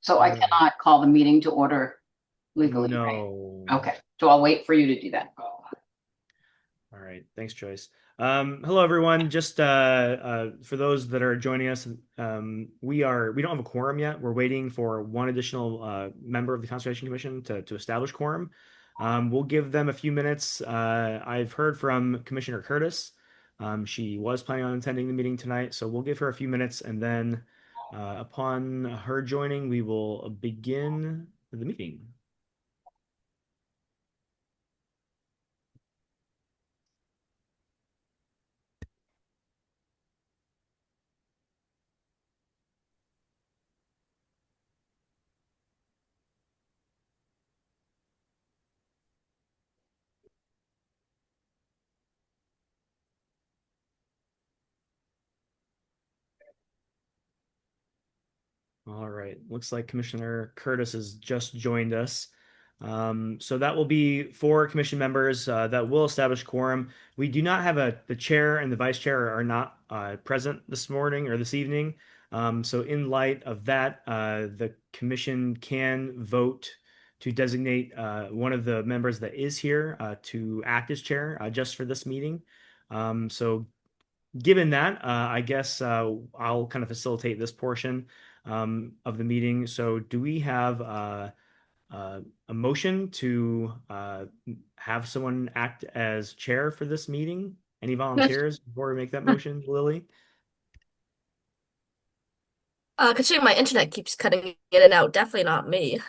So I cannot call the meeting to order legally, right? No. Okay, so I'll wait for you to do that. All right. Thanks, Joyce. Hello, everyone. Just for those that are joining us, we don't have a quorum yet. We're waiting for one additional member of the Conservation Commission to establish quorum. We'll give them a few minutes. I've heard from Commissioner Curtis. She was planning on attending the meeting tonight, so we'll give her a few minutes, and then upon her joining, we will begin the meeting. All right. Looks like Commissioner Curtis has just joined us. So that will be four commission members that will establish quorum. We do not have the chair and the vice chair are not present this morning or this evening. So in light of that, the commission can vote to designate one of the members that is here to act as chair just for this meeting. So given that, I guess I'll kind of facilitate this portion of the meeting. So, do we have a motion to have someone act as chair for this meeting? Any volunteers before we make that motion, Lily? Considering my internet keeps cutting in and out, definitely not me.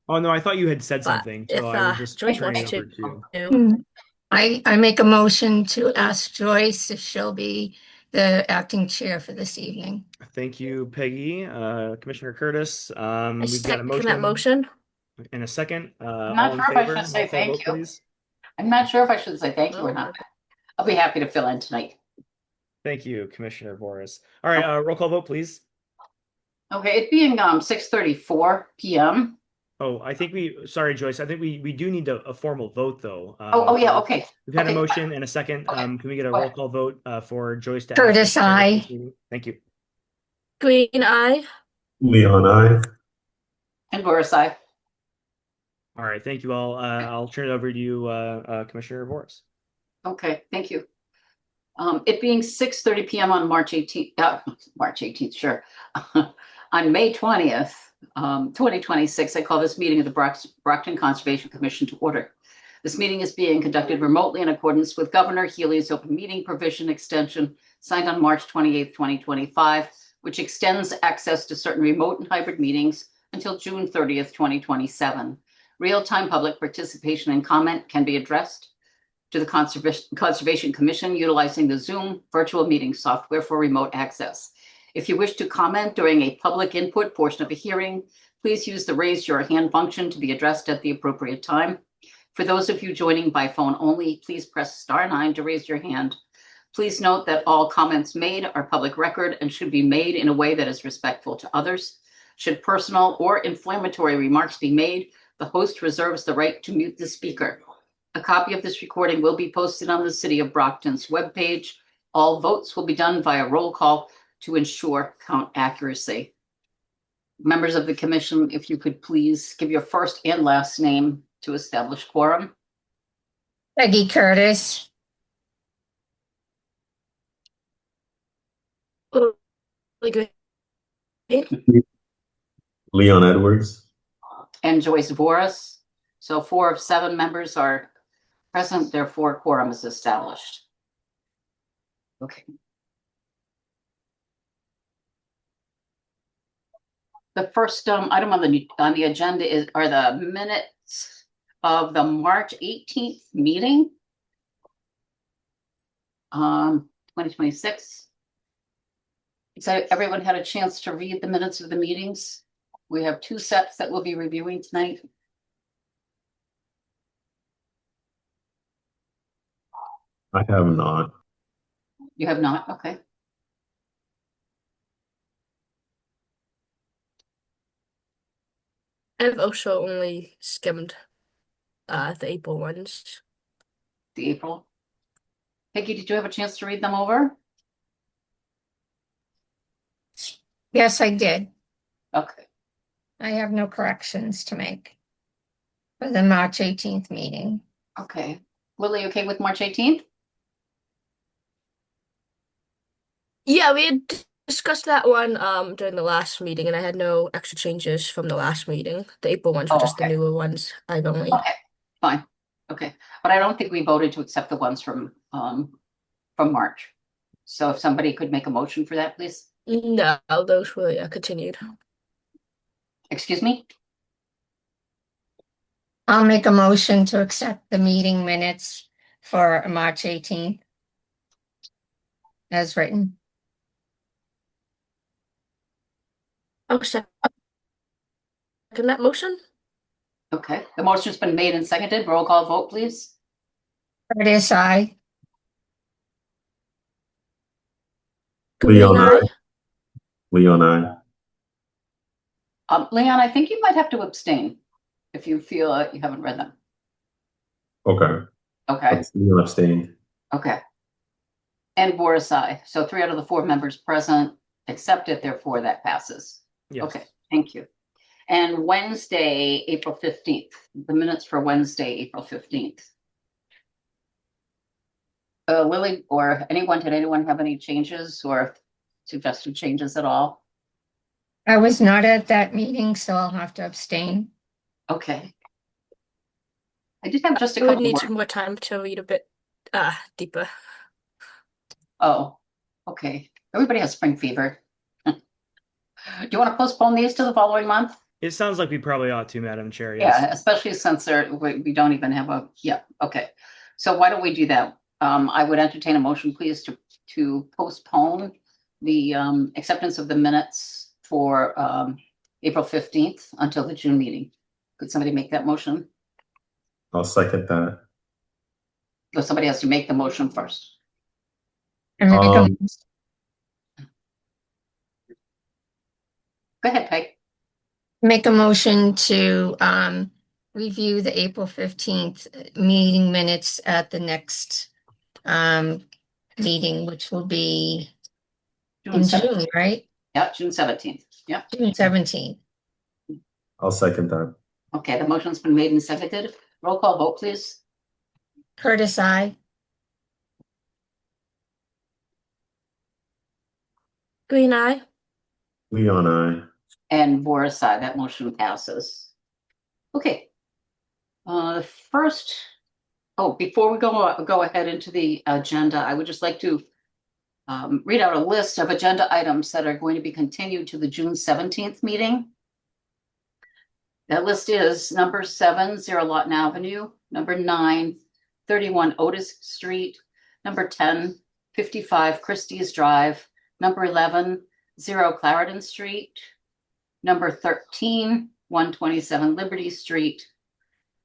Oh no, I thought you had said But something, so if I was just Joyce turning wants it over to, to you. I make a motion to ask Joyce if she'll be the acting chair for this evening. Thank you, Peggy. Commissioner Curtis. I We've got a second that motion motion. and a second. I'm All not in sure if I should favor? Roll say call thank vote, you. please. I'm not sure if I should say thank you or Oh, not. I'll be happy to fill in tonight. Thank you, Commissioner Boris. All right, roll call vote, please. Okay, it being 6:34 p.m. Oh, sorry, Joyce. I think we do need a formal vote though. Oh yeah, okay. We've had a Okay. motion and a second. Okay. Can we get a Go roll ahead. call vote for Joyce to act as Curtis, chair for this I. meeting? Thank you. Green eye. Leon, I. And Boris, I. All right, thank you all. I'll turn it over to you, Commissioner Boris. Okay, thank you. It being 6:30 p.m. on March 18th, March 18th, sure. On May 20th, 2026, I call this meeting of the Brockton Conservation Commission to order. This meeting is being conducted remotely in accordance with Governor Healy's open meeting provision extension signed on March 28th, 2025, which extends access to certain remote and hybrid meetings until June 30th, 2027. Real-time public participation and comment can be addressed to the Conservation Commission utilizing the Zoom virtual meeting software for remote access. If you wish to comment during a public input portion of a hearing, please use the raise your hand function to be addressed at the appropriate time. For those of you joining by phone only, please press *9 to raise your hand. Please note that all comments made are public record and should be made in a way that is respectful to others. Should personal or inflammatory remarks be made, the host reserves the right to mute the speaker. A copy of this recording will be posted on the City of Brockton's webpage. All votes will be done via roll call to ensure count accuracy. Members of the commission, if you could please give your first and last name to establish quorum. Peggy Curtis. Leon Edwards. And Joyce Voris. So 4 of 7 members are present, therefore quorum is established. Okay. The first item on the agenda are the minutes of the March 18th meeting, 2026. So everyone had a chance to read the minutes of the meetings. We have 2 sets that we'll be reviewing tonight. I have not. You have not? Okay. I've also only skimmed the April ones. The April. Peggy, did you have a chance to read them over? Yes, I did. Okay, I have no corrections to make for the March 18th meeting. okay. Lily, okay with March 18th? Yeah, we had discussed that one during the last meeting, and I had no extra changes from the last meeting. The April ones were Oh, just the okay. newer ones I've only. Okay, fine. Okay, but I don't think we voted to accept the ones from March. So if somebody could make a motion for that, please. No, those were continued. Excuse me? I'll make a motion to accept the meeting minutes for March 18th as written. I'll second that motion. Okay, the motion's been made and seconded. Roll call vote, please. Curtis, I. Leon, Green I. eye. Leon, I. Leon, I think you might have to abstain if you feel you haven't read them. Okay. Okay, Leon abstained. okay. And Boris, aye. So 3 out of the 4 members present accept it, therefore that passes. Yes. Okay, thank you. And Wednesday, April 15th, the minutes for Wednesday, April 15th. Lily or anyone, did anyone have any changes or suggested changes at all? I was not at that meeting, so I'll have to abstain. Okay. I did have just a I would couple need more. some more time to read a bit deeper. Oh, okay. Everybody has spring fever. Do you want to postpone these to the following month? It sounds like we probably ought to, Madam Chair. Yeah, Yes. especially since we don't even have yeah, okay. So why don't we do that? I would entertain a motion, please, to postpone the acceptance of the minutes for April 15th until the June meeting. Could somebody make that motion? I'll second that. Or somebody has to make the motion first. I make a, Um, Go ahead, Peg. make a motion to review the April 15th meeting minutes at the next meeting, which will be in June, right? Yeah, June 17th. Yeah. June 17th. I'll second that. Okay, the motion's been made and seconded. Roll call vote, please. Curtis, I. Green eye. Leon, I. And Boris, aye. That motion passes. Okay. The first, before we go ahead into the agenda, I would just like to read out a list of agenda items that are going to be continued to the June 17th meeting. That list is number 7, 0 Lawton Avenue, number 9, 31 Otis Street, number 10, 55 Christie's Drive, number 11, 0 Clarendon Street, number 13, 127 Liberty Street,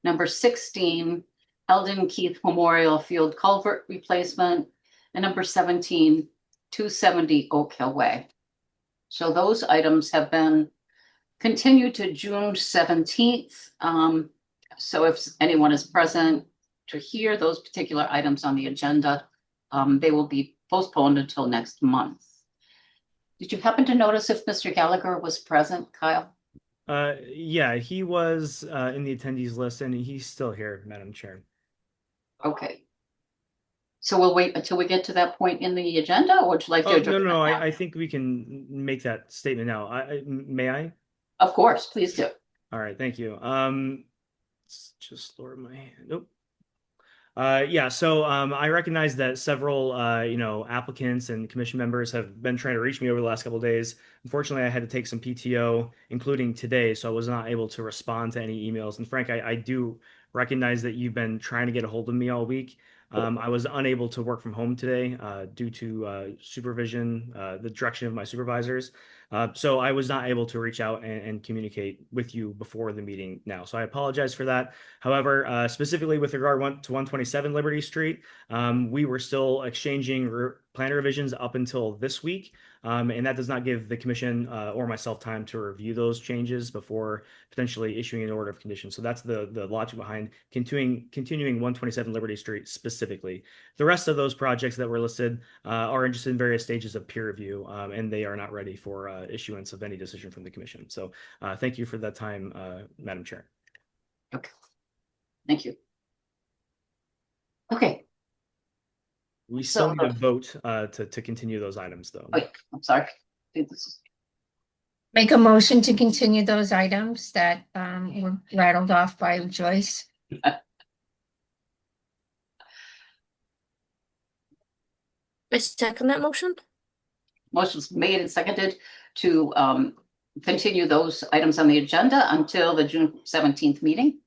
number 16, Eldon Keith Memorial Field Culvert Replacement, and number 17, 270 Oak Hill Way. So those items have been continued to June 17th. So if anyone is present to hear those particular items on the agenda, they will be postponed until next month. Did you happen to notice if Mr. Gallagher was present, Kyle? Yeah, he was in the attendees list, and he's still here, Madam Chair. Okay. So we'll wait until we get to that point in the agenda, or would you like to Oh, address no, that now? I think we can make that statement now. May I? Of course, please do. All right, thank you. Let's just lower my hand. Nope. Yeah, so I recognize that several applicants and commission members have been trying to reach me over the last couple of days. Unfortunately, I had to take some PTO, including today, so I was not able to respond to any emails. And Frank, I do recognize that you've been trying to get a hold of me all week. I was unable to work from home today due to supervision, the direction of my supervisors. So I was not able to reach out and communicate with you before the meeting now. So I apologize for that. However, specifically with regard to 127 Liberty Street, we were still exchanging plan revisions up until this week. And that does not give the commission or myself time to review those changes before potentially issuing an order of conditions. So that's the logic behind continuing 127 Liberty Street specifically. The rest of those projects that were listed are just in various stages of peer review, and they are not ready for issuance of any decision from the commission. So thank you for that time, Madam Chair. Okay. Thank you. Okay. We still So- need a vote to continue those items, though. Wait, I'm sorry. Make a motion to continue those items that were rattled off by Joyce. I second that motion. Motion's made and seconded to continue those items on the agenda until the June 17th meeting.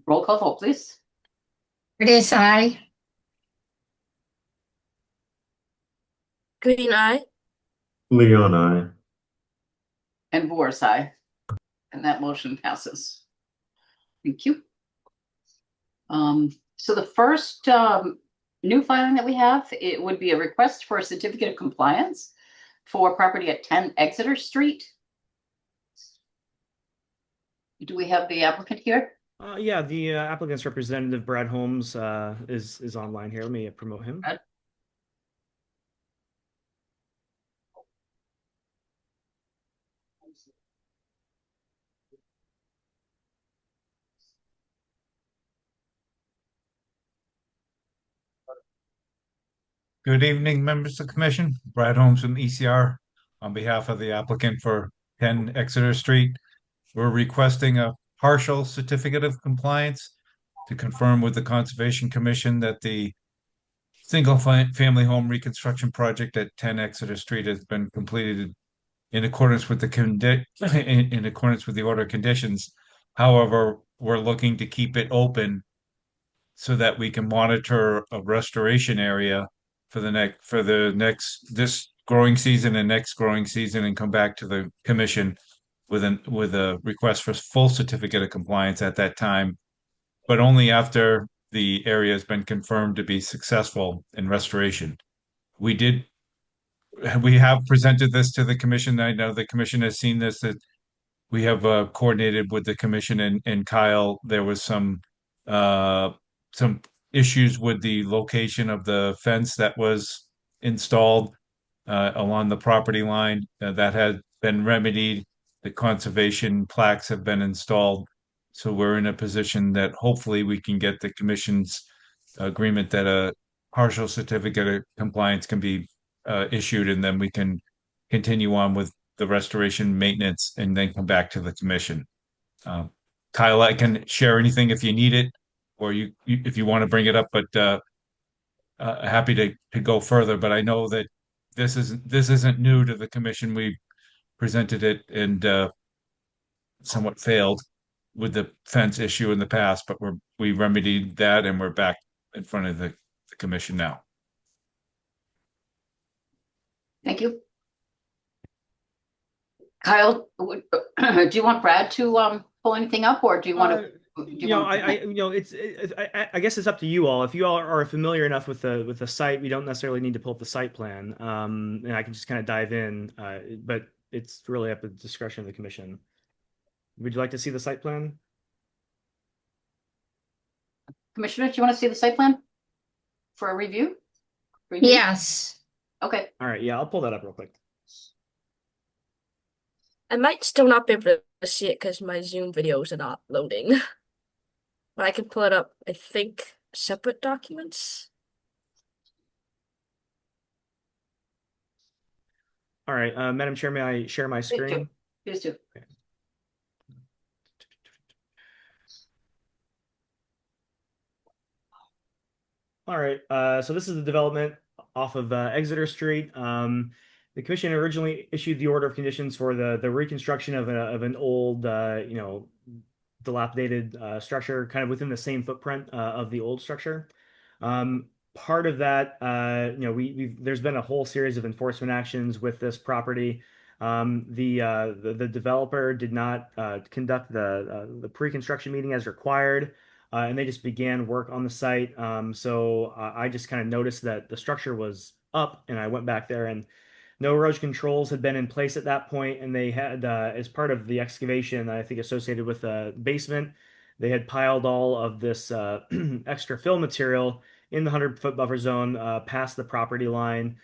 Roll call vote, please. Curtis, aye. Green eye. Leon, I. And Boris, aye. And that motion passes. Thank you. So the first new filing that we have, it would be a request for a certificate of compliance for property at 10 Exeter Street. Do we have the applicant here? Yeah, the applicant's representative, Brad Holmes, is online here. Let me promote him. Brad? Good evening, members of the commission. Brad Holmes from ECR on behalf of the applicant for 10 Exeter Street. We're requesting a partial certificate of compliance to confirm with the Conservation Commission that the single family home reconstruction project at 10 Exeter Street has been completed in accordance with in accordance with the order of conditions. However, we're looking to keep it open so that we can monitor a restoration area for the next this growing season and next growing season, and come back to the commission with a request for full certificate of compliance at that time, but only after the area has been confirmed to be successful in restoration. We have presented this to the commission. I know the commission has seen this, that we have coordinated with the commission and Kyle. There was some issues with the location of the fence that was installed along the property line. That had been remedied. The conservation plaques have been installed. So we're in a position that hopefully we can get the commission's agreement that a partial certificate of compliance can be issued, and then we can continue on with the restoration maintenance and then come back to the commission. Kyle, I can share anything if you need it, or if you want to bring it up, but happy to go further. But I know that this isn't new to the commission. We presented it and somewhat failed with the fence issue in the past, but we remedied that and we're back in front of the commission now. Thank you. Kyle, do you want Brad to pull anything up, or do you want to? I guess it's up to you all. If you all are familiar enough with the site, we don't necessarily need to pull up the site plan, and I can just kind of dive in. But it's really up to the discretion of the commission. Would you like to see the site plan? Commissioner, do you want to see the site plan for a review? Yes. Okay. All right. Yeah, I'll pull that up real quick. I might still not be able to see it because my Zoom videos are not loading. But I can pull it up, I think, separate documents. All right, Madam Chair, may I share my screen? Please do. Okay. All right, so this is the development off of Exeter Street. The commission originally issued the order of conditions for the reconstruction of an old, dilapidated structure, kind of within the same footprint of the old structure. Part of that, there's been a whole series of enforcement actions with this property. The developer did not conduct the pre-construction meeting as required. and they just began work on the site. So I just kind of noticed that the structure was up, and I went back there, and no erosion controls had been in place at that point, and they had, as part of the excavation, I think associated with the basement, they had piled all of this extra fill material in the 100-foot buffer zone past the property line.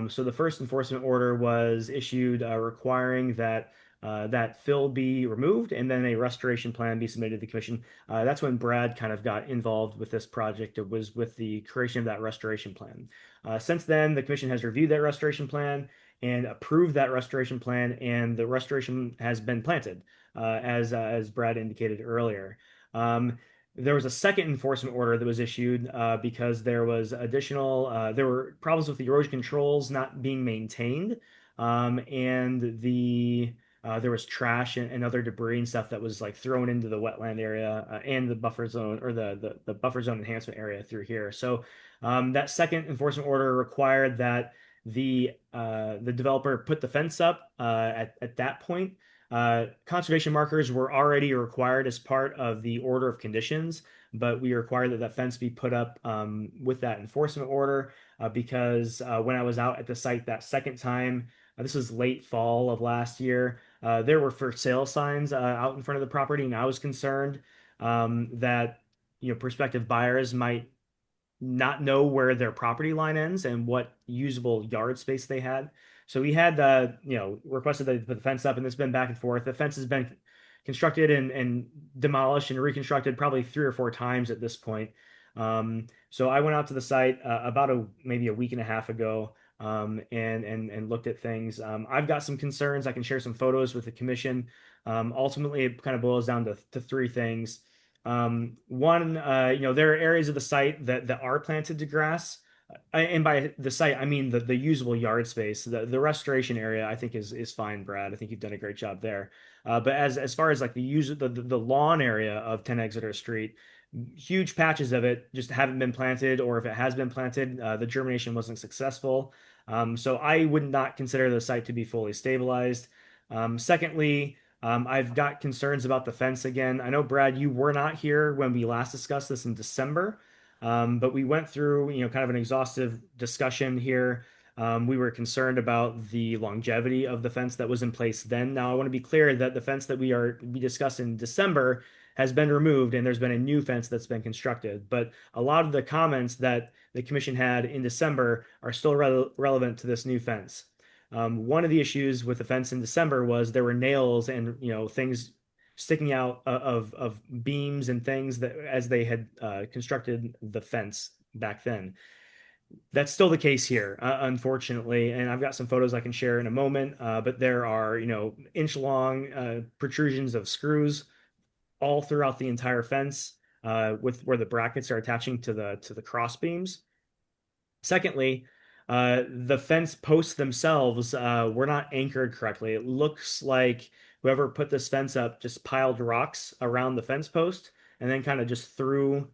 So the first enforcement order was issued requiring that that fill be removed and then a restoration plan be submitted to the commission. That's when Brad kind of got involved with this project. It was with the creation of that restoration plan. Since then, the commission has reviewed that restoration plan and approved that restoration plan, and the restoration has been planted, as Brad indicated earlier. There was a second enforcement order that was issued because there was there were problems with the erosion controls not being maintained, and there was trash and other debris and stuff that was like thrown into the wetland area and the buffer zone or the buffer zone enhancement area through here. So that second enforcement order required that the developer put the fence up at that point. Conservation markers were already required as part of the order of conditions, but we required that that fence be put up with that enforcement order because when I was out at the site that second time, this was late fall of last year, there were for sale signs out in front of the property, and I was concerned that prospective buyers might not know where their property line ends and what usable yard space they had. So we had requested that they put the fence up, and it's been back and forth. The fence has been constructed and demolished and reconstructed probably 3 or 4 times at this point. So I went out to the site about maybe a week and a half ago, and looked at things. I've got some concerns. I can share some photos with the commission. Ultimately, it kind of boils down to 3 things. One, there are areas of the site that are planted to grass. And by the site, I mean the usable yard space. The restoration area, I think, is fine, Brad. I think you've done a great job there. But as far as like the lawn area of 10 Exeter Street, huge patches of it just haven't been planted, or if it has been planted, the germination wasn't successful. So I would not consider the site to be fully stabilized. Secondly, I've got concerns about the fence again. I know, Brad, you were not here when we last discussed this in December, but we went through, kind of an exhaustive discussion here. We were concerned about the longevity of the fence that was in place then. Now, I want to be clear that the fence that we discussed in December has been removed, and there's been a new fence that's been constructed. But a lot of the comments that the commission had in December are still relevant to this new fence. One of the issues with the fence in December was there were nails and things sticking out of beams and things that as they had constructed the fence back then. That's still the case here, unfortunately, and I've got some photos I can share in a moment. But there are inch-long protrusions of screws all throughout the entire fence, with where the brackets are attaching to the cross beams. Secondly, the fence posts themselves were not anchored correctly. It looks like whoever put this fence up just piled rocks around the fence post and then kind of just threw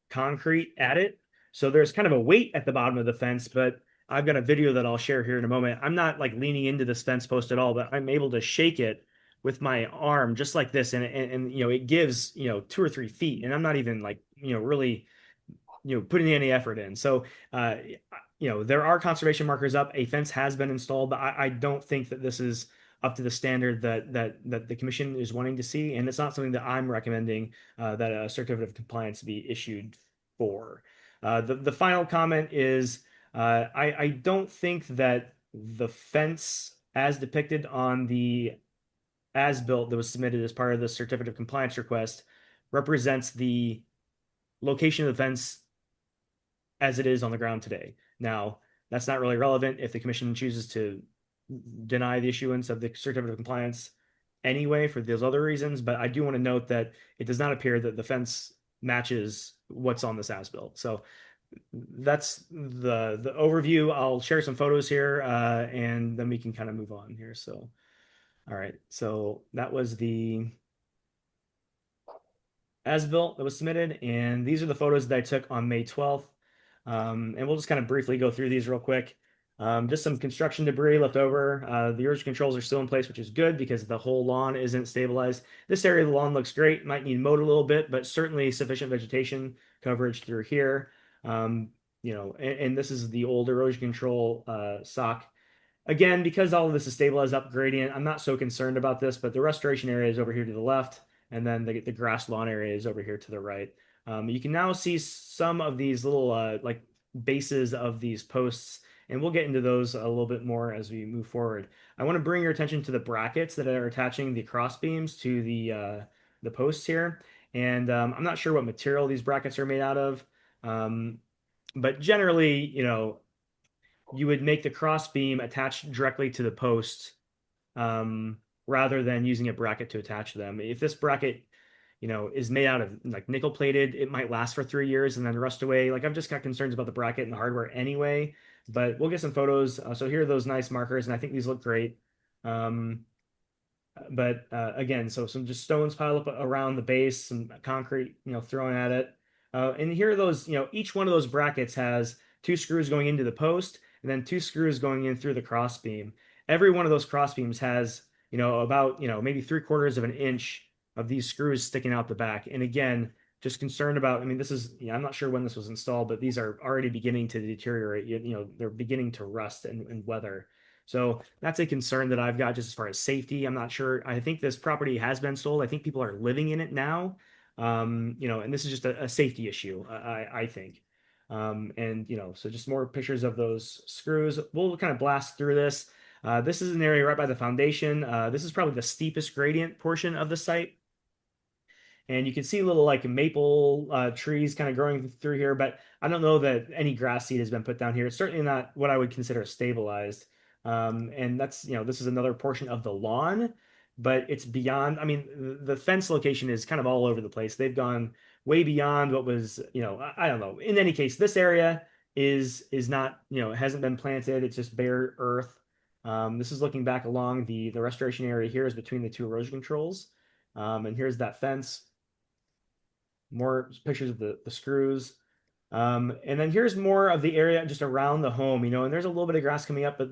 concrete at it. So there's kind of a weight at the bottom of the fence, but I've got a video that I'll share here in a moment. I'm not like leaning into this fence post at all, but I'm able to shake it with my arm just like this, and it gives 2 or 3 feet, and I'm not even like really putting any effort in. So there are conservation markers up. A fence has been installed, but I don't think that this is up to the standard that the commission is wanting to see, and it's not something that I'm recommending that a certificate of compliance be issued for. The final comment is I don't think that the fence as depicted on the as-built that was submitted as part of the certificate of compliance request represents the location of the fence as it is on the ground today. Now, that's not really relevant if the commission chooses to deny the issuance of the certificate of compliance anyway for those other reasons, but I do want to note that it does not appear that the fence matches what's on this as-built. So that's the overview. I'll share some photos here, and then we can kind of move on here. So, all right. So that was the as-built that was submitted, and these are the photos that I took on May 12th. And we'll just kind of briefly go through these real quick. Just some construction debris left over. The erosion controls are still in place, which is good because the whole lawn isn't stabilized. This area of the lawn looks great. Might need mowed a little bit, but certainly sufficient vegetation coverage through here. And this is the old erosion control sock. Again, because all of this is stabilized up gradient, I'm not so concerned about this, but the restoration area is over here to the left, and then the grass lawn area is over here to the right. You can now see some of these little like bases of these posts, and we'll get into those a little bit more as we move forward. I want to bring your attention to the brackets that are attaching the cross beams to the posts here, and I'm not sure what material these brackets are made out of, but generally, you would make the cross beam attached directly to the post rather than using a bracket to attach them. If this bracket, is made out of like nickel plated, it might last for 3 years and then rust away. Like I've just got concerns about the bracket and the hardware anyway, but we'll get some photos. So here are those nice markers, and I think these look great. But again, so some just stones piled up around the base, some concrete, thrown at it. And here are those, each one of those brackets has two screws going into the post and then two screws going in through the cross beam. Every one of those cross beams has, about, maybe 3/4 of an inch of these screws sticking out the back. And again, just concerned about, I mean, this is, I'm not sure when this was installed, but these are already beginning to deteriorate. They're beginning to rust and weather. So that's a concern that I've got just as far as safety. I'm not sure. I think this property has been sold. I think people are living in it now. And this is just a safety issue, I think. So just more pictures of those screws. We'll kind of blast through this. This is an area right by the foundation. This is probably the steepest gradient portion of the site. And you can see little like maple trees kind of growing through here, but I don't know that any grass seed has been put down here. It's certainly not what I would consider stabilized. And that's, this is another portion of the lawn, but it's beyond. I mean, the fence location is kind of all over the place. They've gone way beyond what was, I don't know. In any case, this area is not, it hasn't been planted. It's just bare earth. This is looking back along the restoration area here is between the two erosion controls. And here's that fence. More pictures of the screws. And then here's more of the area just around the home, and there's a little bit of grass coming up, but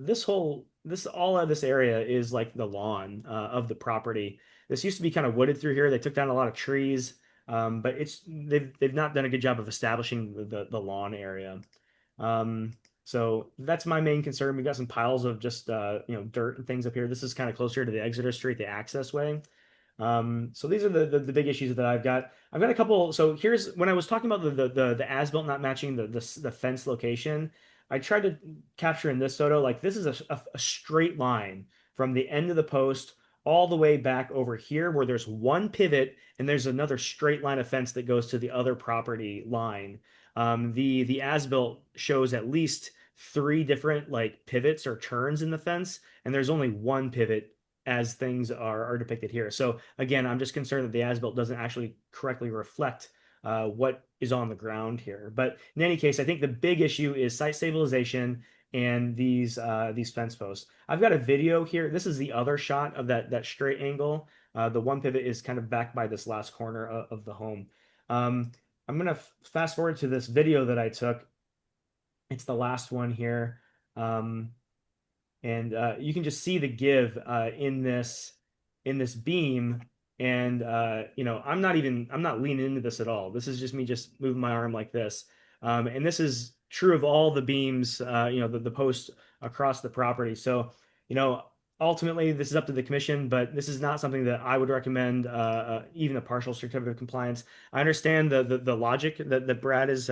all of this area is like the lawn of the property. This used to be kind of wooded through here. They took down a lot of trees, but they've not done a good job of establishing the lawn area. So that's my main concern. We've got some piles of just dirt and things up here. This is kind of closer to the Exeter Street, the access way. So these are the big issues that I've got. I've got a couple. So here's when I was talking about the as-built not matching the fence location. I tried to capture in this photo, like this is a straight line from the end of the post all the way back over here where there's one pivot and there's another straight line of fence that goes to the other property line. The as-built shows at least three different like pivots or turns in the fence, and there's only one pivot as things are depicted here. So again, I'm just concerned that the as-built doesn't actually correctly reflect what is on the ground here. But in any case, I think the big issue is site stabilization and these fence posts. I've got a video here. This is the other shot of that straight angle. The one pivot is kind of back by this last corner of the home. I'm gonna fast forward to this video that I took. It's the last one here. And you can just see the give in this beam. And I'm not leaning into this at all. This is just me just moving my arm like this. And this is true of all the beams, the posts across the property. So, ultimately this is up to the commission, but this is not something that I would recommend even a partial certificate of compliance. I understand the logic that Brad is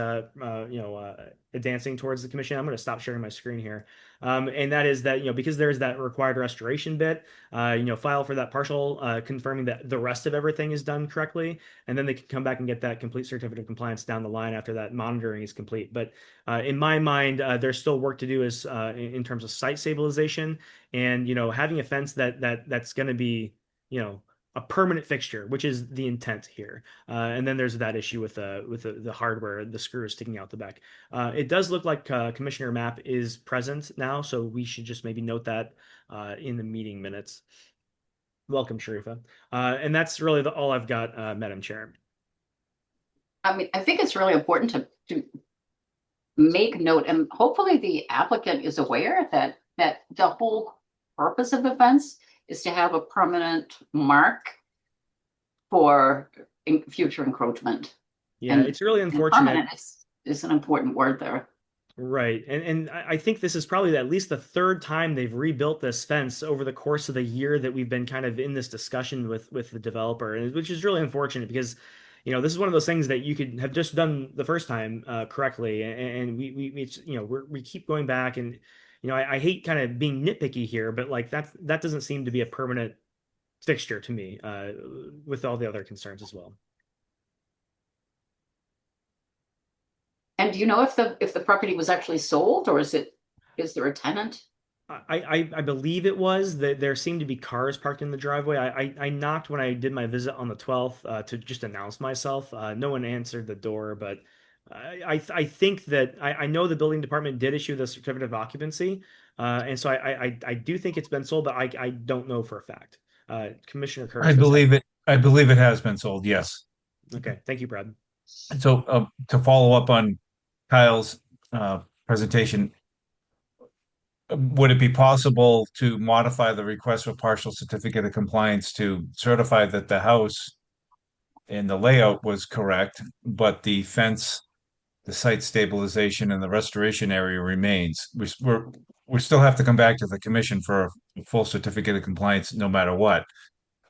advancing towards the commission. I'm going to stop sharing my screen here. And that is that, because there's that required restoration bit, file for that partial, confirming that the rest of everything is done correctly. And then they can come back and get that complete certificate of compliance down the line after that monitoring is complete. But in my mind, there's still work to do in terms of site stabilization and, having a fence that's going to be, a permanent fixture, which is the intent here. And then there's that issue with the hardware, the screws sticking out the back. It does look like Commissioner Mapp is present now, so we should just maybe note that in the meeting minutes. Welcome, Sharifa. And that's really all I've got, Madam Chair. I mean, I think it's really important to make note, and hopefully the applicant is aware that the whole purpose of the fence is to have a permanent mark for future encroachment. Yeah, And- it's really And unfortunate. permanent is an important word there. Right. And I think this is probably at least the third time they've rebuilt this fence over the course of the year that we've been kind of in this discussion with the developer, and which is really unfortunate because, this is one of those things that you could have just done the first time correctly, and we keep going back, and I hate kind of being nitpicky here, but like that doesn't seem to be a permanent fixture to me, with all the other concerns as well. And do you know if the property was actually sold, or is there a tenant? I believe it was that there seemed to be cars parked in the driveway. I knocked when I did my visit on the 12th, to just announce myself. No one answered the door, but I think that I know the building department did issue the certificate of occupancy, and so I do think it's been sold, but I don't know for a fact. Commissioner I Curtis, believe it. I believe it has been sold. Yes. okay, thank you, Brad. So to follow up on Kyle's presentation, would it be possible to modify the request for partial certificate of compliance to certify that the house and the layout was correct, but the fence, the site stabilization, and the restoration area remains? We still have to come back to the commission for a full certificate of compliance, no matter what.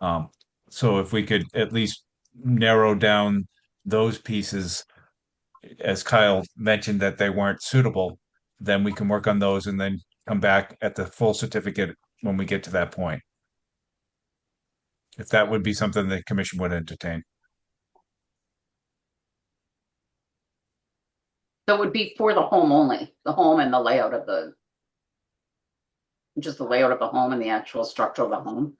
Um, so if we could at least narrow down those pieces, as Kyle mentioned that they weren't suitable, then we can work on those and then come back at the full certificate when we get to that point. If that would be something the commission would entertain. That would be for the home only, the home and the layout of just the layout of the home and the actual structure of the home.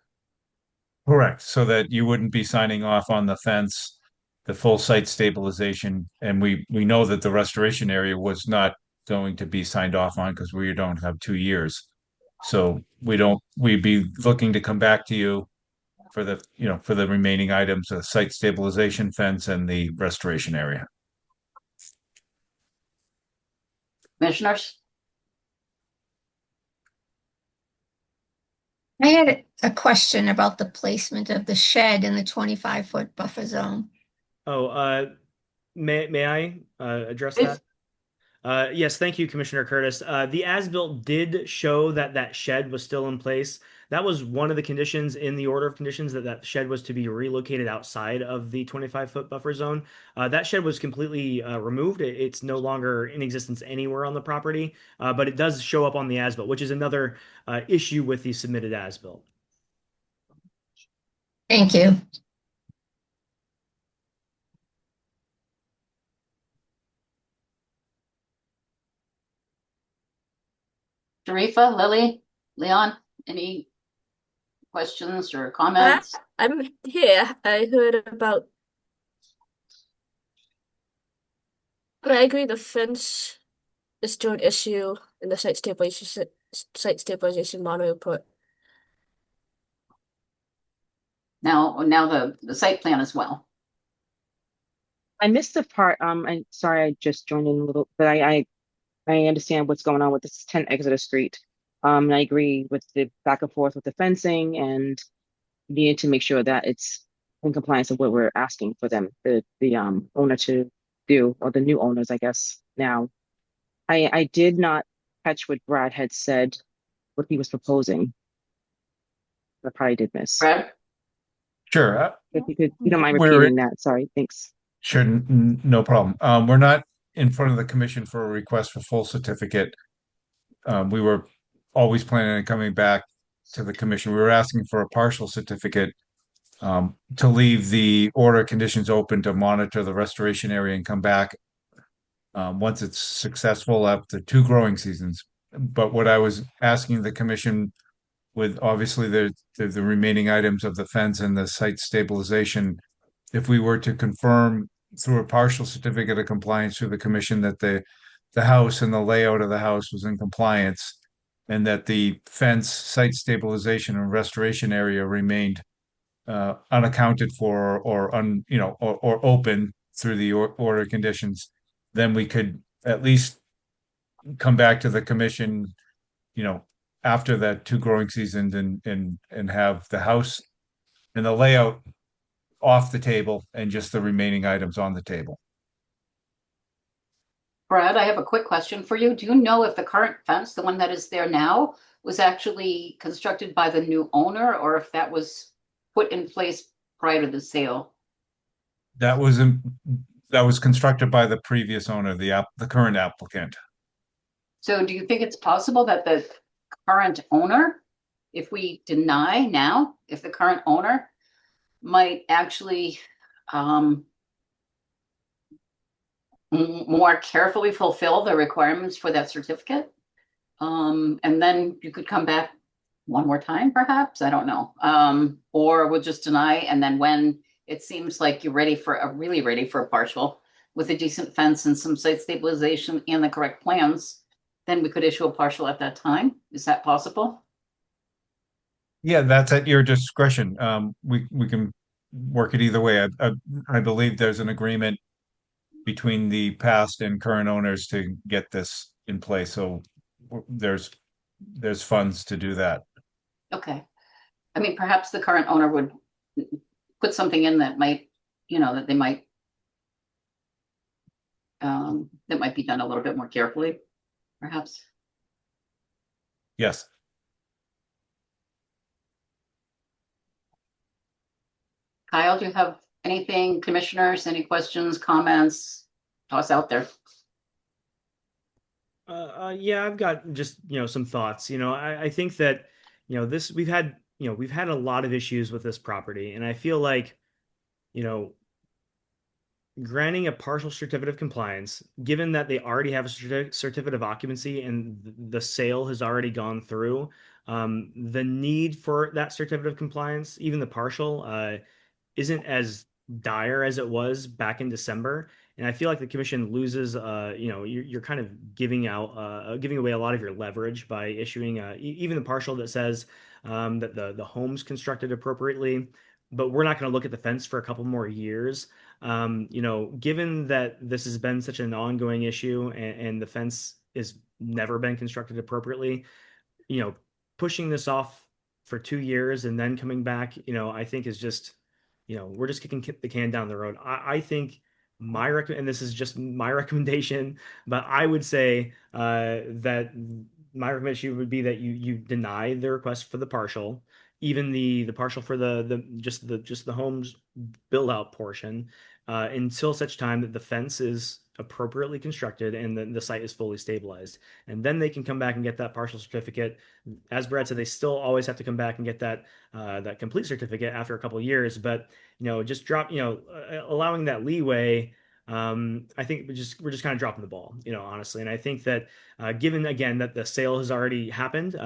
Correct. So that you wouldn't be signing off on the fence, the full site stabilization, and we know that the restoration area was not going to be signed off on because we don't have 2 years. So we'd be looking to come back to you for the remaining items, the site stabilization fence and the restoration area. Commissioners? I had a question about the placement of the shed in the 25-foot buffer zone. Oh, may I address Please. that? Yes, thank you, Commissioner Curtis. The as-built did show that that shed was still in place. That was one of the conditions in the order of conditions, that shed was to be relocated outside of the 25-foot buffer zone. That shed was completely removed. It's no longer in existence anywhere on the property, but it does show up on the as-built, which is another issue with the submitted as-built. Thank you. Sharifa, Lily, Leon, any questions or comments? I'm here. I heard about, but I agree the fence is still an issue in the site stabilization model input. Now the site plan as well. I missed the part. I'm sorry, I just joined in a little, but I understand what's going on with this 10 Exeter Street. And I agree with the back and forth with the fencing and needing to make sure that it's in compliance with what we're asking for them, the owner to do, or the new owners, I guess, now. I did not catch what Brad had said, what he was proposing. I probably did miss. Brad? Sure. If you don't mind We're repeating that, sorry, thanks. Sure, no problem. We're not in front of the commission for a request for full certificate. We were always planning on coming back to the commission. We were asking for a partial certificate, to leave the order conditions open to monitor the restoration area and come back once it's successful after 2 growing seasons. But what I was asking the commission, with obviously the remaining items of the fence and the site stabilization, if we were to confirm through a partial certificate of compliance through the commission that the house and the layout of the house was in compliance, and that the fence, site stabilization, and restoration area remained unaccounted for, or open through the order conditions, then we could at least come back to the commission, you know, after that 2 growing seasons and have the house and the layout off the table and just the remaining items on the table. Brad, I have a quick question for you. Do you know if the current fence, the one that is there now, was actually constructed by the new owner or if that was put in place prior to the sale? That was constructed by the previous owner, the current applicant. So do you think it's possible that the current owner, if we deny now, if the current owner might actually more carefully fulfill the requirements for that certificate? And then you could come back one more time, perhaps, I don't know. Or we'll just deny, and then when it seems like you're really ready for a partial with a decent fence and some site stabilization and the correct plans, then we could issue a partial at that time. Is that possible? Yeah, that's at your discretion. We can work it either way. I believe there's an agreement between the past and current owners to get this in place. So there's funds to do that. Okay. I mean, perhaps the current owner would put something in that might, that they might, that might be done a little bit more carefully, perhaps. Yes. Kyle, do you have anything, commissioners, any questions, comments? Toss out there. Yeah, I've got just, some thoughts. I think that, we've had a lot of issues with this property, and I feel like, you know, granting a partial certificate of compliance, given that they already have a certificate of occupancy and the sale has already gone through, the need for that certificate of compliance, even the partial, isn't as dire as it was back in December. And I feel like the commission loses, you're kind of giving away a lot of your leverage by issuing even the partial that says that the home's constructed appropriately, but we're not going to look at the fence for a couple more years. Given that this has been such an ongoing issue and the fence has never been constructed appropriately, pushing this off for 2 years and then coming back, I think is just, we're just kicking the can down the road. I think and this is just my recommendation, but I would say that my recommendation would be that you deny the request for the partial, even the partial for the home's build out portion, until such time that the fence is appropriately constructed and the site is fully stabilized. And then they can come back and get that partial certificate. As Brad said, they still always have to come back and get that complete certificate after a couple of years. But just allowing that leeway, I think we're just kind of dropping the ball, honestly. And I think that given again that the sale has already happened,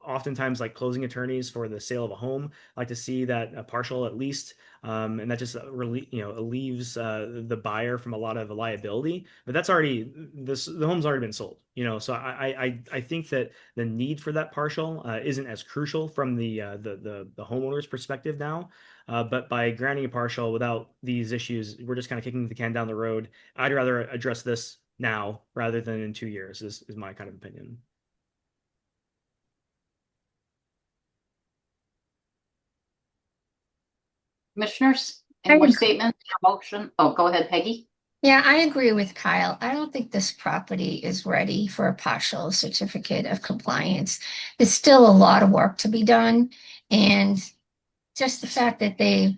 oftentimes like closing attorneys for the sale of a home like to see that a partial at least, and that just really relieves the buyer from a lot of liability. But the home's already been sold, so I think that the need for that partial isn't as crucial from the homeowner's perspective now. But by granting a partial without these issues, we're just kind of kicking the can down the road. I'd rather address this now rather than in 2 years is my kind of opinion. Commissioners, any more statements, motion? Oh, go ahead, Peggy. Yeah, I agree with Kyle. I don't think this property is ready for a partial certificate of compliance. There's still a lot of work to be done. And just the fact that they've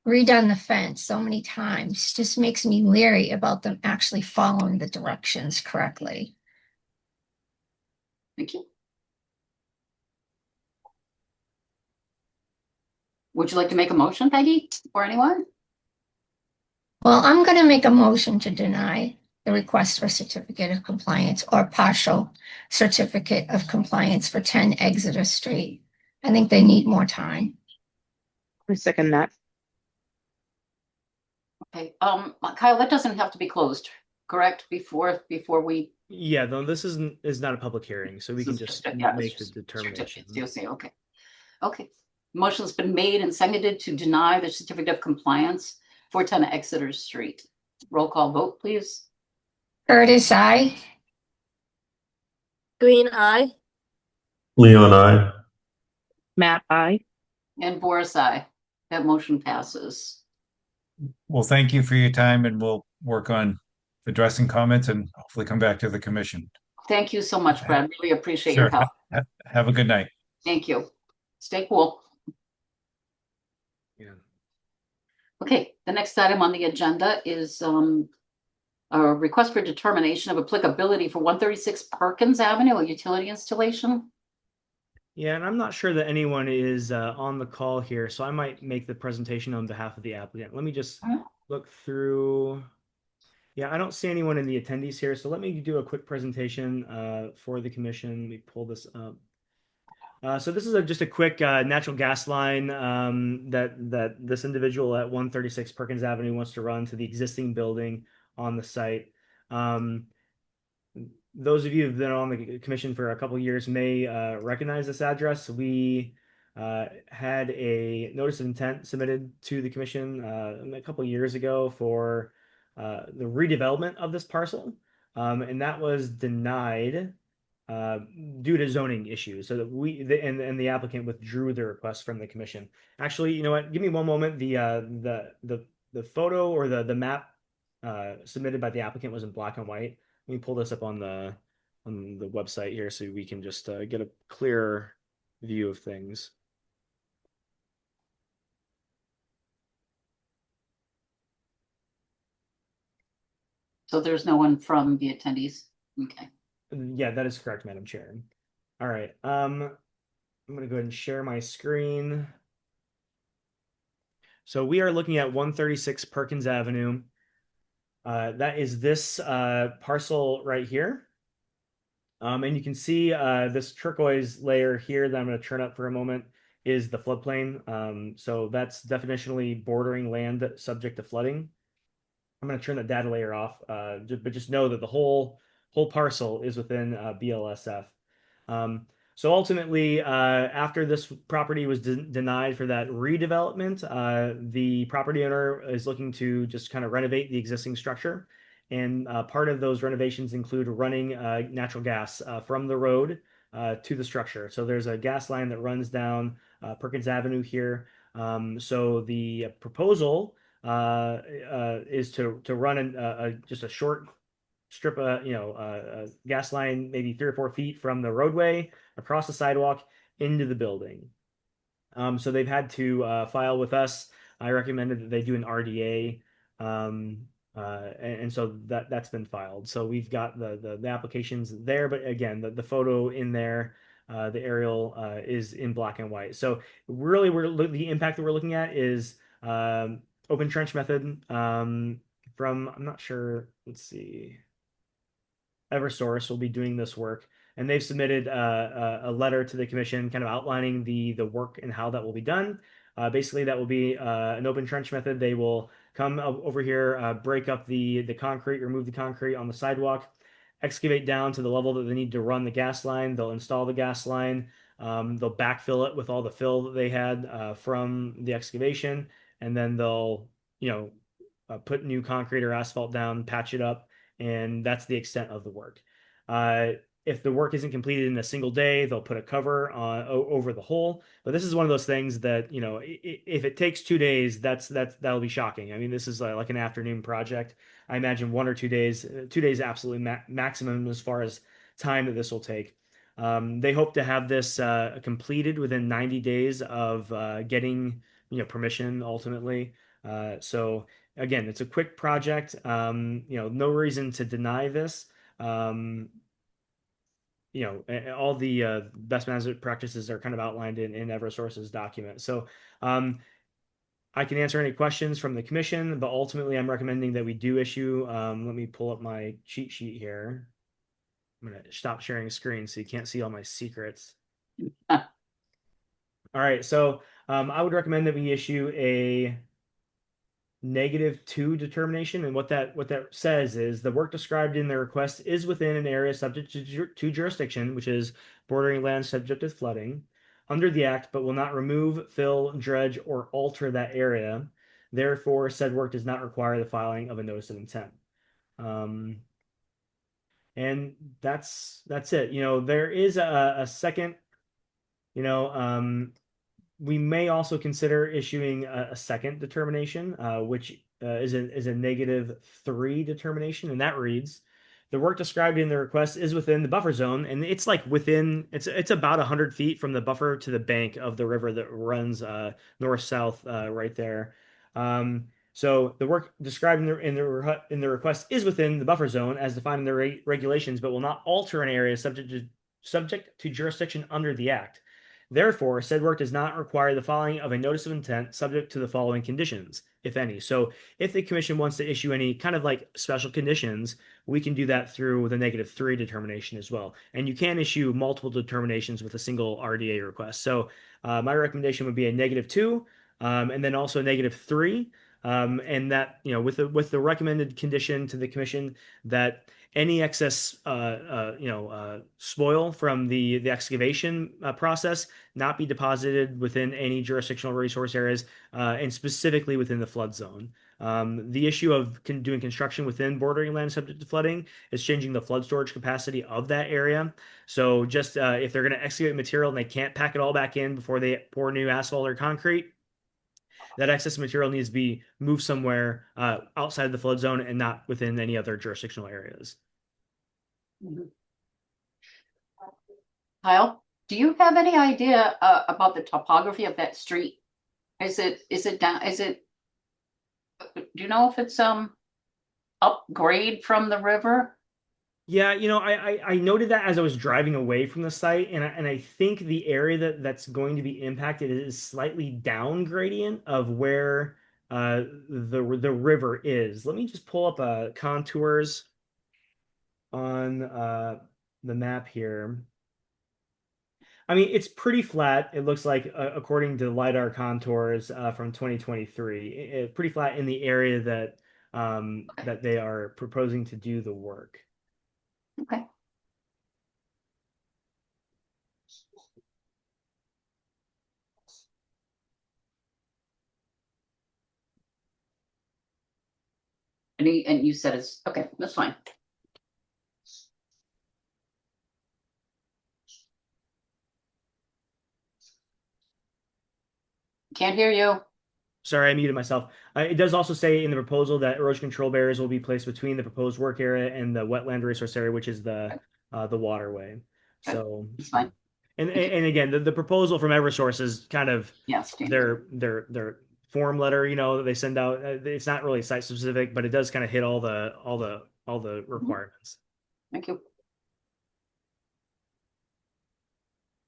redone the fence so many times just makes me leery about them actually following the directions correctly. Thank you. Would you like to make a motion, Peggy, or anyone? Well, I'm going to make a motion to deny the request for certificate of compliance or partial certificate of compliance for 10 Exeter Street. I think they need more time. I second that. Okay, Kyle, that doesn't have to be closed, correct? Before we. Yeah, though this is not a public hearing, so we can just make the determination. Okay. Okay. Motion's been made and seconded to deny the certificate of compliance for 10 Exeter Street. Roll call vote, please. Curtis, aye. Green eye. Leon, I. Matt, I. And Boris, aye. That motion passes. Well, thank you for your time, and we'll work on addressing comments and hopefully come back to the commission. Thank you so much, Brad. Really appreciate your Sure. help. Have a good night. Thank you. Stay cool. Yeah. Okay, the next item on the agenda is a request for determination of applicability for 136 Perkins Avenue, a utility installation. Yeah, and I'm not sure that anyone is on the call here, so I might make the presentation on behalf of the applicant. Let me just look through. Yeah, I don't see anyone in the attendees here, so let me do a quick presentation for the commission. Let me pull this up. So this is just a quick natural gas line that this individual at 136 Perkins Avenue wants to run to the existing building on the site. Those of you who've been on the commission for a couple of years may recognize this address. We had a notice of intent submitted to the commission a couple of years ago for the redevelopment of this parcel, and that was denied uh, due to zoning issues. So that and the applicant withdrew the request from the commission. Actually, you know what? Give me one moment. The photo or the map submitted by the applicant was in black and white. Let me pull this up on the website here so we can just get a clearer view of things. So there's no one from the attendees. Okay. Yeah, that is correct, Madam Chair. All right. I'm going to go ahead and share my screen. So we are looking at 136 Perkins Avenue. That is this parcel right here. And you can see this turquoise layer here that I'm going to turn up for a moment is the floodplain. So that's definitionally bordering land subject to flooding. I'm going to turn the data layer off, but just know that the whole parcel is within BLSF. So ultimately, after this property was denied for that redevelopment, the property owner is looking to just kind of renovate the existing structure. And part of those renovations include running natural gas from the road to the structure. So there's a gas line that runs down Perkins Avenue here. So the proposal is to run just a short strip of a gas line, maybe 3 or 4 feet from the roadway across the sidewalk into the building. So they've had to file with us. I recommended that they do an RDA, and so that's been filed. So we've got the applications there, but again, the photo in there, the aerial is in black and white. So really, the impact that we're looking at is open trench method from, I'm not sure. Let's see. Eversource will be doing this work, and they've submitted a letter to the commission, kind of outlining the work and how that will be done. Basically, that will be an open trench method. They will come over here, break up the concrete, remove the concrete on the sidewalk, excavate down to the level that they need to run the gas line. They'll install the gas line. They'll backfill it with all the fill that they had from the excavation, and then they'll, put new concrete or asphalt down, patch it up, and that's the extent of the work. If the work isn't completed in a single day, they'll put a cover on over the hole. But this is one of those things that, if it takes 2 days, that'll be shocking. I mean, this is like an afternoon project. I imagine 1 or 2 days, 2 days absolutely maximum as far as time that this will take. They hope to have this completed within 90 days of getting permission ultimately. So again, it's a quick project. No reason to deny this. All the best management practices are kind of outlined in Eversource's document. So I can answer any questions from the commission, but ultimately I'm recommending that we do issue. Let me pull up my cheat sheet here. I'm going to stop sharing screen so you can't see all my secrets. All right, so I would recommend that we issue a -2 determination, and what that says is the work described in the request is within an area subject to jurisdiction, which is bordering land subject to flooding under the act, but will not remove, fill, dredge, or alter that area. Therefore, said work does not require the filing of a notice of intent. And that's it. There is a second, you know, we may also consider issuing a second determination, which is a -3 determination, and that reads, the work described in the request is within the buffer zone, and it's like it's about 100 feet from the buffer to the bank of the river that runs north-south right there. So the work described in the request is within the buffer zone as defined in the regulations, but will not alter an area subject to jurisdiction under the act. Therefore, said work does not require the filing of a notice of intent subject to the following conditions, if any. So if the commission wants to issue any kind of like special conditions, we can do that through the -3 determination as well. And you can issue multiple determinations with a single RDA request. So my recommendation would be a -2, and then also a -3. And that, with the recommended condition to the commission that any excess spoil from the excavation process not be deposited within any jurisdictional resource areas, and specifically within the flood zone. The issue of doing construction within bordering land subject to flooding is changing the flood storage capacity of that area. So just if they're going to excavate material and they can't pack it all back in before they pour new asphalt or concrete, that excess material needs to be moved somewhere outside of the flood zone and not within any other jurisdictional areas. Mhm. Kyle, do you have any idea about the topography of that street? Is it down? Do you know if it's upgrade from the river? Yeah, I noted that as I was driving away from the site, and I think the area that's going to be impacted is slightly down gradient of where the river is. Let me just pull up contours on the map here. I mean, it's pretty flat. It looks like, according to LiDAR contours from 2023, pretty flat in the area that they are proposing to do the work. Okay. And you said it's okay. That's fine. Can't hear you. Sorry, I muted myself. It does also say in the proposal that erosion control barriers will be placed between the proposed work area and the wetland resource area, which is the waterway. So It's fine. and again, the proposal from Eversource is kind of Yeah, standard. their form letter, that they send out. It's not really site specific, but it does kind of hit all the requirements. Thank you.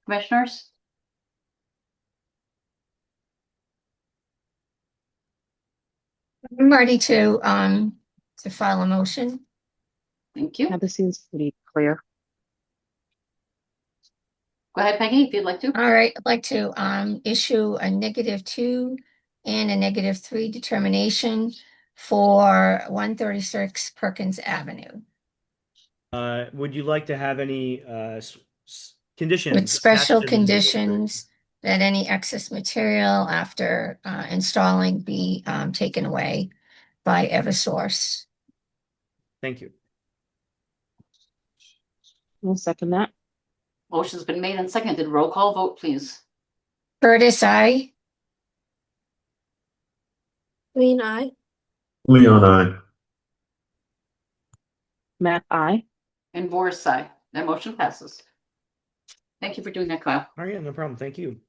Commissioners? I'm ready to file a motion. Thank you. Now this seems pretty clear. Go ahead, Peggy, if you'd like to. All right, I'd like to issue a -2 and a -3 determination for 136 Perkins Avenue Would you like to have any conditions with special attached to the negative three? conditions that any excess material after installing be taken away by Eversource. Thank you. I'll second that. Motion's been made and seconded. Roll call vote, please. Curtis, I. Green eye. Leon, I. Matt, I. And Boris, aye. That motion passes. Thank you for doing that, Kyle. All right, no problem. Thank you.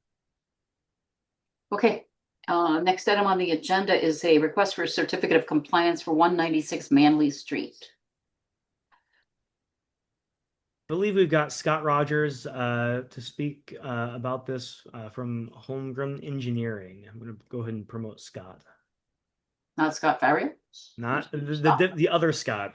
Okay, next item on the agenda is a request for a certificate of compliance for 196 Manley Street. I believe we've got Scott Rogers to speak about this from Homegrown Engineering. I'm going to go ahead and promote Scott. Not Scott Farrier? Not the other Scott.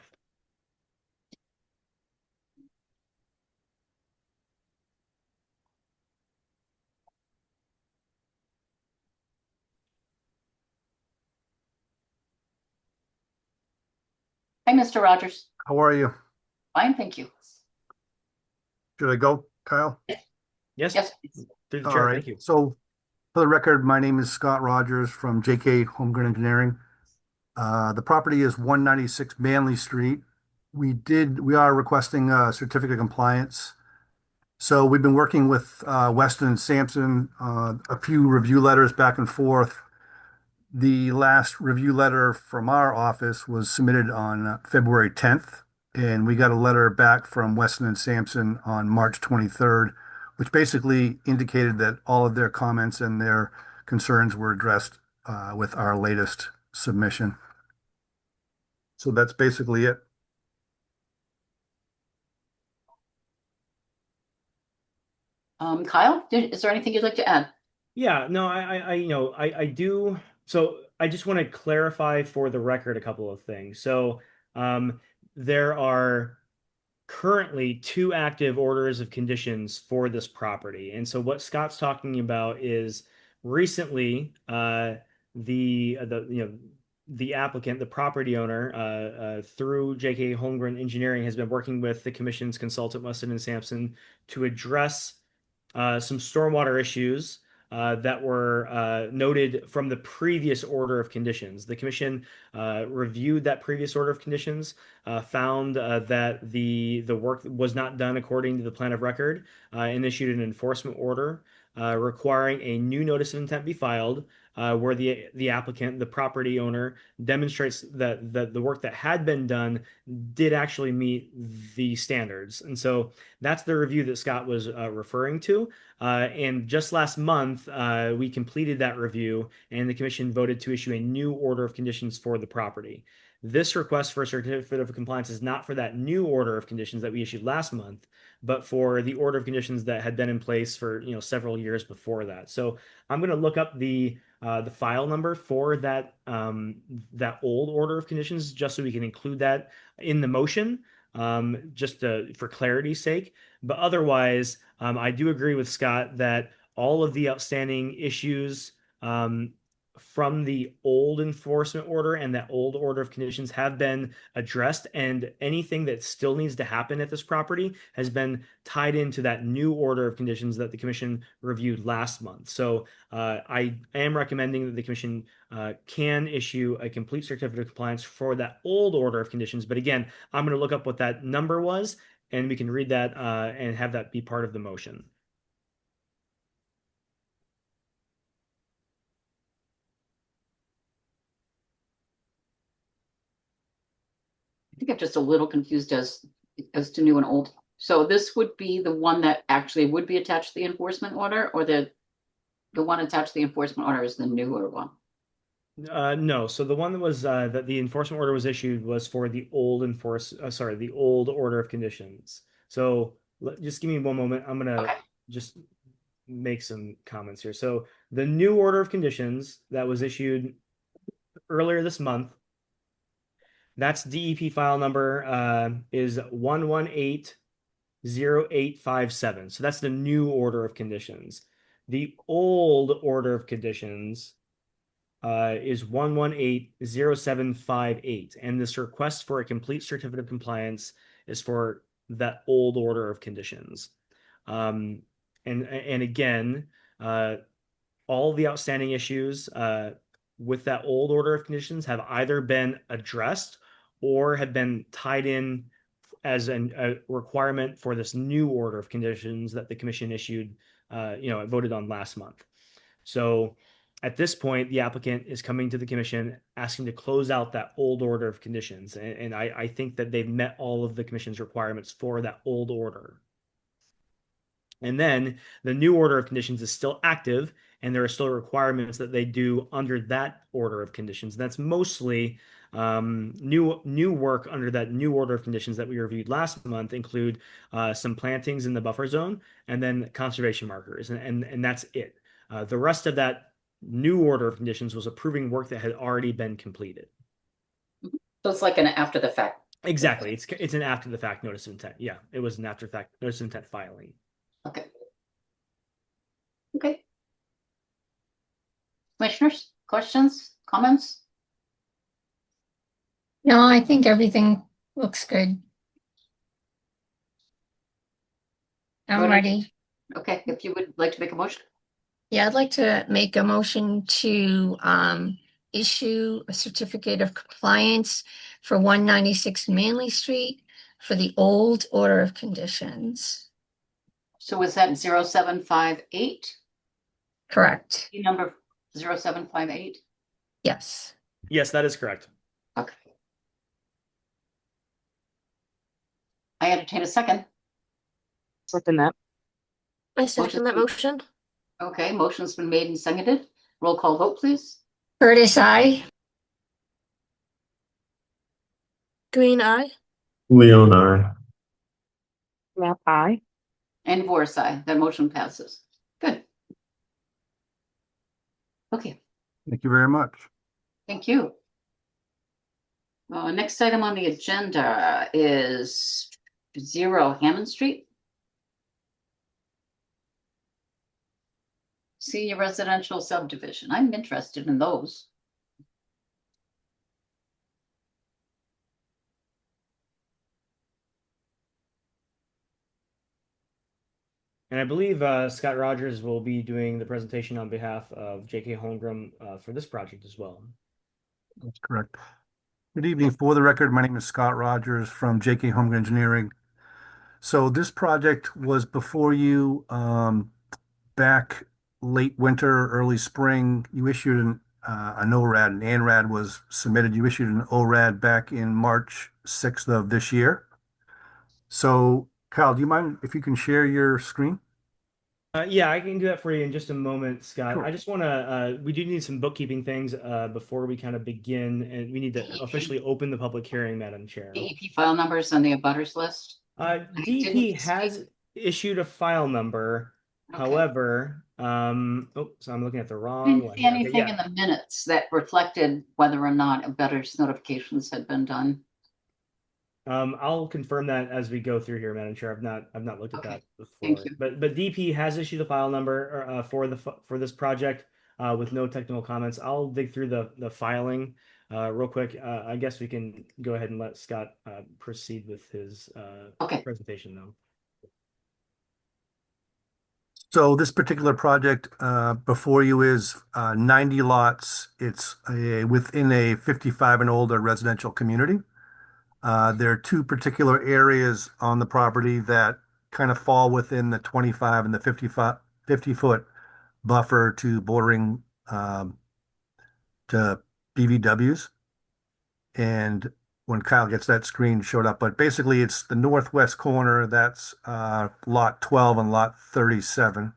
Hi, Mr. Rogers. How are you? Fine, thank you. Should I go, Kyle? Yes. Yes. Through the All chair. right. Thank you. So for the record, my name is Scott Rogers from JK Homegrown Engineering. The property is 196 Manley Street. We are requesting a certificate of compliance. So we've been working with Weston and Sampson, a few review letters back and forth. The last review letter from our office was submitted on February 10th, and we got a letter back from Weston and Sampson on March 23rd, which basically indicated that all of their comments and their concerns were addressed with our latest submission. So that's basically it. Kyle, is there anything you'd like to add? Yeah, no, I do. So I just want to clarify for the record a couple of things. So, there are currently two active orders of conditions for this property. And so what Scott's talking about is recently, the applicant, the property owner, through JK Holmgren Engineering, has been working with the commission's consultant, Weston and Sampson, to address some stormwater issues that were noted from the previous order of conditions. The commission reviewed that previous order of conditions, found that the work was not done according to the plan of record, and issued an enforcement order requiring a new notice of intent be filed, where the applicant, the property owner, demonstrates that the work that had been done did actually meet the standards. And so that's the review that Scott was referring to. And just last month, we completed that review, and the commission voted to issue a new order of conditions for the property. This request for a certificate of compliance is not for that new order of conditions that we issued last month, but for the order of conditions that had been in place for several years before that. So I'm going to look up the file number for that that old order of conditions, just so we can include that in the motion, just for clarity's sake. But otherwise, I do agree with Scott that all of the outstanding issues from the old enforcement order and that old order of conditions have been addressed, and anything that still needs to happen at this property has been tied into that new order of conditions that the commission reviewed last month. So I am recommending that the commission can issue a complete certificate of compliance for that old order of conditions. But again, I'm going to look up what that number was, and we can read that and have that be part of the motion. I think I'm just a little confused as to new and old. So this would be the one that actually would be attached to the enforcement order, or the one attached to the enforcement order is the newer one? No. So the one that was that the enforcement order was issued was for the old the old order of conditions. So just give me one moment. I'm gonna Okay. just make some comments here. So the new order of conditions that was issued earlier this month, that's DEP file number is 1180857. So that's the new order of conditions. The old order of conditions is 1180758. And this request for a complete certificate of compliance is for that old order of conditions. And again, all the outstanding issues with that old order of conditions have either been addressed or have been tied in as a requirement for this new order of conditions that the commission issued, voted on last month. So at this point, the applicant is coming to the commission asking to close out that old order of conditions. And I think that they've met all of the commission's requirements for that old order. And then the new order of conditions is still active, and there are still requirements that they do under that order of conditions. That's mostly new work under that new order of conditions that we reviewed last month include some plantings in the buffer zone and then conservation markers, and that's it. The rest of that new order of conditions was approving work that had already been completed. So it's like an after the fact. Exactly. It's an after the fact notice of intent. Yeah, it was an after the fact notice of intent filing. Okay. Okay. Commissioners, questions, comments? No, I think everything looks good. I'm ready. Okay, if you would like to make a motion. Yeah, I'd like to make a motion to issue a certificate of compliance for 196 Manley Street for the old order of conditions. So was that 0758? Correct. Number 0758? Yes. Yes, that is correct. Okay. I entertain a second. Second that. I second that motion. Okay, motion's been made and seconded. Roll call vote, please. Curtis, I. Green eye. Leon, I. Map I. And Voris, aye. That motion passes. Good. Okay, Thank you very much. thank you. Next item on the agenda is 0 Hammond Street. Senior residential subdivision. I'm interested in those. And I believe Scott Rogers will be doing the presentation on behalf of J.K. Holmgren for this project as well. That's correct. Good evening. For the record, my name is Scott Rogers from J.K. Home Engineering. So this project was before you back late winter, early spring. You issued an ORAD, an ANRAD was submitted. You issued an ORAD back in March 6th of this year. So Kyle, do you mind if you can share your screen? Yeah, I can do that for you in just a moment, Scott. Sure. I just want to, we do need some bookkeeping things before we kind of begin, and we need to officially open the public hearing, Madam Chair. DEP file numbers on the abutters list. DEP has issued a file number. Okay. However, so I'm looking at the I wrong didn't one. see here. anything in the minutes that reflected whether or not abutters notifications had been done. I'll confirm that as we go through here, Madam Chair. I've not looked at Okay, that before. thank you. But DP has issued a file number for this project with no technical comments. I'll dig through the filing real quick. I guess we can go ahead and let Scott proceed with his presentation though. So this particular project before you is 90 lots. It's within a 55 and older residential community. There are two particular areas on the property that kind of fall within the 25 and the 50-foot buffer to bordering to BVWs. And when Kyle gets that screen showed up, but basically it's the northwest corner, that's lot 12 and lot 37.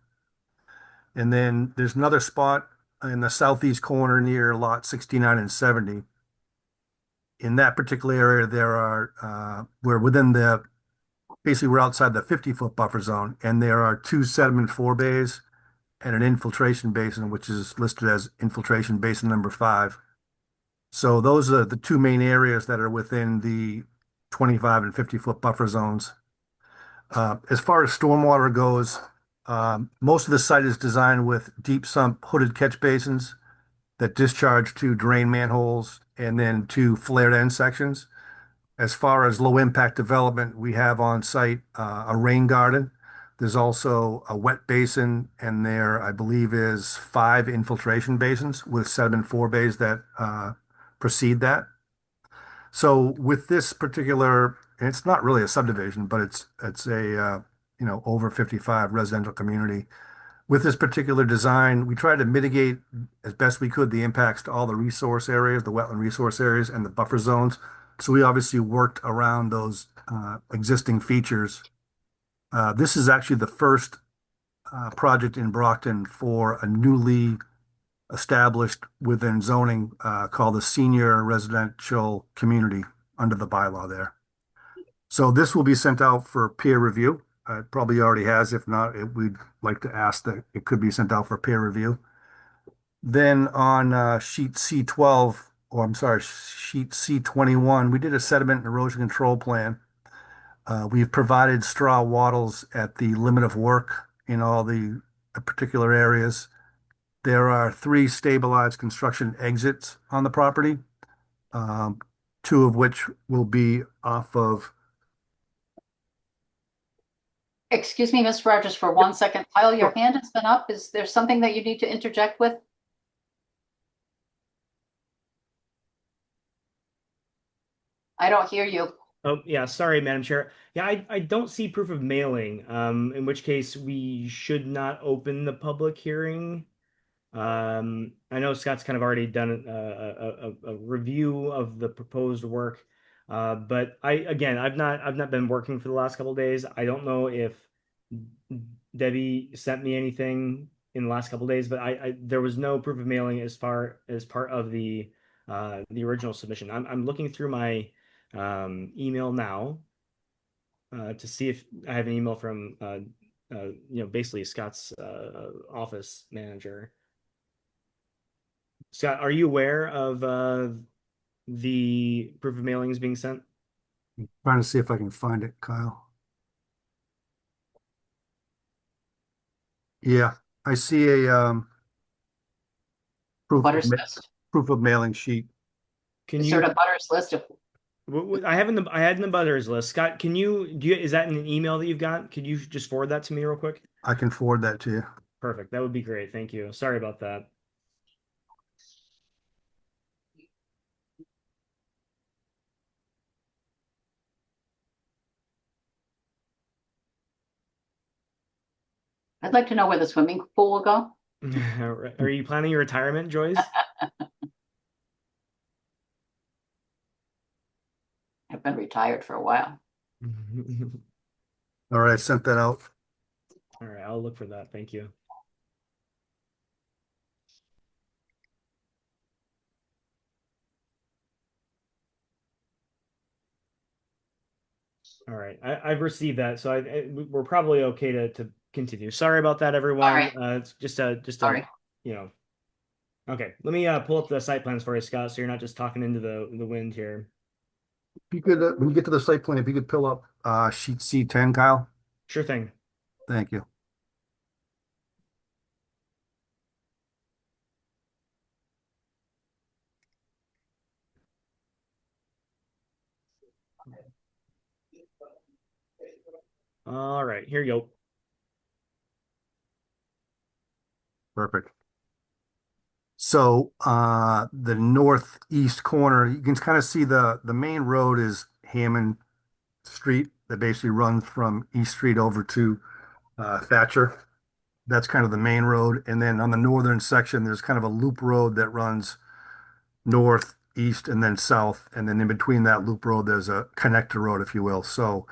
And then there's another spot in the southeast corner near lot 69 and 70. In that particular area, there are, we're within the, basically we're outside the 50-foot buffer zone, and there are two sediment forebays and an infiltration basin, which is listed as infiltration basin number 5. So those are the two main areas that are within the 25 and 50-foot buffer zones. As far as stormwater goes, most of the site is designed with deep sump hooded catch basins that discharge to drain manholes and then to flared end sections. As far as low impact development, we have on site a rain garden. There's also a wet basin, and there, I believe, is 5 infiltration basins with sediment forebays that precede that. So with this particular, and it's not really a subdivision, but it's a over 55 residential community. With this particular design, we tried to mitigate as best we could the impacts to all the resource areas, the wetland resource areas, and the buffer zones. So we obviously worked around those existing features. This is actually the first project in Brockton for a newly established within zoning called the senior residential community under the bylaw there. So this will be sent out for peer review. It probably already has. If not, we'd like to ask that it could be sent out for peer review. Then on sheet C12, or I'm sorry, sheet C21, we did a sediment and erosion control plan. We've provided straw wattles at the limit of work in all the particular areas. There are 3 stabilized construction exits on the property, 2 of which will be off of. Excuse me, Ms. Rogers, for 1 second. Kyle, your hand has been up. Is there something that you need to interject with? I don't hear you. Oh, yeah, sorry, Madam Chair. Yeah, I don't see proof of mailing, in which case we should not open the public hearing. I know Scott's kind of already done a review of the proposed work, but I've not been working for the last couple of days. I don't know if Debbie sent me anything in the last couple of days, but there was no proof of mailing as far as part of the original submission. I'm looking through my email now to see if I have an email from basically Scott's office manager. Scott, are you aware of the proof of mailings being sent? Trying to see if I can find it, Kyle. Yeah, I see a proof of Butters ma- list. proof of mailing sheet. Can Is there you? a butters list of, I had in the butters list. Scott, can you do you, is that in an email that you've got? Could you just forward that to me real quick? I can forward that to you. Perfect. That would be great. Thank you. Sorry about that. I'd like to know where the swimming pool will go. Are you planning your retirement, Joyce? I've been retired for a while. All right, I sent that out. All right, I'll look for that. Thank you. All right, I've received that, so we're probably okay to continue. Sorry about that, everyone. All right. It's just a Sorry. you know. Okay, let me pull up the site plans for you, Scott, so you're not just talking into the wind here. If you could, when you get to the site plan, if you could pull up sheet C10, Kyle. Sure thing. Thank you. All right, here you go. Perfect. So the northeast corner, you can kind of see the main road is Hammond Street that basically runs from East Street over to Thatcher. That's kind of the main road. And then on the northern section, there's kind of a loop road that runs north, east, and then south. And then in between that loop road, there's a connector road, if you will. So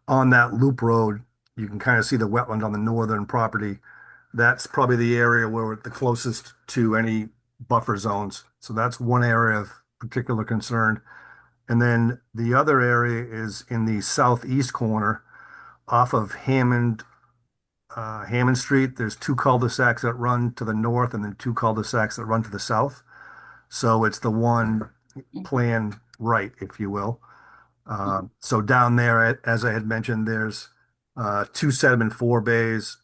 on that loop road, you can kind of see the wetland on the northern property. That's probably the area where we're the closest to any buffer zones. So that's one area of particular concern. And then the other area is in the southeast corner off of Hammond Street. There's two cul-de-sacs that run to the north and then two cul-de-sacs that run to the south. So it's the one plan right, if you will. So down there, as I had mentioned, there's two sediment four bays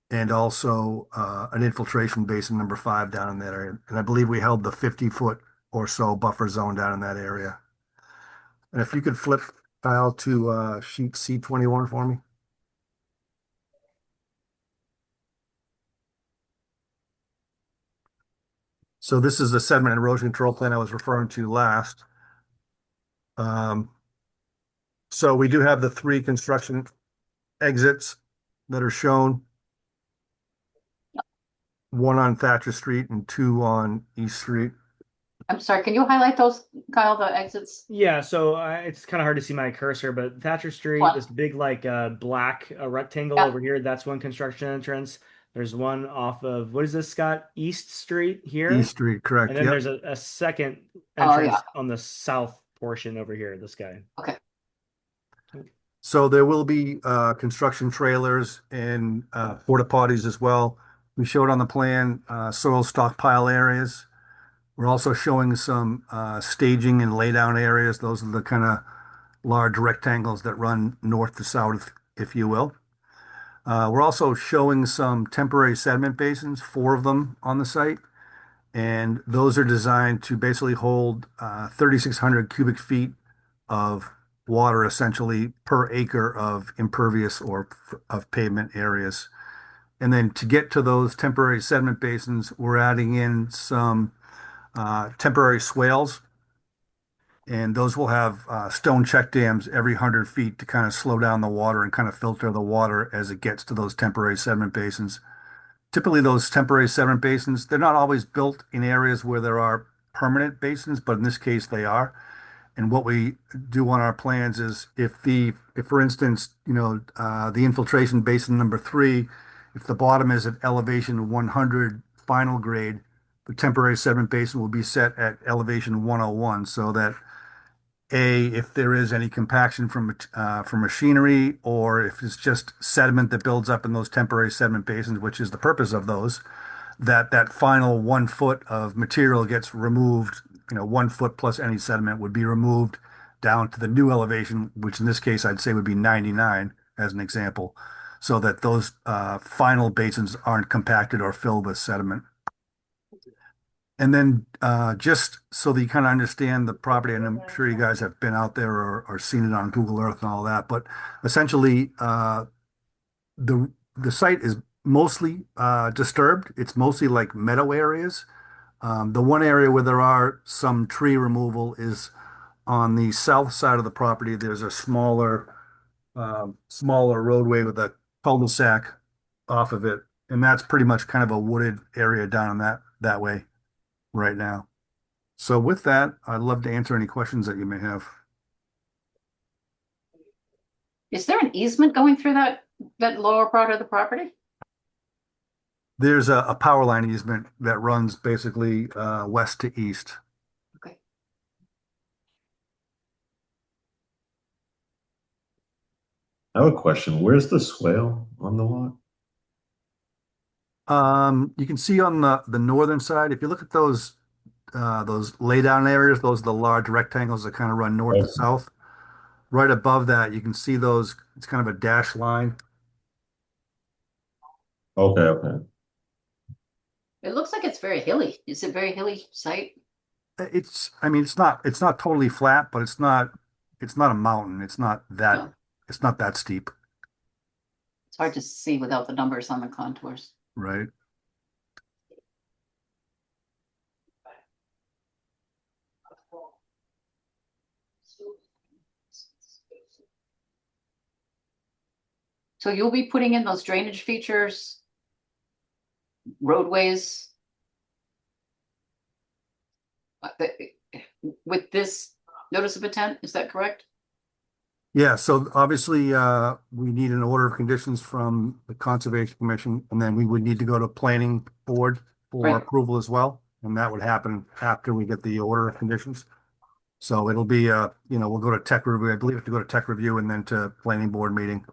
and also an infiltration basin number 5 down in that area. And I believe we held the 50-foot or so buffer zone down in that area. And if you could flip Kyle to sheet C21 for me. So this is the sediment and erosion control plan I was referring to last. Um, so we do have the 3 construction exits that are shown. One on Thatcher Street and 2 on East Street. I'm sorry, can you highlight those, Kyle, the exits? Yeah, so it's kind of hard to see my cursor, but Thatcher Street, What? this big like black rectangle Yeah. over here, that's one construction entrance. There's one off of what is this, Scott? East Street here. East Street, correct. And then Yep. there's a second Oh, entrance yeah. on the south portion over here, this guy. Okay. So there will be construction trailers and porta potties as well. We showed on the plan soil stockpile areas. We're also showing some staging and laydown areas. Those are the kind of large rectangles that run north to south, if you will. We're also showing some temporary sediment basins, 4 of them on the site. And those are designed to basically hold 3,600 cubic feet of water essentially per acre of impervious or of pavement areas. And then to get to those temporary sediment basins, we're adding in some temporary swales. And those will have stone check dams every 100 feet to kind of slow down the water and kind of filter the water as it gets to those temporary sediment basins. Typically, those temporary sediment basins, they're not always built in areas where there are permanent basins, but in this case, they are. And what we do on our plans is if for instance, the infiltration basin number 3, if the bottom is at elevation 100 final grade, the temporary sediment basin will be set at elevation 101 so that if there is any compaction from machinery or if it's just sediment that builds up in those temporary sediment basins, which is the purpose of those, that final 1 foot of material gets removed, 1 foot plus any sediment would be removed down to the new elevation, which in this case I'd say would be 99 as an example, so that those final basins aren't compacted or filled with sediment. And then just so that you kind of understand the property, and I'm sure you guys have been out there or seen it on Google Earth and all that, but essentially the site is mostly disturbed. It's mostly like meadow areas. The one area where there are some tree removal is on the south side of the property. There's a smaller roadway with a cul-de-sac off of it, and that's pretty much kind of a wooded area down in that way right now. So with that, I'd love to answer any questions that you may have. Is there an easement going through that lower part of the property? There's a power line easement that runs basically west to east. Okay. I have a question. Where's the swale on the lot? You can see on the northern side, if you look at those lay down areas, those are the large rectangles that kind of run north to Okay. south. Right above that, you can see those, it's kind of a dashed line. Okay, okay. It looks like it's very hilly. Is it a very hilly site? I mean, it's not totally flat, but it's not a mountain. No, It's not that steep, it's hard to see without the numbers on the contours. right? So you'll be putting in those drainage features, roadways, with this notice of intent, is that correct? Yeah, so obviously we need an order of conditions from the Conservation Commission, and then we would need to go to Planning Board for Right. approval as well. And that would happen after we get the order of conditions. So it'll be we'll go to tech review. I believe we have to go to tech review and then to Planning Board meeting.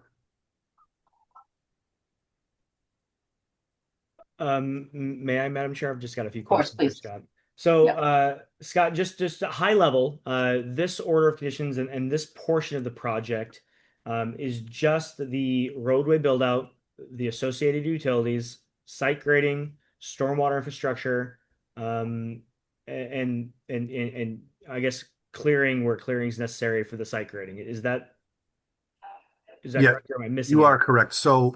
May I, Madam Chair? I've just got a few Of course, questions for please. Scott. So, Yeah. Scott, just a high level, this order of conditions and this portion of the project is just the roadway build out, the associated utilities, site grading, stormwater infrastructure, and I guess clearing where clearing is necessary for the site grading. Is that Yeah, correct, or am I missing you it? are correct. So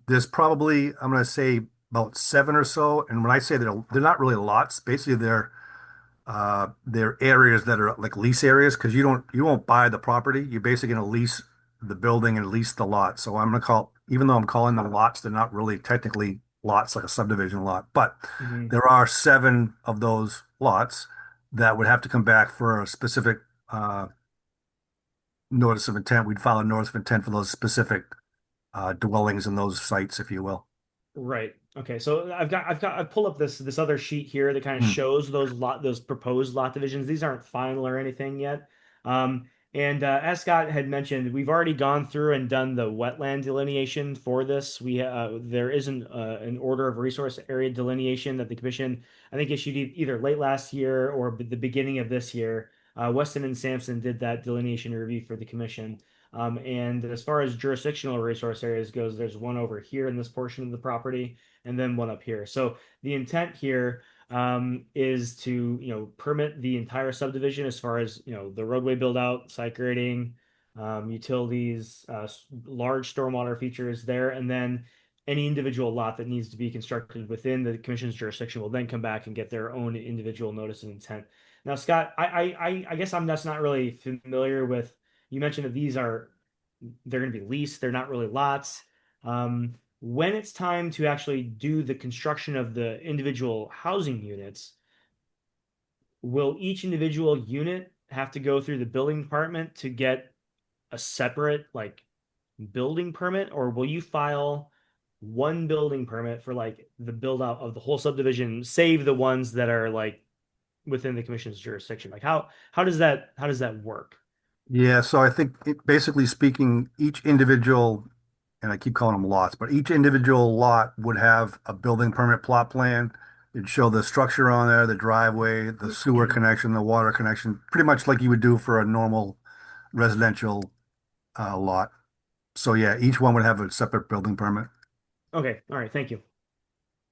there's probably, I'm going to say about 7 or so. And when I say they're not really lots, basically they're areas that are like lease areas because you won't buy the property. You're basically going to lease the building and lease the lot. So I'm going to even though I'm calling them lots, they're not really technically lots like a subdivision lot. But Mhm. there are 7 of those lots that would have to come back for a specific uh, notice of intent. We'd file a notice of intent for those specific dwellings in those sites, if you will. Right. Okay. So I've pulled up this other sheet here that kind of Hmm. shows those proposed lot divisions. These aren't final or anything yet. And as Scott had mentioned, we've already gone through and done the wetland delineation for this. There is an order of resource area delineation that the commission I think issued either late last year or the beginning of this year. Weston and Sampson did that delineation review for the commission. And as far as jurisdictional resource areas goes, there's one over here in this portion of the property, and then one up here. So the intent here is to permit the entire subdivision as far as the roadway build out, site grading, utilities, large stormwater features there, and then any individual lot that needs to be constructed within the commission's jurisdiction will then come back and get their own individual notice of intent. Now, Scott, I guess I'm just not really familiar with. You mentioned that they're going to be leased. They're not really lots. When it's time to actually do the construction of the individual housing units, will each individual unit have to go through the building department to get a separate like building permit, or will you file one building permit for like the build out of the whole subdivision, save the ones that are like within the commission's jurisdiction? Like how does that work? Yeah, so I think basically speaking, each individual, and I keep calling them lots, but each individual lot would have a building permit plot plan. It'd show the structure on there, the driveway, the sewer connection, the water connection, pretty much like you would do for a normal residential lot. So yeah, each one would have a separate building permit. Okay, all right, thank you.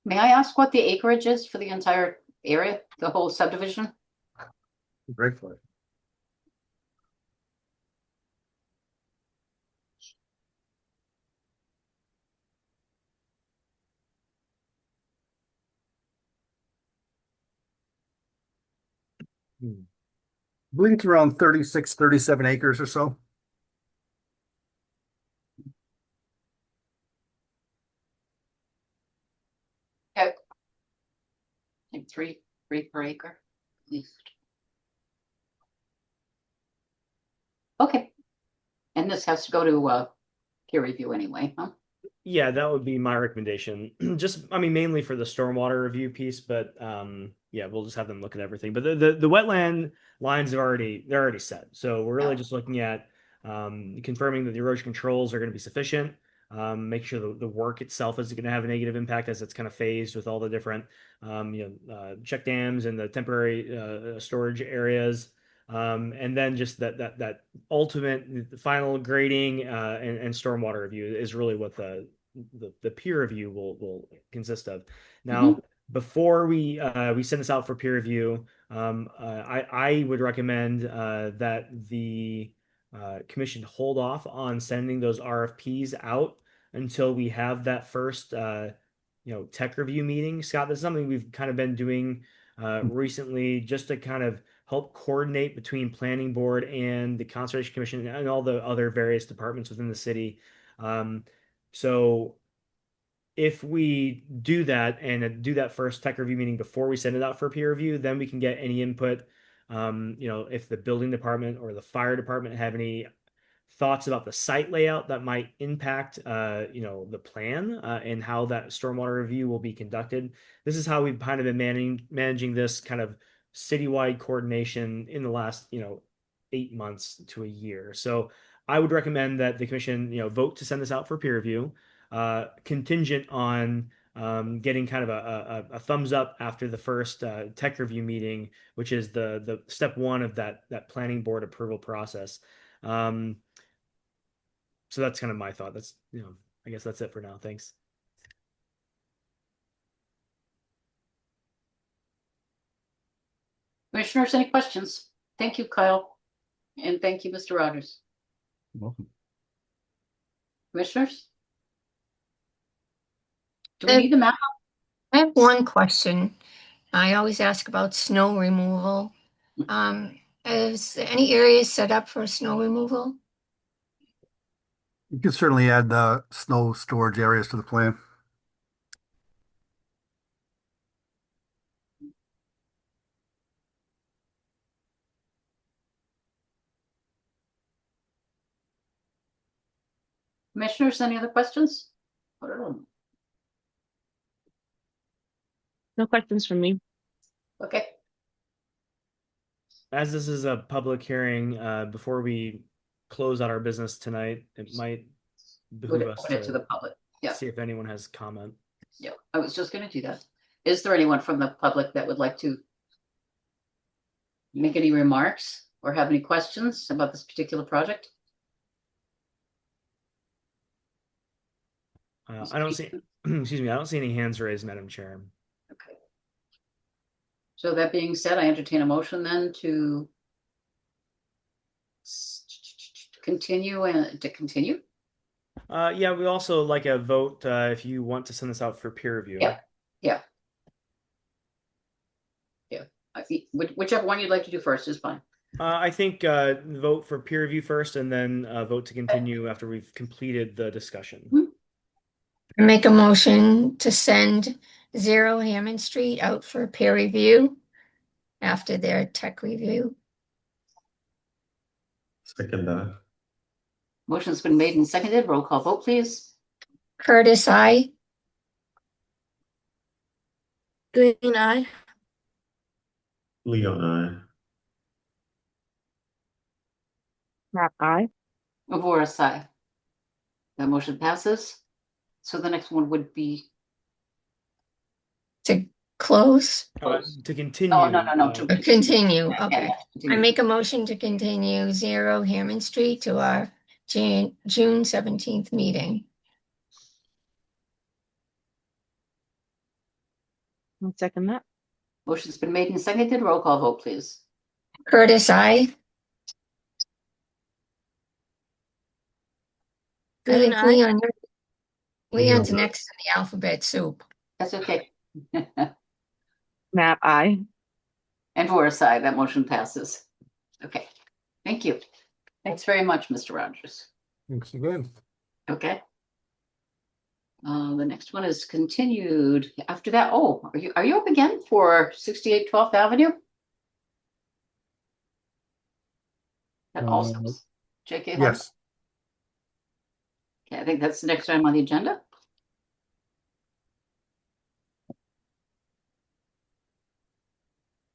May I ask what the acreage is for the entire area, the whole subdivision? Great for it. Hmm. I believe it's around 36, 37 acres or so. Okay. Like three per acre, at least. Okay. And this has to go to peer review anyway, huh? Yeah, that would be my recommendation. Just, I mean, mainly for the stormwater review piece, but yeah, we'll just have them look at everything. But the wetland lines they're already set. So we're really Yeah. just looking at confirming that the erosion controls are going to be sufficient. Make sure the work itself isn't going to have a negative impact as it's kind of phased with all the different check dams and the temporary storage areas. And then just that ultimate the final grading and stormwater review is really what the peer review will consist of. Mhm. Now, before we send this out for peer review, I would recommend that the commission hold off on sending those RFPs out until we have that first tech review meeting. Scott, this is something we've kind of been doing recently just to kind of help coordinate between planning board and the conservation commission and all the other various departments within the city. So if we do that and do that first tech review meeting before we send it out for peer review, then we can get any input. If the building department or the fire department have any thoughts about the site layout that might impact the plan and how that stormwater review will be conducted. This is how we've kind of been managing this kind of citywide coordination in the last 8 months to a year. So I would recommend that the commission vote to send this out for peer review, contingent on getting kind of a thumbs up after the first tech review meeting, which is the step one of that planning board approval process. Um, so that's kind of my thought. That's, I guess that's it for now. Thanks. Commissioners, any questions? Thank you, Kyle. And thank you, Mr. Rogers. You're welcome. Commissioners? Do we need the map? I have one question. I always ask about snow removal. Is there any areas set up for snow removal? You could certainly add the snow storage areas to the plan. Commissioners, any other questions? No questions from me. Okay. As this is a public hearing, before we close out our business tonight, it might behoove us Put it to the to public. Yeah. see if anyone has comment. Yeah, I was just going to do that. Is there anyone from the public that would like to make any remarks or have any questions about this particular project? I don't see, excuse me, I don't see any hands raised, Madam Chair. Okay. So that being said, I entertain a motion then to continue and to continue. Yeah, we also like a vote if you want to send this out for peer review. Yeah. Yeah. Whichever one you'd like to do first is fine. I think vote for peer review first, and then vote to continue after we've completed the discussion. Make a motion to send 0 Hammond Street out for peer review after their tech review. Second that. Motion's been made and seconded. Roll call vote, please. Curtis, I. Green eye. Leo, aye. Snap eye. Voris, aye. That motion passes. So the next one would be, To close To continue. no. or continue. Yeah, Okay. I continue. make a motion to continue 0 Hammond Street to our June 17th meeting. I'll second that. Motion's been made and seconded. Roll call vote, please. Curtis, I. I Green think eye. Leon's next in the alphabet soup. That's okay. Snap eye. And Voris, aye. That motion passes. Okay. Thank you. Thanks very much, Mr. Rogers. Thanks again. Okay. The next one is continued. After that, are you up again for 68 12th Avenue? That also is JK Hall? Yes. Okay, I think that's the next item on the agenda.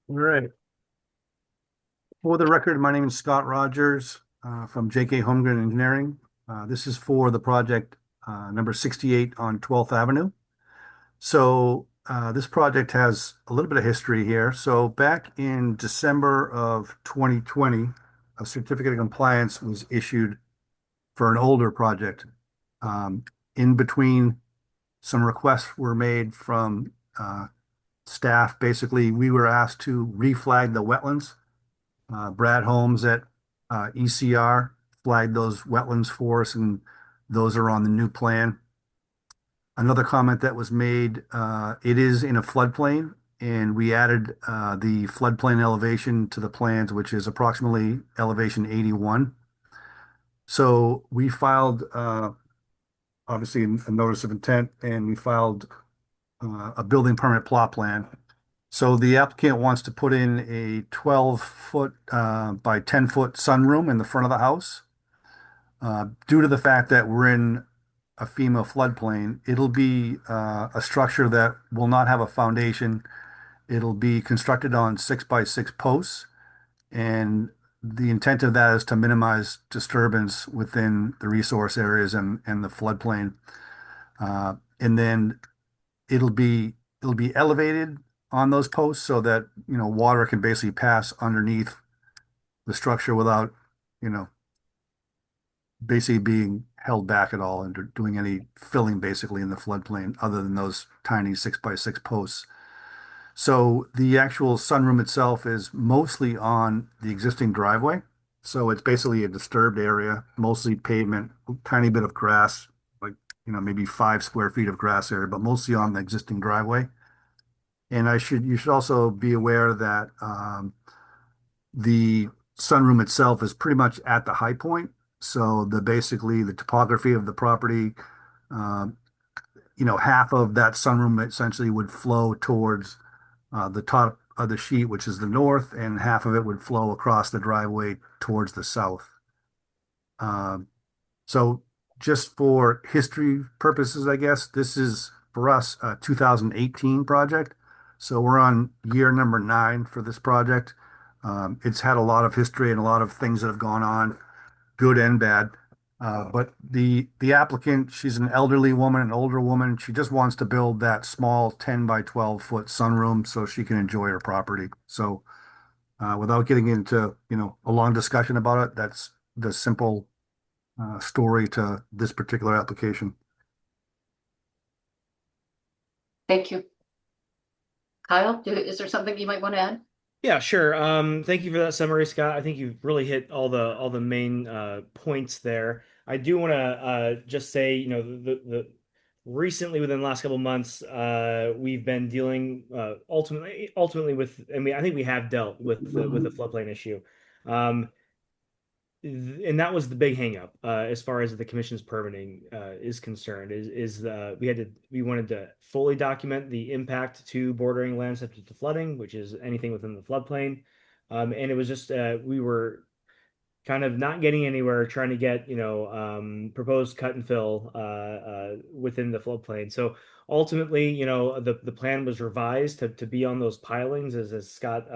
All right. For the record, my name is Scott Rogers from JK Holmgren Engineering. This is for the project number 68 on 12th Avenue. So this project has a little bit of history here. So back in December of 2020, a certificate of compliance was issued for an older project. In between, some requests were made from staff. Basically, we were asked to reflag the wetlands. Brad Holmes at ECR flagged those wetlands for us, and those are on the new plan. Another comment that was made, it is in a floodplain, and we added the floodplain elevation to the plans, which is approximately elevation 81. So we filed, obviously, a notice of intent, and we filed a building permit plot plan. So the applicant wants to put in a 12-foot by 10-foot sunroom in the front of the house. Due to the fact that we're in a FEMA floodplain, it'll be a structure that will not have a foundation. It'll be constructed on 6x6 posts, and the intent of that is to minimize disturbance within the resource areas and the floodplain. And then it'll be elevated on those posts so that water can basically pass underneath the structure without basically being held back at all and doing any filling basically in the floodplain other than those tiny 6x6 posts. So the actual sunroom itself is mostly on the existing driveway. So it's basically a disturbed area, mostly pavement, tiny bit of grass, like, maybe 5 square feet of grass area, but mostly on the existing driveway. And you should also be aware that the sunroom itself is pretty much at the high point. So basically the topography of the property, half of that sunroom essentially would flow towards the top of the sheet, which is the north, and half of it would flow across the driveway towards the south. So just for history purposes, I guess, this is for us a 2018 project. So we're on year number 9 for this project. It's had a lot of history and a lot of things that have gone on, good and bad. But the applicant, she's an elderly woman, an older woman. She just wants to build that small 10 by 12 foot sunroom so she can enjoy her property. So without getting into, a long discussion about it, that's the simple story to this particular application. Thank you. Kyle, is there something you might want to add? Yeah, sure. Thank you for that summary, Scott. I think you've really hit all the main points there. I do want to just say, recently, within the last couple of months, we've been dealing ultimately with, and I think we have dealt with the floodplain issue. Um, and that was the big hangup as far as the commission's permitting is concerned. We wanted to fully document the impact to bordering land subject to flooding, which is anything within the floodplain. And it was just we were kind of not getting anywhere trying to get, proposed cut and fill within the floodplain. So ultimately, the plan was revised to be on those pilings as Scott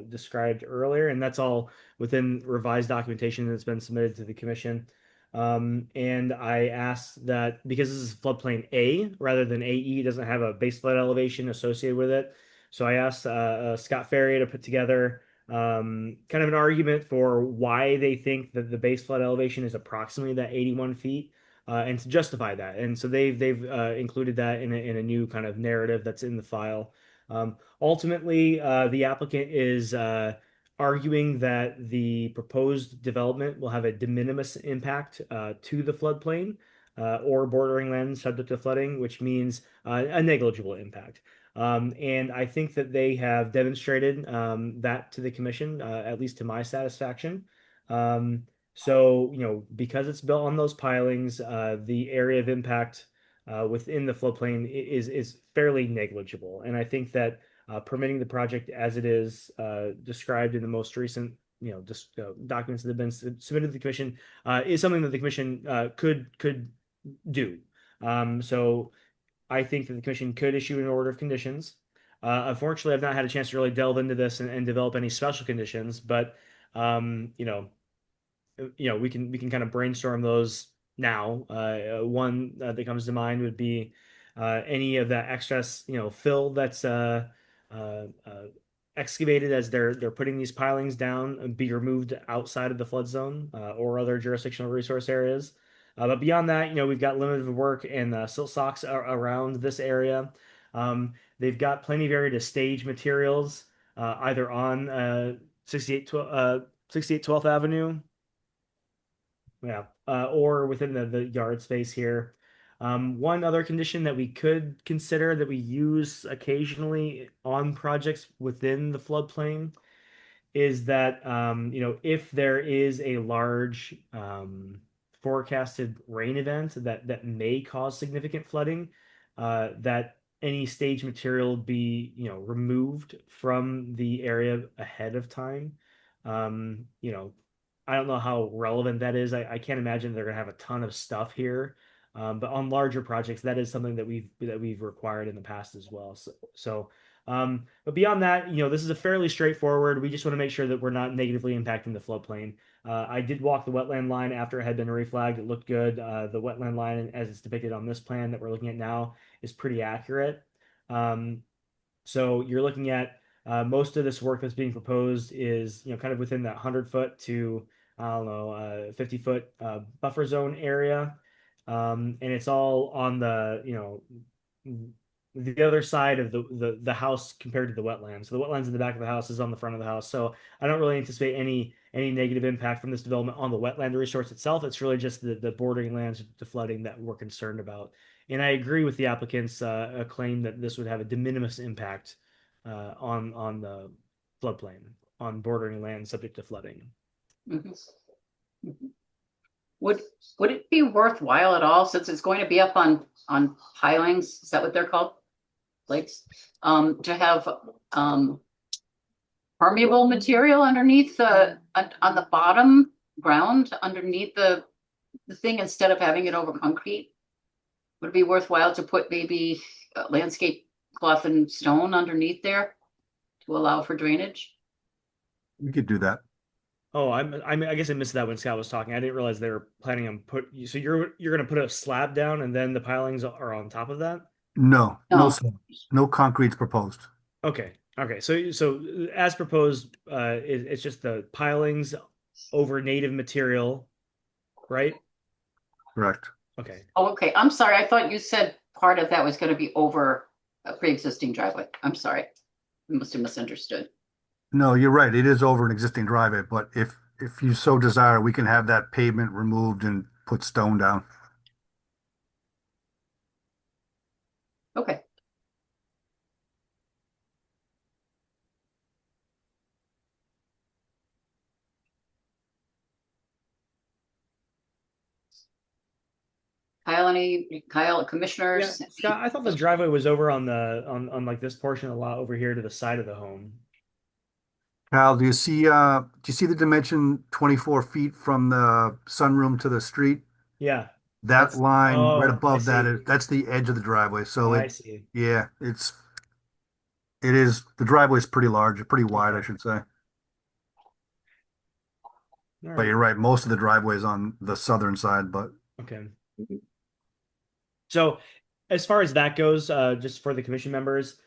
described earlier, and that's all within revised documentation that's been submitted to the commission. And I asked that because this is floodplain A rather than AE, it doesn't have a base flood elevation associated with it. So I asked Scott Ferry to put together kind of an argument for why they think that the base flood elevation is approximately that 81 feet, and to justify that. And so they've included that in a new kind of narrative that's in the file. Ultimately, the applicant is arguing that the proposed development will have a de minimis impact to the floodplain or bordering land subject to flooding, which means a negligible impact. And I think that they have demonstrated that to the commission, at least to my satisfaction. So, because it's built on those pilings, the area of impact within the floodplain is fairly negligible. And I think that permitting the project as it is described in the most recent, just documents that have been submitted to the commission is something that the commission could do. So I think that the commission could issue an order of conditions. Unfortunately, I've not had a chance to really delve into this and develop any special conditions, but um, you know, we can kind of brainstorm those now. One that comes to mind would be any of that excess, fill that's uh, excavated as they're putting these pilings down and be removed outside of the flood zone or other jurisdictional resource areas. But beyond that, we've got limited work and silt socks around this area. They've got plenty of area to stage materials, either on 68 12th Avenue, yeah, or within the yard space here. One other condition that we could consider that we use occasionally on projects within the floodplain is that if there is a large forecasted rain event that may cause significant flooding, that any stage material be removed from the area ahead of time. I don't know how relevant that is. I can't imagine they're gonna have a ton of stuff here. But on larger projects, that is something that we've required in the past as well. But beyond that, this is a fairly straightforward. We just want to make sure that we're not negatively impacting the floodplain. I did walk the wetland line after it had been reflagged. It looked good. The wetland line, as it's depicted on this plan that we're looking at now, is pretty accurate. Um, so you're looking at most of this work that's being proposed is kind of within that 100 foot to I don't know 50 foot buffer zone area, and it's all on the other side of the house compared to the wetlands. So the wetlands in the back of the house is on the front of the house. So I don't really anticipate any negative impact from this development on the wetland resource itself. It's really just the bordering lands to flooding that we're concerned about. And I agree with the applicant's claim that this would have a de minimis impact on the floodplain, on bordering land subject to flooding. Mhm. Mhm. Would it be worthwhile at all, since it's going to be up on pilings, is that what they're called? Plates, to have permeable material underneath on the bottom ground underneath the thing instead of having it over concrete? Would it be worthwhile to put maybe landscape cloth and stone underneath there to allow for drainage? We could do that. Oh, I guess I missed that when Scott was talking. I didn't realize they were planning on so you're gonna put a slab down and then the pilings are on top of that? No, No. no concrete's proposed. Okay. Okay. So as proposed, it's just the pilings over native material, right? Correct. Okay. Oh, okay. I'm sorry. I thought you said part of that was going to be over a pre-existing driveway. I'm sorry. I must have misunderstood. No, you're right. It is over an existing driveway, but if you so desire, we can have that pavement removed and put stone down. Kyle, Yeah, commissioners? Scott, I thought the driveway was over on the on like this portion of the lot over here to the side of the home. Kyle, do you see the dimension 24 feet from the sunroom to the street? Yeah, That that's line right oh, I above that see. that's the edge of the driveway. So I see. yeah, it is, the driveway is pretty large, pretty wide, I Okay. should say. All But right. you're right, most of the driveway is on the southern side, but Okay. So as far as that goes, just for the commission members,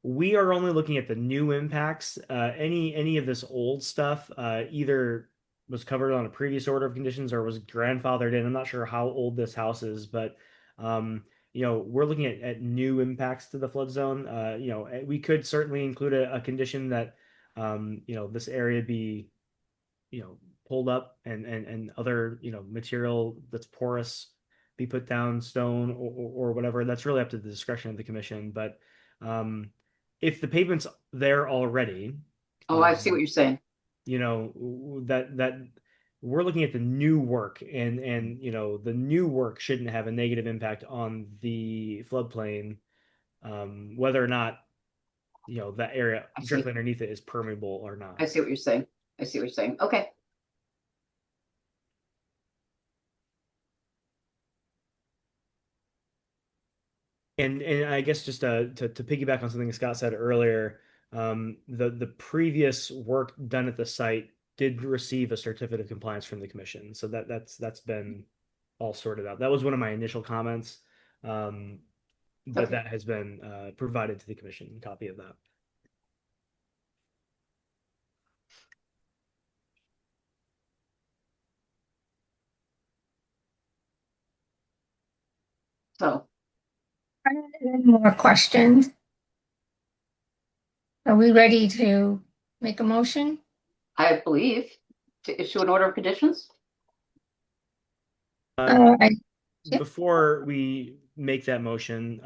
we are only looking at the new impacts. Any of this old stuff, either was covered on a previous order of conditions or was grandfathered in. I'm not sure how old this house is, but we're looking at new impacts to the flood zone. We could certainly include a condition that this area be you know pulled up and other material that's porous be put down, stone or whatever. That's really up to the discretion of the commission. But if the pavement's there already, Oh, I see what you're saying. that we're looking at the new work, and the new work shouldn't have a negative impact on the floodplain, whether or not that area I see. directly underneath it is permeable or not. I see what you're saying. I see what you're saying. Okay. And I guess just to piggyback on something Scott said earlier, the previous work done at the site did receive a certificate of compliance from the commission, so that's been all sorted out. That was one of my initial comments, but Okay. that has been provided to the commission, a copy of that. So Any more questions? Are we ready to make a motion? I believe to issue an order of conditions. I, Yep. Before we make that motion,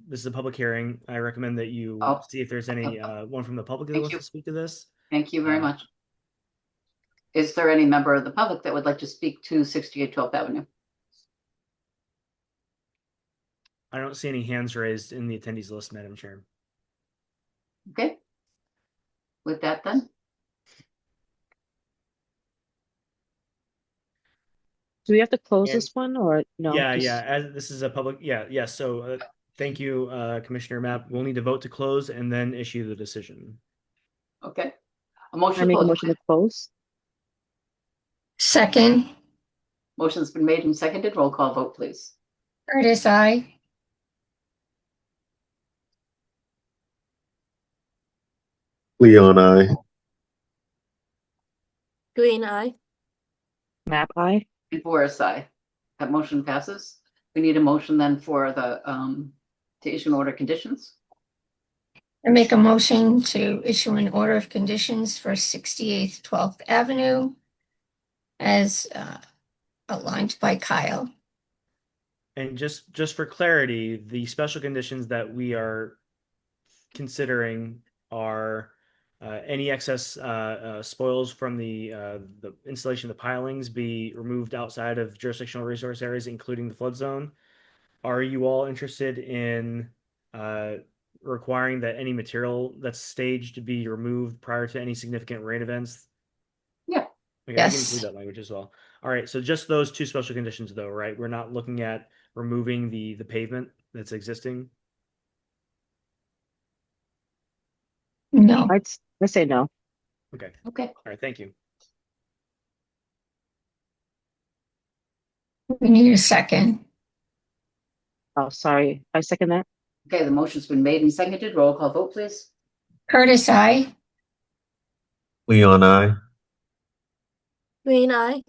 this is a public hearing, I recommend that you Oh, see if there's any one from the public that thank wants you. to speak to this. Thank you very Uh, much. Is there any member of the public that would like to speak to 68 12th Avenue? I don't see any hands raised in the attendees list, Madam Chair. Okay. With that then, Do we have to close And- this one or no? Yeah, Just- yeah. As this is a public, yeah. So thank you, Commissioner Mapp. We'll need to vote to close and then issue the decision. okay. A I motion to make a close. motion to close. second, Motion's been made and seconded. Roll call vote, please. Curtis, I. Leon, I. Green eye. Map I. And Boris, aye. That motion passes. We need a motion then for the to issue an order of conditions. I make a motion to issue an order of conditions for 68th 12th Avenue as outlined by Kyle. And just for clarity, the special conditions that we are considering are any excess spoils from the installation of the pilings be removed outside of jurisdictional resource areas, including the flood zone. Are you all interested in requiring that any material that's staged be removed prior to any significant rain events? Yeah. Okay, Yes. we can include that language as well. All right, so just those two special conditions though, right? We're not looking at removing the pavement that's existing. No. I say no. Okay. Okay. All right, thank you. We need a second. Oh, sorry. I second that. Okay, the motion's been made and seconded. Roll call vote, please. Curtis, I. Leon, I. Green eye.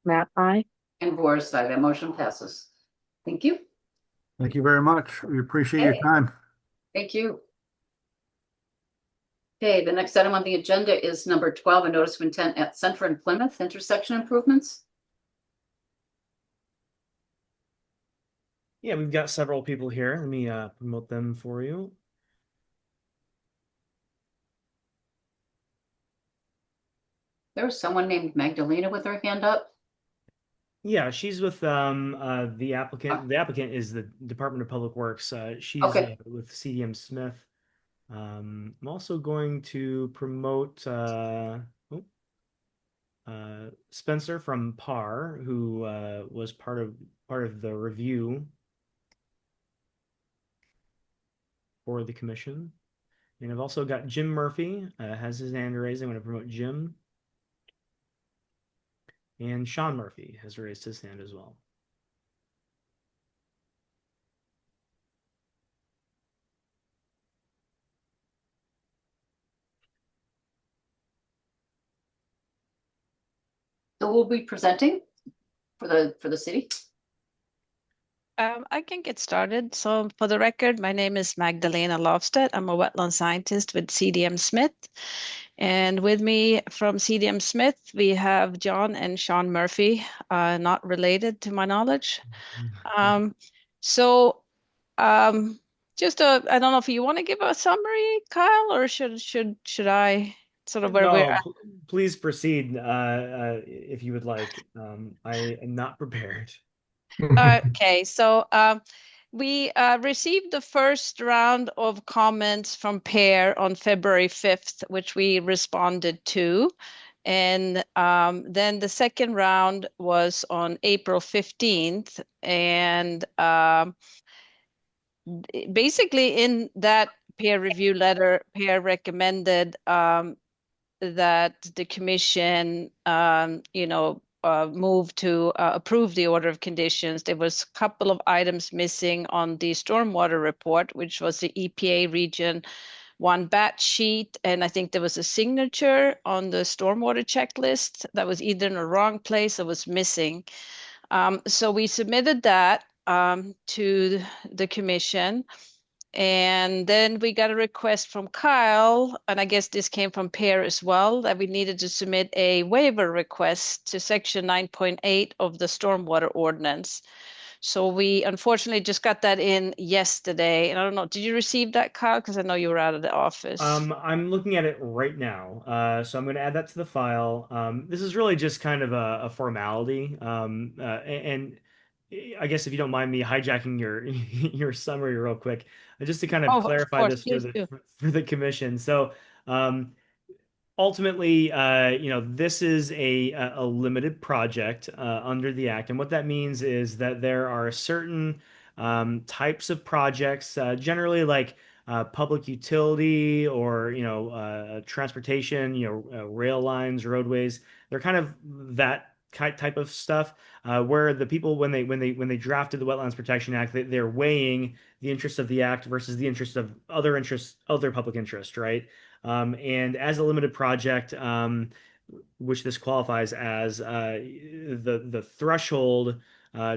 Map I. And Boris, aye. That motion passes. Thank you. thank you very much. We appreciate your Okay. time. Thank you. Okay, the next item on the agenda is number 12, a notice of intent at Center and Plymouth intersection improvements. Yeah, we've got several people here. Let me promote them for you. There was someone named Magdalena with her hand up. Yeah, she's with the applicant. The applicant is the Department of Public Works. She's Okay. with CDM Smith. I'm also going to promote oh, Spencer from PAR, who was part of the review for the commission. And I've also got Jim Murphy, has his hand raised. I'm going to promote Jim. And Sean Murphy has raised his hand as well. So we'll be presenting for the city. I can get started. So for the record, my name is Magdalena Lofstedt. I'm a wetland scientist with CDM Smith. And with me from CDM Smith, we have John and Sean Murphy, not related to my knowledge. Um, so just I don't know if you want to give a summary, Kyle, or should I sort of where we're No, at? please proceed if you would like. I am not prepared. Okay, so we received the first round of comments from Pear on February 5th, which we responded to. And then the second round was on April 15th. And basically, in that peer review letter, Pear recommended that the commission, move to approve the order of conditions. There was a couple of items missing on the stormwater report, which was the EPA Region 1 batch sheet, and I think there was a signature on the stormwater checklist that was either in the wrong place or was missing. So we submitted that to the commission. And then we got a request from Kyle, and I guess this came from Pear as well, that we needed to submit a waiver request to section 9.8 of the stormwater ordinance. So we unfortunately just got that in yesterday. And I don't know, did you receive that, Kyle? Because I know you were out of the office. I'm looking at it right now. So I'm going to add that to the file. This is really just kind of a formality. And I guess if you don't mind me hijacking your your summary real quick, just to kind of Oh, of clarify course, this please do. for the commission. So um, ultimately, this is a limited project under the act, and what that means is that there are certain types of projects, generally like public utility or transportation, rail lines, roadways. They're kind of that type of stuff where the people when they drafted the Wetlands Protection Act, they're weighing the interests of the act versus the interests, other public interest, right? And as a limited project, which this qualifies as, the threshold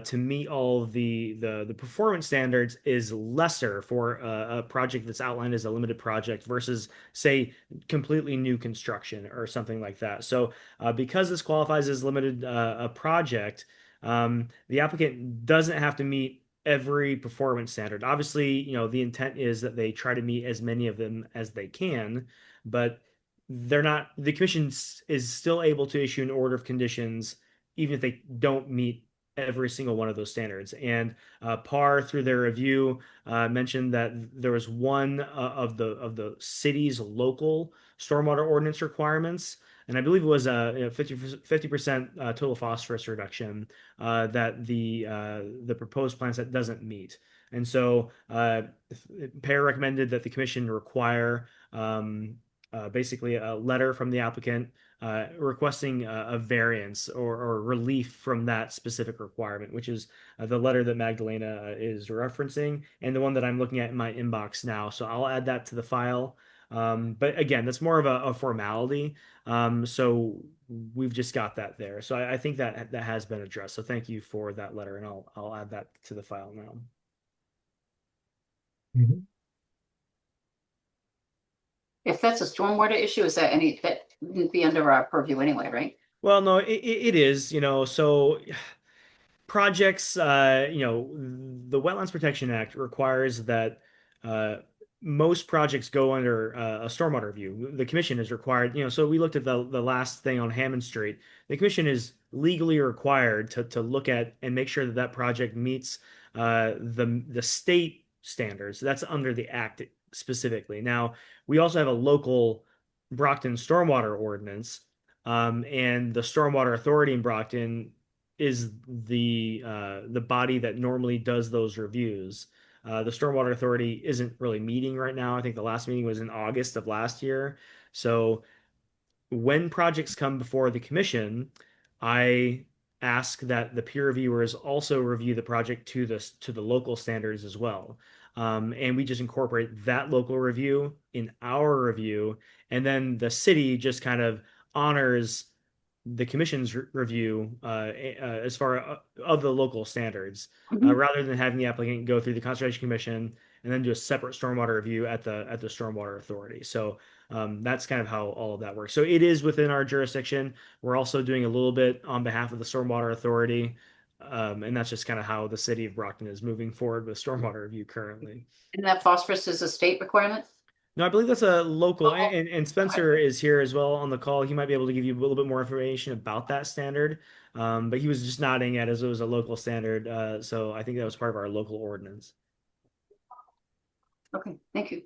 to meet all of the performance standards is lesser for a project that's outlined as a limited project versus, say, completely new construction or something like that. So, because this qualifies as limited a project, the applicant doesn't have to meet every performance standard. Obviously, the intent is that they try to meet as many of them as they can, but the commission is still able to issue an order of conditions even if they don't meet every single one of those standards. And PAR, through their review, mentioned that there was one of the city's local stormwater ordinance requirements, and I believe it was a 50% total phosphorus reduction that the proposed plan set doesn't meet. And so PAIR recommended that the commission require basically a letter from the applicant requesting a variance or relief from that specific requirement, which is the letter that Magdalena is referencing and the one that I'm looking at in my inbox now. So I'll add that to the file. But again, that's more of a formality. So we've just got that there. So I think that has been addressed. So thank you for that letter, and I'll add that to the file now. Mhm. If that's a stormwater issue, that wouldn't be under our purview anyway, right? Well, no, it is, so projects, the Wetlands Protection Act requires that most projects go under a stormwater review. The commission is required, so we looked at the last thing on Hammond Street. The commission is legally required to look at and make sure that that project meets the state standards. That's under the act specifically. Now, we also have a local Brockton stormwater ordinance, and the Stormwater Authority in Brockton is the body that normally does those reviews. The Stormwater Authority isn't really meeting right now. I think the last meeting was in August of last year. So when projects come before the commission, I ask that the peer reviewers also review the project to the local standards as well. And we just incorporate that local review in our review, and then the city just kind of honors the commission's review as far of the local standards, rather than having the applicant go through the Conservation Commission and then do a separate stormwater review at the Stormwater Authority. So that's kind of how all of that works. So it is within our jurisdiction. We're also doing a little bit on behalf of the Stormwater Authority. And that's just kind of how the city of Brockton is moving forward with stormwater review currently. And that phosphorus is a state requirement? No, I believe that's a local, Local? and Spencer is here as well on the call. He might be able to give you a little bit more information about that standard. But he was just nodding at as it was a local standard. So I think that was part of our local ordinance. Okay, thank you.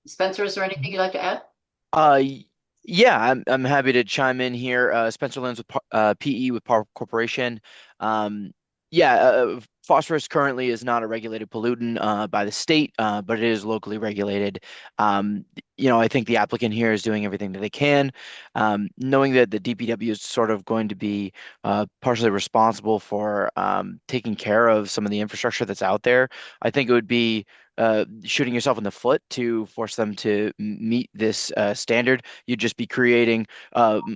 Spencer, is there anything you'd like to add? Yeah, I'm happy to chime in here. Spencer Lenz with PE with Power Corporation. Phosphorus currently is not a regulated pollutant by the state, but it is locally regulated. I think the applicant here is doing everything that they can, knowing that the DPW is sort of going to be partially responsible for taking care of some of the infrastructure that's out there. I think it would be shooting yourself in the foot to force them to meet this standard. You'd just be creating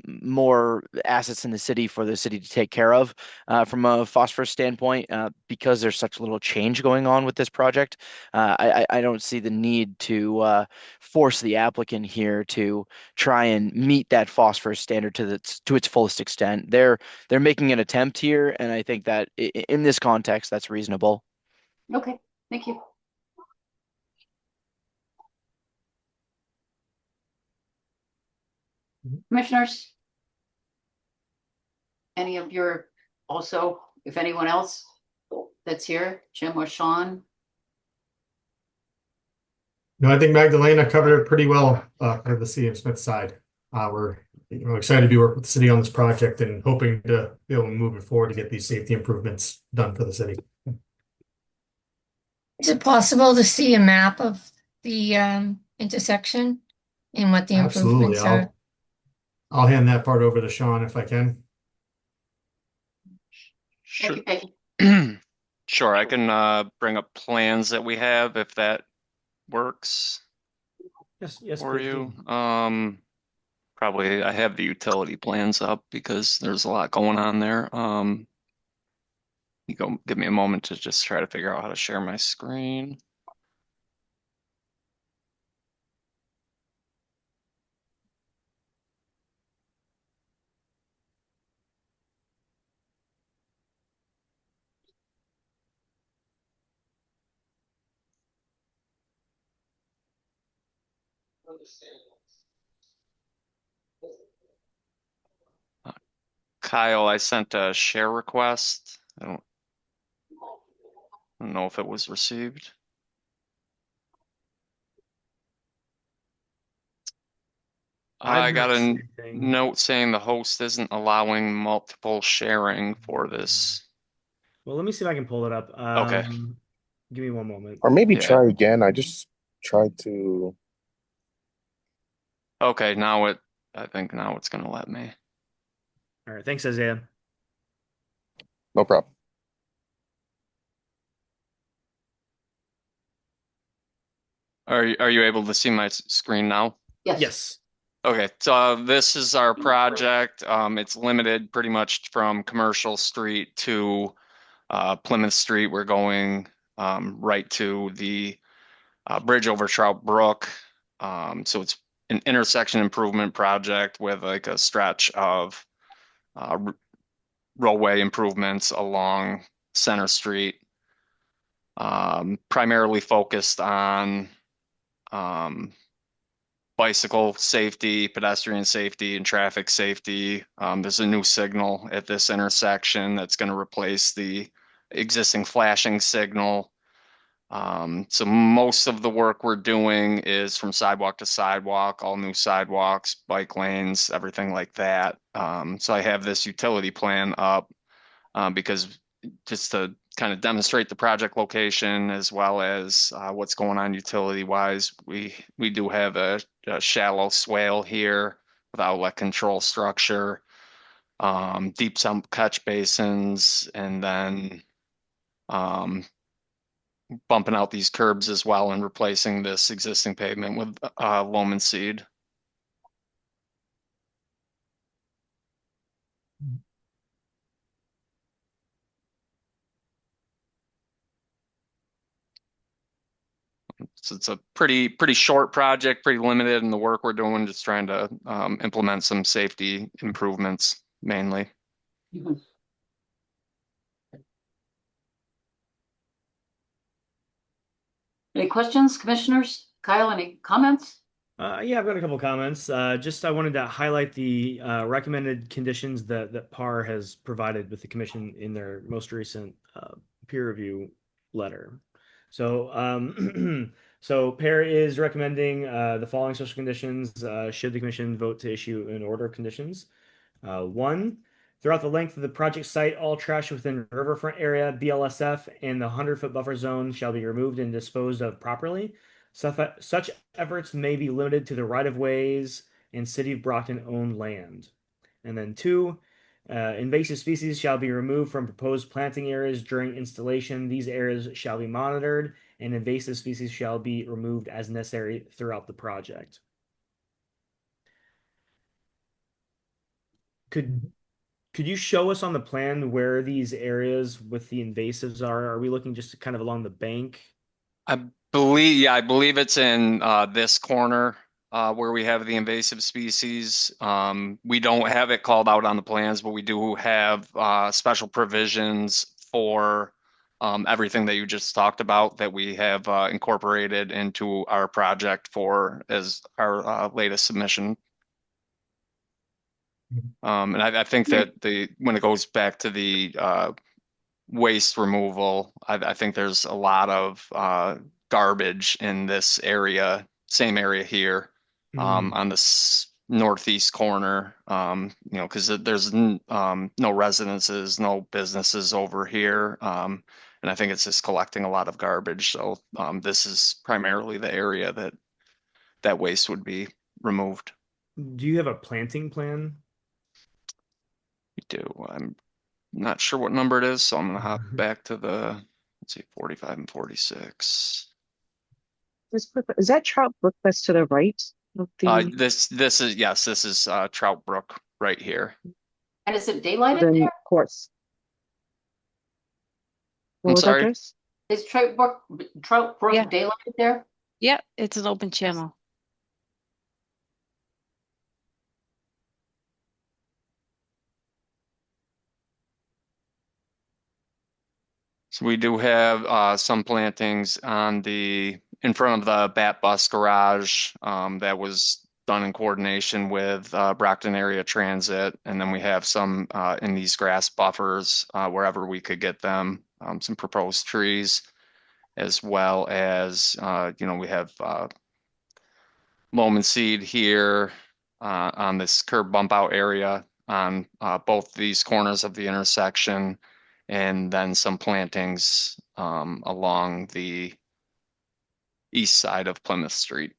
more assets in the city for the city to take care of from a phosphorus standpoint, because there's such little change going on with this project. I don't see the need to force the applicant here to try and meet that phosphorus standard to its fullest extent. They're making an attempt here, and I think that in this context, that's reasonable. Okay, thank you. Commissioners? Any of your, also, if anyone else that's here, Jim or Sean? No, I think Magdalena covered it pretty well for the city of Smith side. We're excited to be working with the city on this project and hoping to be able to move it forward to get these safety improvements done for the city. Is it possible to see a map of the intersection and what the Absolutely. improvements are? I'll hand that part over to Sean if I can. Thank you, Peggy. Sure, I can bring up plans that we have if that works Yes, for please you. do. Probably I have the utility plans up because there's a lot going on there. Give me a moment to just try to figure out how to share my screen. Kyle, I sent a share request. I don't know if it was received. I I've got not a seen anything. note saying the host isn't allowing multiple sharing for this. Well, let me see if I can pull it up. Okay. Give me one moment. Or maybe Yeah. try again. I just tried to. Okay, I think now it's gonna let me. All right, thanks, Isaiah. No problem. Are you able to see my screen now? Yes. Yes. Okay, so this is our project. It's limited pretty much from Commercial Street to Plymouth Street. We're going right to the bridge over Trout Brook. So it's an intersection improvement project with like a stretch of roadway improvements along Center Street. primarily focused on bicycle safety, pedestrian safety, and traffic safety. There's a new signal at this intersection that's going to replace the existing flashing signal. So most of the work we're doing is from sidewalk to sidewalk, all new sidewalks, bike lanes, everything like that. So I have this utility plan up because just to kind of demonstrate the project location as well as what's going on utility wise, we do have a shallow swale here with outlet control structure, deep sump catch basins, and then bumping out these curbs as well and replacing this existing pavement with loam and seed. So it's a pretty short project, pretty limited in the work we're doing, just trying to implement some safety improvements mainly. Mhm. Any questions, commissioners? Kyle, any comments? Yeah, I've got a couple comments. Just I wanted to highlight the recommended conditions that PAR has provided with the commission in their most recent peer review letter. So, so PAR is recommending the following social conditions should the commission vote to issue an order of conditions. One, throughout the length of the project site, all trash within riverfront area, BLSF, and the 100-foot buffer zone shall be removed and disposed of properly. Such efforts may be limited to the right-of-ways and City of Brockton owned land. And then two, invasive species shall be removed from proposed planting areas during installation. These areas shall be monitored, and invasive species shall be removed as necessary throughout the project. Could you show us on the plan where these areas with the invasives are? Are we looking just kind of along the bank? I believe it's in this corner where we have the invasive species. We don't have it called out on the plans, but we do have special provisions for everything that you just talked about that we have incorporated into our project for as our latest submission. And I think that when it goes back to the waste removal, I think there's a lot of garbage in this area, same area here, on this northeast corner, because there's no residences, no businesses over here. And I think it's just collecting a lot of garbage. So this is primarily the area that waste would be removed. Do you have a planting plan? We do. I'm not sure what number it is, so I'm gonna hop back to let's see, 45 and 46. Is that Trout Brook that's to the right of the This is yes, this is Trout Brook right here. And is it daylighted then there? course? What I'm was that, sorry. Joyce? Is Trout Brook Yeah. daylighted there? Yeah, it's an open channel. So we do have some plantings in front of the Bat Bus Garage that was done in coordination with Brockton Area Transit, and then we have some in these grass buffers wherever we could get them, some proposed trees, as well as we have loam and seed here on this curb bump out area on both these corners of the intersection, and then some plantings along the east side of Plymouth Street.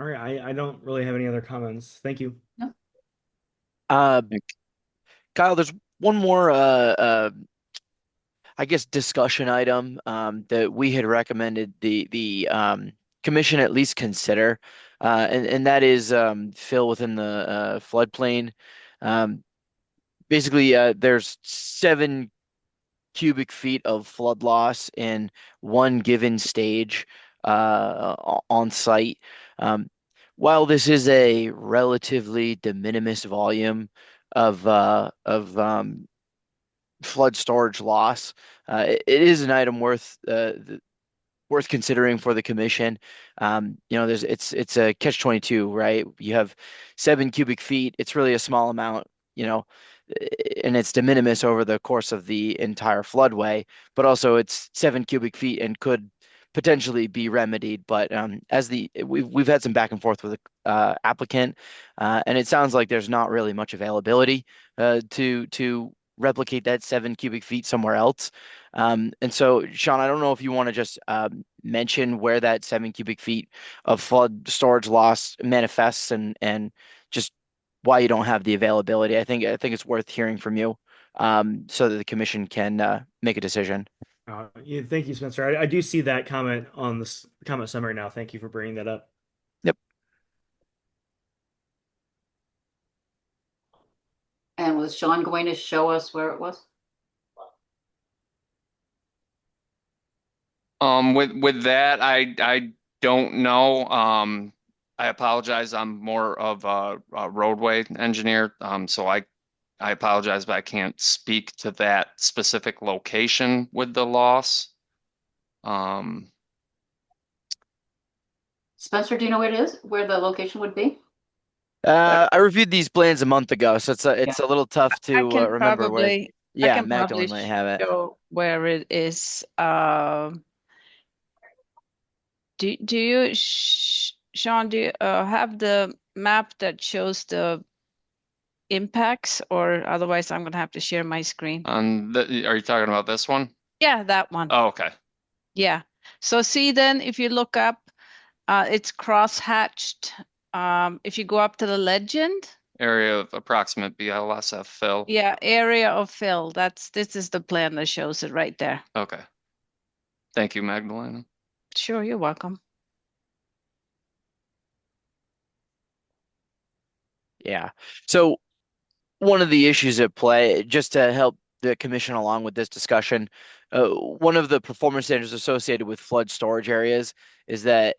All right, I don't really have any other comments. Thank you. Kyle, there's one more I guess discussion item that we had recommended the commission at least consider, and that is fill within the floodplain. Basically, there's 7 cubic feet of flood loss in one given stage on site. while this is a relatively de minimis volume of flood storage loss, it is an item worth considering for the commission. It's a catch 22, right? You have 7 cubic feet. It's really a small amount, and it's de minimis over the course of the entire floodway, but also it's 7 cubic feet and could potentially be remedied. But we've had some back and forth with the applicant, and it sounds like there's not really much availability to replicate that 7 cubic feet somewhere else. And so, Sean, I don't know if you want to just mention where that 7 cubic feet of flood storage loss manifests and just why you don't have the availability. I think it's worth hearing from you, so that the commission can make a decision. Yeah, thank you, Spencer. I do see that comment on this comment summary now. Thank you for bringing that up. Yep. And was Sean going to show us where it was? With that, I don't know. I apologize. I'm more of a roadway engineer. So I apologize, but I can't speak to that specific location with the loss. Spencer, do you know where it is? Where the location would be? I reviewed these plans a month ago, so it's a little tough I to can remember where. probably I Yeah, can probably Magdalene might have it. show where it is. Do you, Sean, do you have the map that shows the impacts, or otherwise I'm gonna have to share my screen? Are you talking about this one? Yeah, that one. Oh, okay. Yeah. So see then, if you look up, it's cross-hatched. If you go up to the legend, Area of approximate BLSF fill. yeah, area of fill. This is the plan that shows it right there. Okay. Thank you, Magdalena. Sure, you're welcome. Yeah. So one of the issues at play, just to help the commission along with this discussion, one of the performance standards associated with flood storage areas is that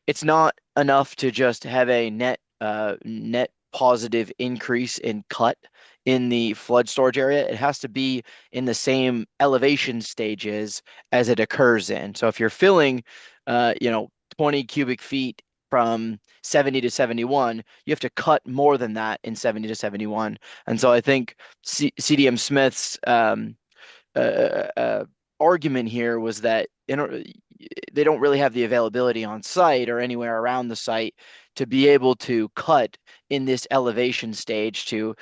it's not enough to just have a net positive increase in cut in the flood storage area. It has to be in the same elevation stages as it occurs in. So if you're filling, 20 cubic feet from 70 to 71, you have to cut more than that in 70 to 71. And so I think CDM Smith's argument here was that they don't really have the availability on site or anywhere around the site to be able to cut in this elevation stage to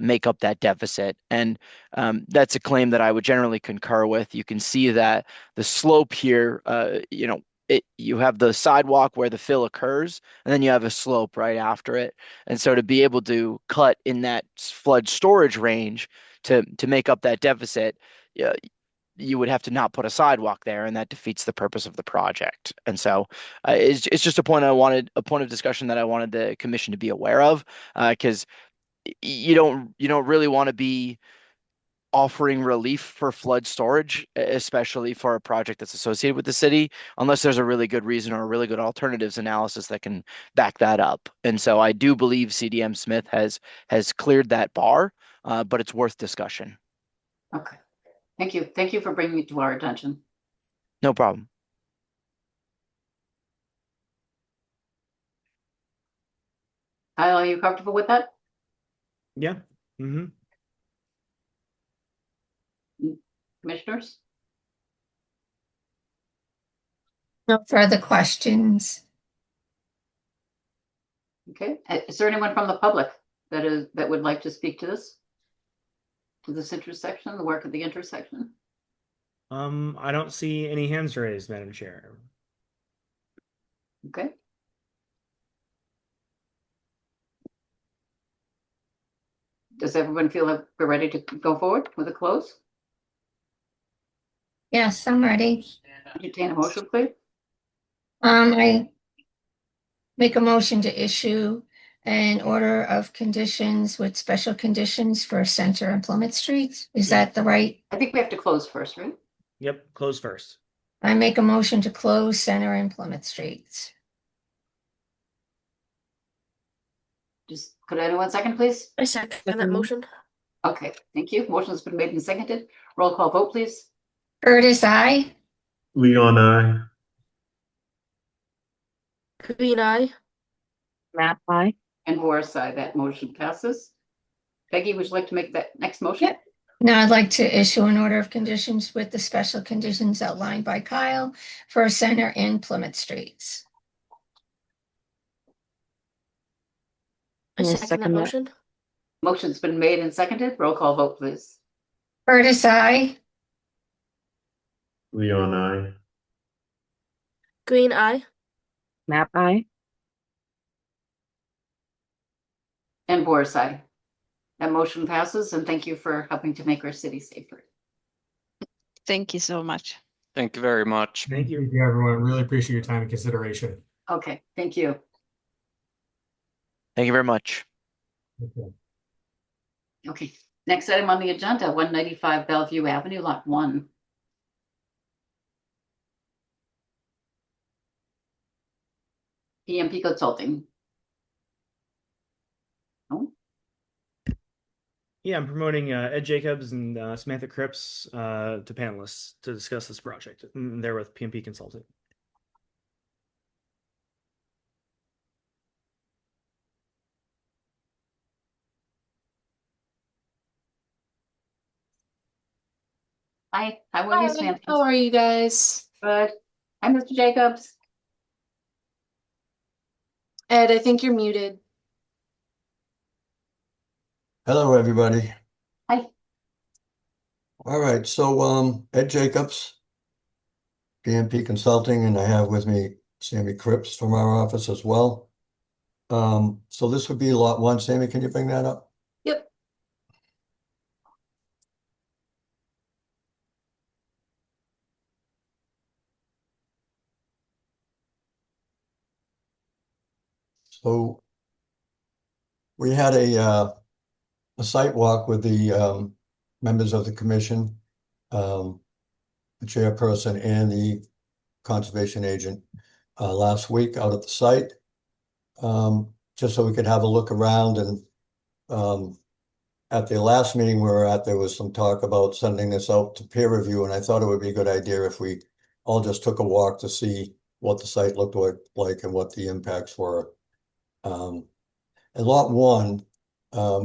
make up that deficit. And that's a claim that I would generally concur with. You can see that the slope here, you have the sidewalk where the fill occurs, and then you have a slope right after it. And so to be able to cut in that flood storage range to make up that deficit, you would have to not put a sidewalk there, and that defeats the purpose of the project. And so it's just a point of discussion that I wanted the commission to be aware of, because you don't really want to be offering relief for flood storage, especially for a project that's associated with the city, unless there's a really good reason or a really good alternatives analysis that can back that up. And so I do believe CDM Smith has cleared that bar, but it's worth discussion. Okay. Thank you. Thank you for bringing it to our attention. No problem. Kyle, are you comfortable with that? Yeah. Mm-hmm. Commissioners? No further questions. Okay. Is there anyone from the public that would like to speak to this? To this intersection, the work of the intersection? I don't see any hands raised, Madam Chair. Okay. Does everyone feel that we're ready to go forward with a close? Yes, I'm ready. Entertain a motion, please. I make a motion to issue an order of conditions with special conditions for Center and Plymouth Streets. Is that the right? I think we have to close first, right? Yep, close first. I make a motion to close Center and Plymouth Streets. Just could anyone second, please? I second that Second. motion. Okay, thank you. Motion has been made and seconded. Roll call vote, please. Curtis, I. Leon, I. Green eye. Map I. And Boris, aye. That motion passes. Peggy, would you like to make that next motion? Yep. Now I'd like to issue an order of conditions with the special conditions outlined by Kyle for Center and Plymouth Streets. I Yeah, second that second that. motion. Motion's been made and seconded. Roll call vote, please. Curtis, I. Leon, I. Green eye. Map I. And Boris, aye. That motion passes, and thank you for helping to make our city safer. Thank you so much. Thank you very much. Thank you. Thank you, everyone. Really appreciate your time and consideration. Okay, thank you. Thank you very much. Okay. Okay, next item on the agenda, 195 Bellevue Avenue, Lot 1. EMP Consulting. Oh, Yeah, I'm promoting Ed Jacobs and Samantha Cripps to panelists to discuss this project. They're with PMP Consulting. hi, how are you, Hi, Samantha? how are you guys? Good. Hi, Mr. Jacobs. Ed, I think you're muted. Hello, everybody. Hi. All right, so Ed Jacobs, PMP Consulting, and I have with me Sammy Cripps from our office as well. So this would be lot 1. Sammy, can you bring that up? Yep. So we had a site walk with the members of the commission, the chairperson and the conservation agent last week out at the site, just so we could have a look around. And at the last meeting we were at, there was some talk about sending this out to peer review, and I thought it would be a good idea if we all just took a walk to see what the site looked like and what the impacts were. And lot 1,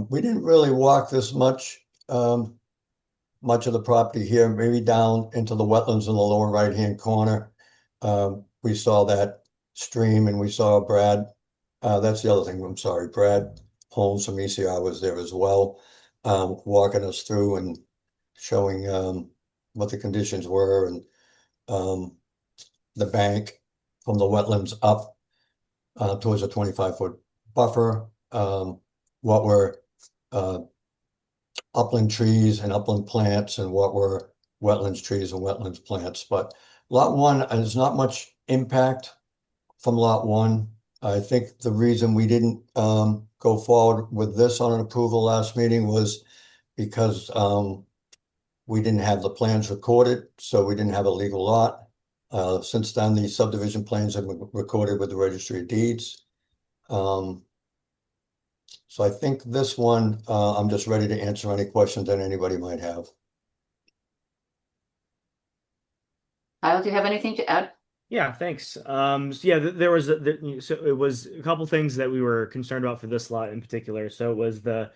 we didn't really walk this much of the property here, maybe down into the wetlands in the lower right-hand corner. We saw that stream, and we saw Brad. That's the other thing. I'm sorry, Brad Holmes from ECR was there as well, walking us through and showing what the conditions were, and the bank from the wetlands up towards a 25-foot buffer, what were upland trees and upland plants, and what were wetlands trees and wetlands plants. But lot 1, there's not much impact from lot 1. I think the reason we didn't go forward with this on an approval last meeting was because we didn't have the plans recorded, so we didn't have a legal lot. Since then, the subdivision plans have been recorded with the Registry of Deeds. So I think this one, I'm just ready to answer any questions that anybody might have. Kyle, do you have anything to add? Yeah, thanks. So yeah, there was so it was a couple things that we were concerned about for this lot in particular. So it was the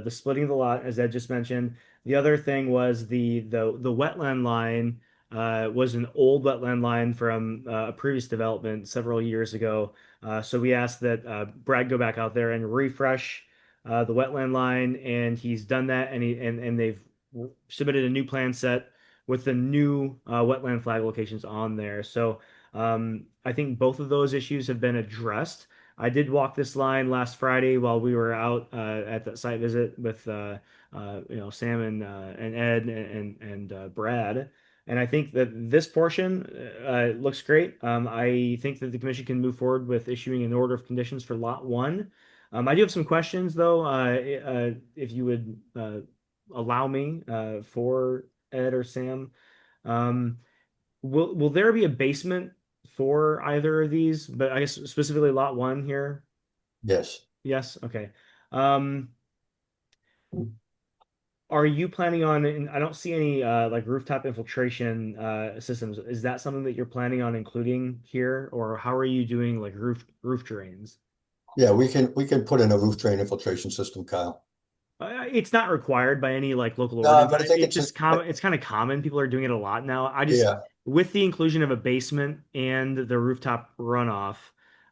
splitting of the lot, as Ed just mentioned. The other thing was the wetland line was an old wetland line from a previous development several years ago. So we asked that Brad go back out there and refresh the wetland line, and he's done that, and they've submitted a new plan set with the new wetland flag locations on there. So I think both of those issues have been addressed. I did walk this line last Friday while we were out at the site visit with Sam and Ed and Brad. And I think that this portion looks great. I think that the commission can move forward with issuing an order of conditions for lot 1. I do have some questions though, if you would allow me for Ed or Sam. Will there be a basement for either of these? But I guess specifically lot 1 here. Yes. Yes. Okay. Um, are you planning on, and I don't see any like rooftop infiltration systems. Is that something that you're planning on including here, or how are you doing like roof drains? Yeah, we can put in a roof drain infiltration system, Kyle. It's not required by any like local No, ordinance. but I think It's it's just common. It's kind of common. People are doing it a lot now. I just, yeah. with the inclusion of a basement and the rooftop runoff,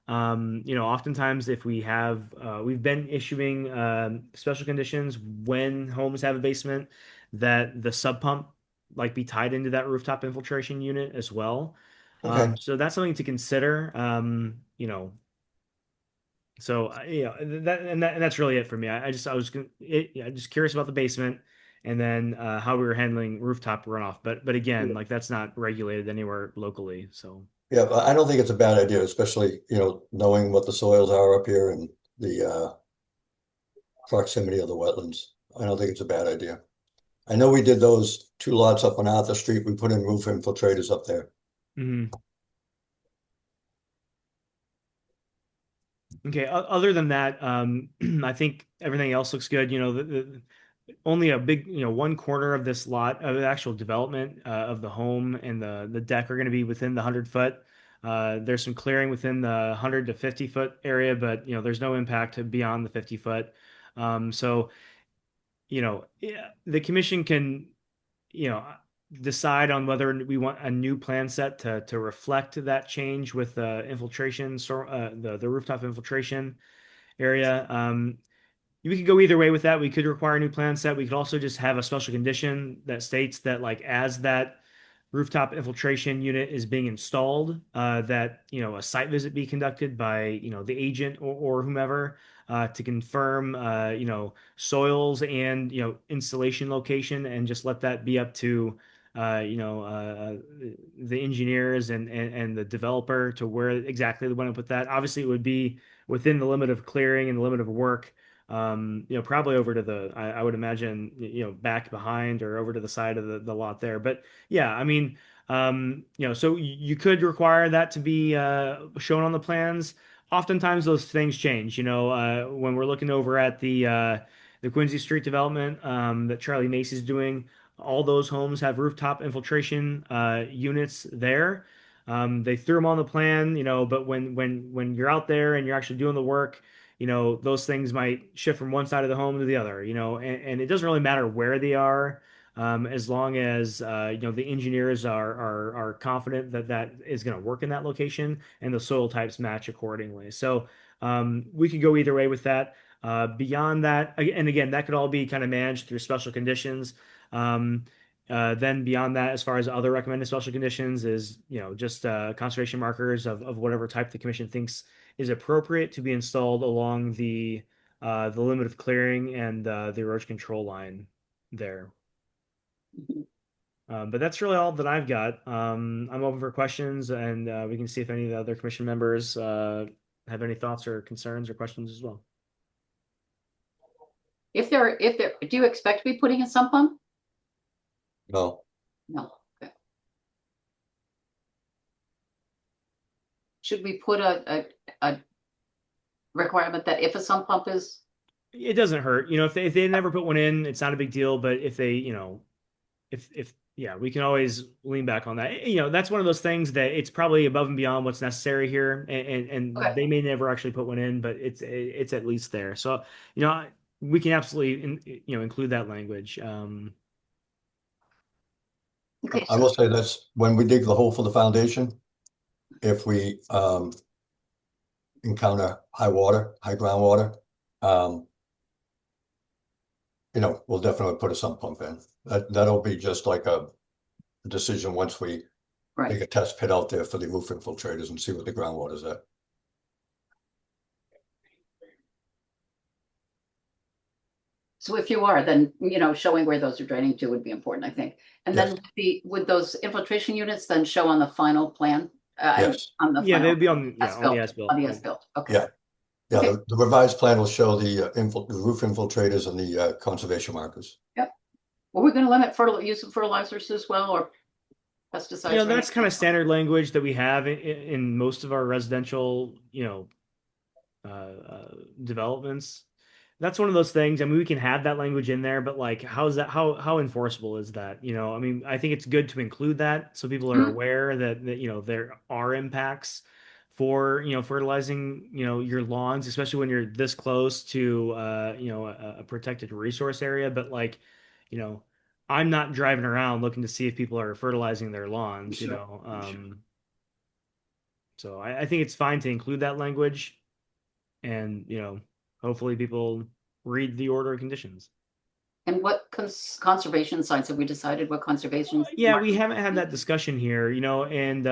oftentimes if we have, we've been issuing special conditions when homes have a basement that the sub pump like be tied into that rooftop infiltration unit as well. Okay. So that's something to consider. So and that's really it for me. I just curious about the basement and then how we were handling rooftop runoff. But again, like that's not regulated anywhere locally. So Yeah, but I don't think it's a bad idea, especially, knowing what the soils are up here and the proximity of the wetlands. I don't think it's a bad idea. I know we did those 2 lots up on Arthur Street. We put in roof infiltrators up there. mhm. Okay. Other than that, I think everything else looks good. Only a big, one corner of this lot of the actual development of the home and the deck are going to be within the 100 foot. There's some clearing within the 100 to 50 foot area, but there's no impact beyond the 50 foot. So yeah, the commission can you know decide on whether we want a new plan set to reflect that change with the infiltration, the rooftop infiltration area. We could go either way with that. We could require a new plan set. We could also just have a special condition that states that, like, as that rooftop infiltration unit is being installed, that a site visit be conducted by the agent or whomever to confirm soils and installation location, and just let that be up to the engineers and the developer to where exactly they want to put that. Obviously, it would be within the limit of clearing and the limit of work, probably over to I would imagine, back behind or over to the side of the lot there. But yeah, I mean, so you could require that to be shown on the plans. Oftentimes those things change, when we're looking over at the Quincy Street development that Charlie Macy's doing. All those homes have rooftop infiltration units there. They threw them on the plan, but when you're out there and you're actually doing the work, those things might shift from one side of the home to the other, and it doesn't really matter where they are, as long as the engineers are confident that that is going to work in that location and the soil types match accordingly. So we could go either way with that. Beyond that, and again, that could all be kind of managed through special conditions. Um, then beyond that, as far as other recommended special conditions, is just conservation markers of whatever type the commission thinks is appropriate to be installed along the limit of clearing and the erosion control line there. But that's really all that I've got. I'm open for questions, and we can see if any of the other commission members have any thoughts or concerns or questions as well. Do you expect to be putting in sump pump? No. No. Okay. Should we put a requirement that if a sump pump is? It doesn't hurt, if they never put one in, it's not a big deal. But if they, if yeah, we can always lean back on that. That's one of those things that it's probably above and beyond what's necessary here, and Okay. they may never actually put one in, but it's at least there. So we can absolutely include that language. Okay, I will say this, when we dig the hole for the foundation, if we encounter high groundwater, we'll definitely put a sump pump in. That'll be just like a decision once we right. make a test pit out there for the roof infiltrators and see what the groundwater's at. So if you are, then showing where those are draining to would be important, I think. And Yes. then would those infiltration units then show on the final plan? Yes. On the Yeah, final they'd be on the as-built. as-built. On the as-built. Okay. Yeah. Yeah, Okay. the revised plan will show the roof infiltrators and the conservation markers. Yep. Well, we're going to limit use of fertilizers as well, or pesticides. Or That's kind anything. of standard language that we have in most of our residential, developments. That's one of those things. I mean, we can have that language in there, but like, how's that? How enforceable is that? You know, I mean, I think it's good to include that so people are aware that you know there are impacts for fertilizing your lawns, especially when you're this close to a protected resource area. But like, you know, I'm not driving around looking to see if people are fertilizing their lawns. So I think it's fine to include that language, and hopefully people read the order of conditions. And what conservation sites have we decided? What conservation? Yeah, we haven't had that discussion here, and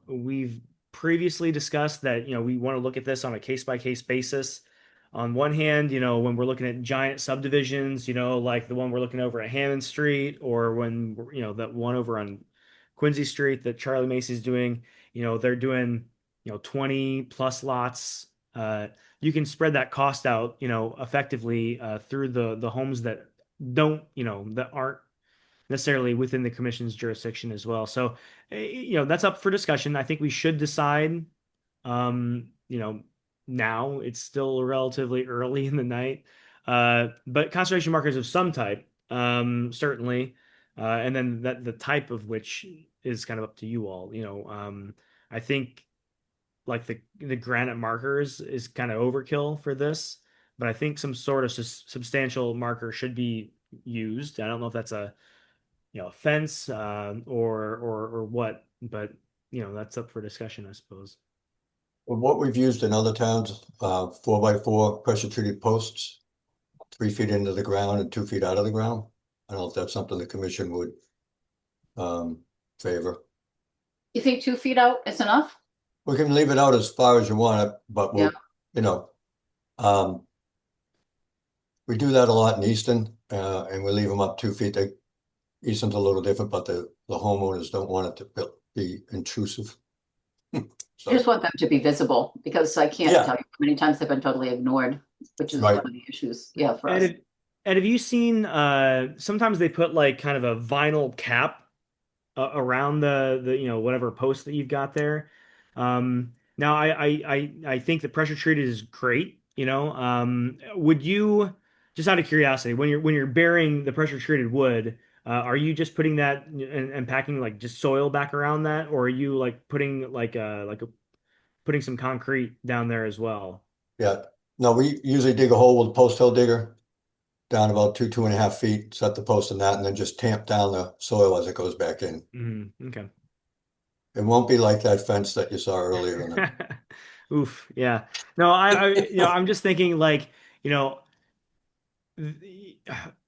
we've previously discussed that, we want to look at this on a case by case basis. On one hand, when we're looking at giant subdivisions, like the one we're looking over at Hammond Street, or when, that one over on Quincy Street that Charlie Macy's doing, they're doing, 20 plus lots. You can spread that cost out, effectively through the homes that that aren't necessarily within the commission's jurisdiction as well. So, that's up for discussion. I think we should decide, um, you know, now it's still relatively early in the night, but conservation markers of some type, certainly, and then that the type of which is kind of up to you all. I think like the granite markers is kind of overkill for this, but I think some sort of substantial marker should be used. I don't know if that's a fence, or what, but that's up for discussion, I suppose. Well, what we've used in other towns, 4x4 pressure treated posts, 3 feet into the ground and 2 feet out of the ground. I don't know if that's something the commission would favor. You think 2 feet out is enough? We can leave it out as far as you want it, but we'll, we do that a lot in Easton, and we leave them up 2 feet. Easton's a little different, but the homeowners don't want it to be intrusive. I just want them to be visible, because I can't tell you how many times they've been totally ignored, which is one of the issues. Yeah, for us. And have you seen, sometimes they put like kind of a vinyl cap around the whatever post that you've got there. Now I think the pressure treated is great. Would you, just out of curiosity, when you're burying the pressure treated wood, are you just putting that and packing like just soil back around that, or are you like putting putting some concrete down there as well? Yeah, no, we usually dig a hole with a post hole digger down about 2.5 feet, set the post in that, and then just tamp down the soil as it goes back in. Okay. It won't be like that fence that you saw earlier in the Oof, yeah. No, I'm just thinking like,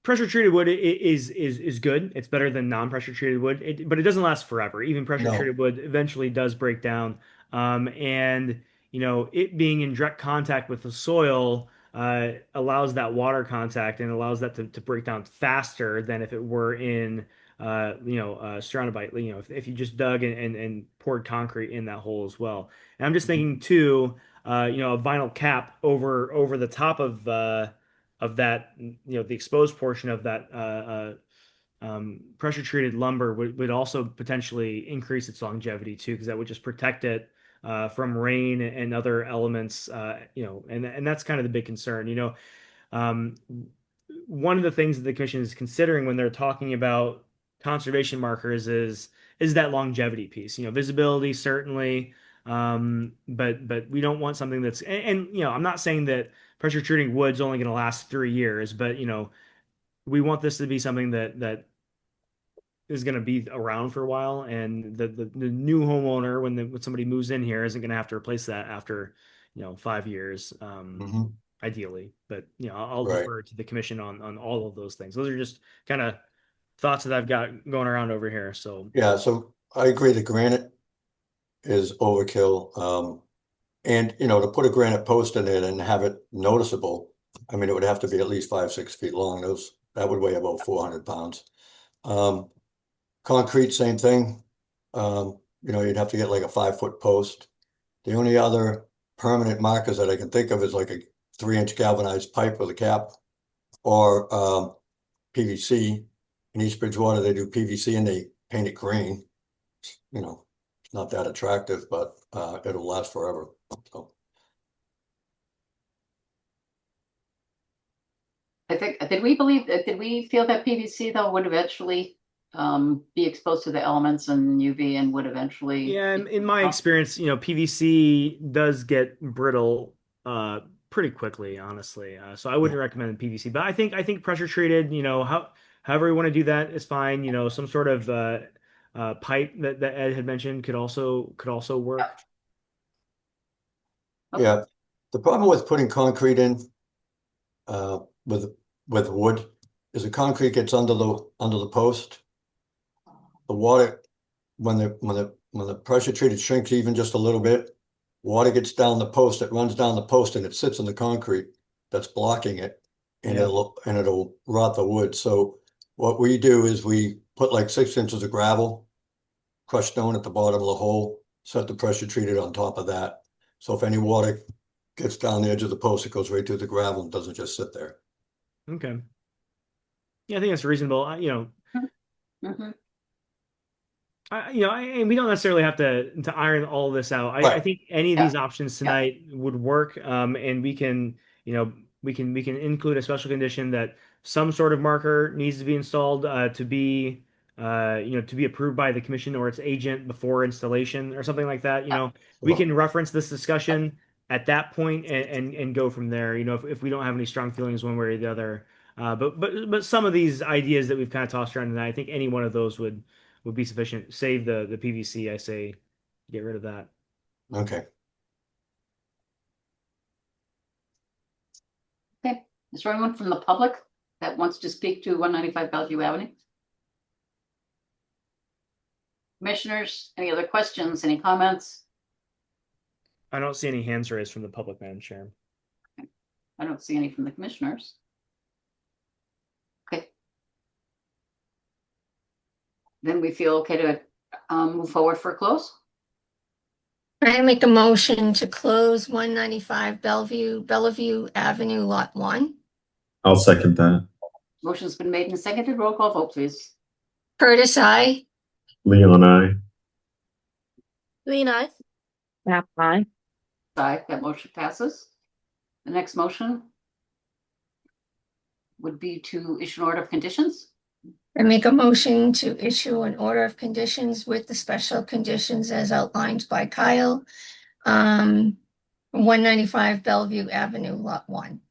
pressure treated wood is good. It's better than non-pressure treated wood, but it doesn't last forever. Even pressure treated wood eventually does break down. And it being in direct contact with the soil allows that water contact and allows that to break down faster than if it were in surrounded by, if you just dug and poured concrete in that hole as well. And I'm just thinking too, a vinyl cap over the top of that, the exposed portion of that pressure treated lumber would also potentially increase its longevity too, because that would just protect it from rain and other elements, and that's kind of the big concern. One of the things that the commission is considering when they're talking about conservation markers is that longevity piece. Visibility certainly, but we don't want something that's, and I'm not saying that pressure treating wood's only going to last 3 years, but we want this to be something that is going to be around for a while, and the new homeowner, when somebody moves in here, isn't going to have to replace that after 5 years, ideally. But I'll defer to the commission on all of those things. Those are just kind of thoughts that I've got going around over here. So yeah, so I agree that granite is overkill. And to put a granite post in it and have it noticeable, I mean, it would have to be at least 5-6 feet long. That would weigh about 400 pounds. Concrete, same thing. You'd have to get like a 5-foot post. The only other permanent markers that I can think of is like a 3-inch galvanized pipe with a cap, or PVC. In East Bridgewater, they do PVC and they paint it green. It's not that attractive, but it'll last forever. So I think, did we feel that PVC though would eventually be exposed to the elements and UV and would eventually? Yeah, in my experience, PVC does get brittle pretty quickly, honestly. So I wouldn't recommend PVC, but I think pressure treated, however you want to do that is fine. Some sort of pipe that Ed had mentioned could also work. Yeah. The problem with putting concrete in with wood is the concrete gets under the post. The water, when the pressure treated shrinks even just a little bit, water gets down the post, it runs down the post and it sits in the concrete that's blocking it, and Yeah. it'll rot the wood. So what we do is we put like 6 inches of gravel, crushed stone at the bottom of the hole, set the pressure treated on top of that. So if any water gets down the edge of the post, it goes right through the gravel and doesn't just sit there. Okay. Yeah, I think that's reasonable. Mhm. And we don't necessarily have to iron all this out. I Right. think any of Yeah. these options tonight would work. And we can include a special condition that some sort of marker needs to be installed to be approved by the commission or its agent before installation or something like that. We can reference this discussion at that point and go from there. If we don't have any strong feelings one way or the other. But some of these ideas that we've kind of tossed around tonight, I think any one of those would be sufficient. Save the PVC, I say, get rid of that. Okay. Okay, is there anyone from the public that wants to speak to 195 Bellevue Avenue? Commissioners, any other questions, any comments? I don't see any hands raised from the public, Madam Chair. I don't see any from the commissioners. Okay. Then we feel okay to move forward for a close. I make a motion to close 195 Bellevue Avenue, Lot 1. I'll second that. Motion's been made and seconded. Roll call vote, please. Curtis, I. Leon, I. Green eye. Map aye. Aye, that motion passes. The next motion would be to issue an order of conditions. I make a motion to issue an order of conditions with the special conditions as outlined by Kyle. 195 Bellevue Avenue, Lot 1.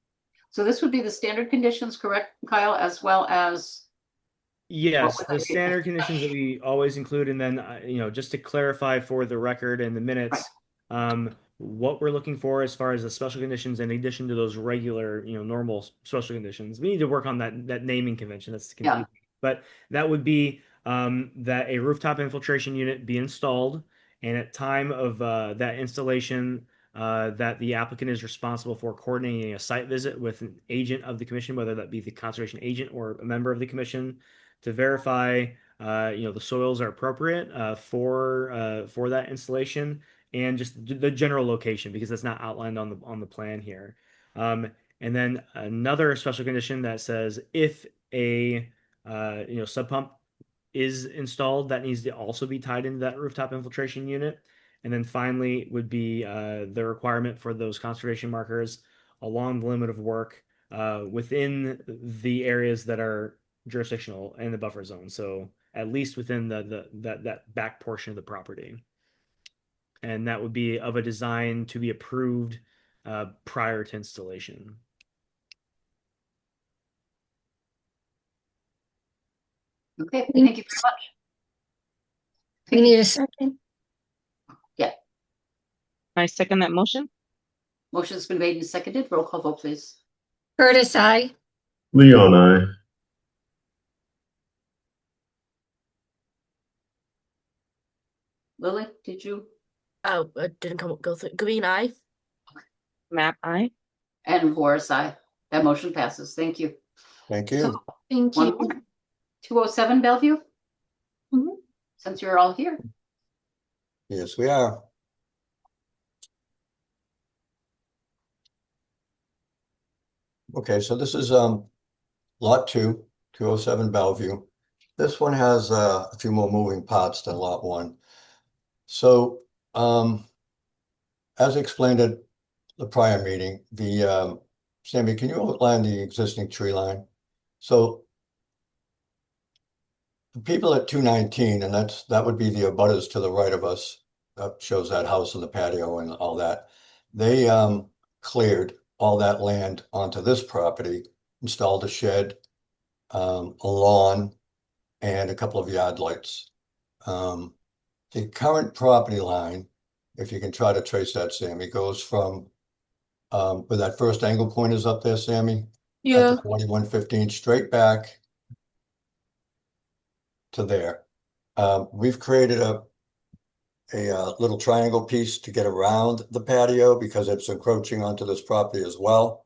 So this would be the standard conditions, correct, Kyle, as well as? Yes, What the would they be? standard conditions that we always include, and then just to clarify for the record and the minutes, what we're looking for as far as the special conditions, in addition to those regular, normal special conditions. We need to work on that naming convention. That's confusing. But that would be that a rooftop infiltration unit be installed, and at time of that installation, that the applicant is responsible for coordinating a site visit with an agent of the commission, whether that be the conservation agent or a member of the commission, to verify the soils are appropriate for that installation, and just the general location, because it's not outlined on the plan here. And then another special condition that says if a sub pump is installed, that needs to also be tied into that rooftop infiltration unit. And then finally would be the requirement for those conservation markers along the limit of work within the areas that are jurisdictional in the buffer zone. So at least within that back portion of the property. And that would be of a design to be approved prior to installation. Okay, thank you very much. We need a second. Yeah. I second that motion. Motion's been made and seconded. Roll call vote, please. Curtis, I. Leon, I. Lily, did you? Oh, it didn't go through. Green eye. Map aye. And Horace, aye. That motion passes. Thank you. Thank you. So, Thank you. 207 Bellevue? Mhm. Since you're all here. Yes, we are. Okay, so this is lot 2, 207 Bellevue. This one has a few more moving parts than lot 1. So as explained at the prior meeting, the Sammy, can you outline the existing tree line? So the people at 219, and that would be the abutters to the right of us. That shows that house and the patio and all that. They cleared all that land onto this property, installed a shed, a lawn, and a couple of yard lights. The current property line, if you can try to trace that, Sammy, goes from where that first angle point is up there, Sammy, at Yeah. the 4115 straight back to there. We've created a little triangle piece to get around the patio because it's encroaching onto this property as well.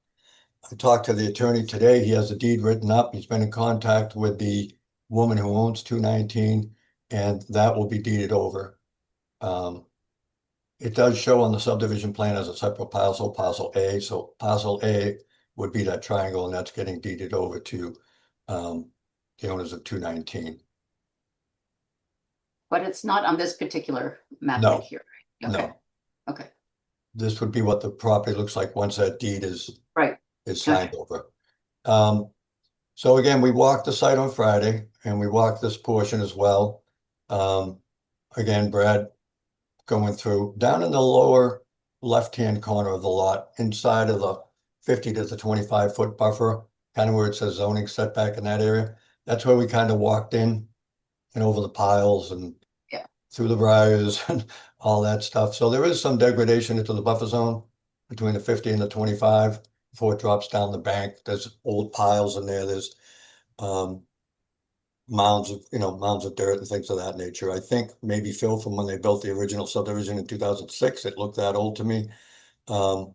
I talked to the attorney today. He has a deed written up. He's been in contact with the woman who owns 219, and that will be deeded over. It does show on the subdivision plan as a separate parcel, parcel A. So parcel A would be that triangle, and that's getting deeded over to the owners of 219. But it's not on this particular map No. right here. Okay. No. Okay. This would be what the property looks like once that deed is Right. signed over. So again, we walked the site on Friday and we walked this portion as well. Again, Brad going through down in the lower left-hand corner of the lot, inside of the 50 to the 25-foot buffer, kind of where it says zoning setback in that area. That's where we kind of walked in and over the piles and through the briars and all that stuff. So there is some degradation into the buffer zone between the 50 and the 25 before it drops down the bank. There's old piles in there. There's mounds of dirt and things of that nature. I think maybe Phil, from when they built the original subdivision in 2006, it looked that old to me. And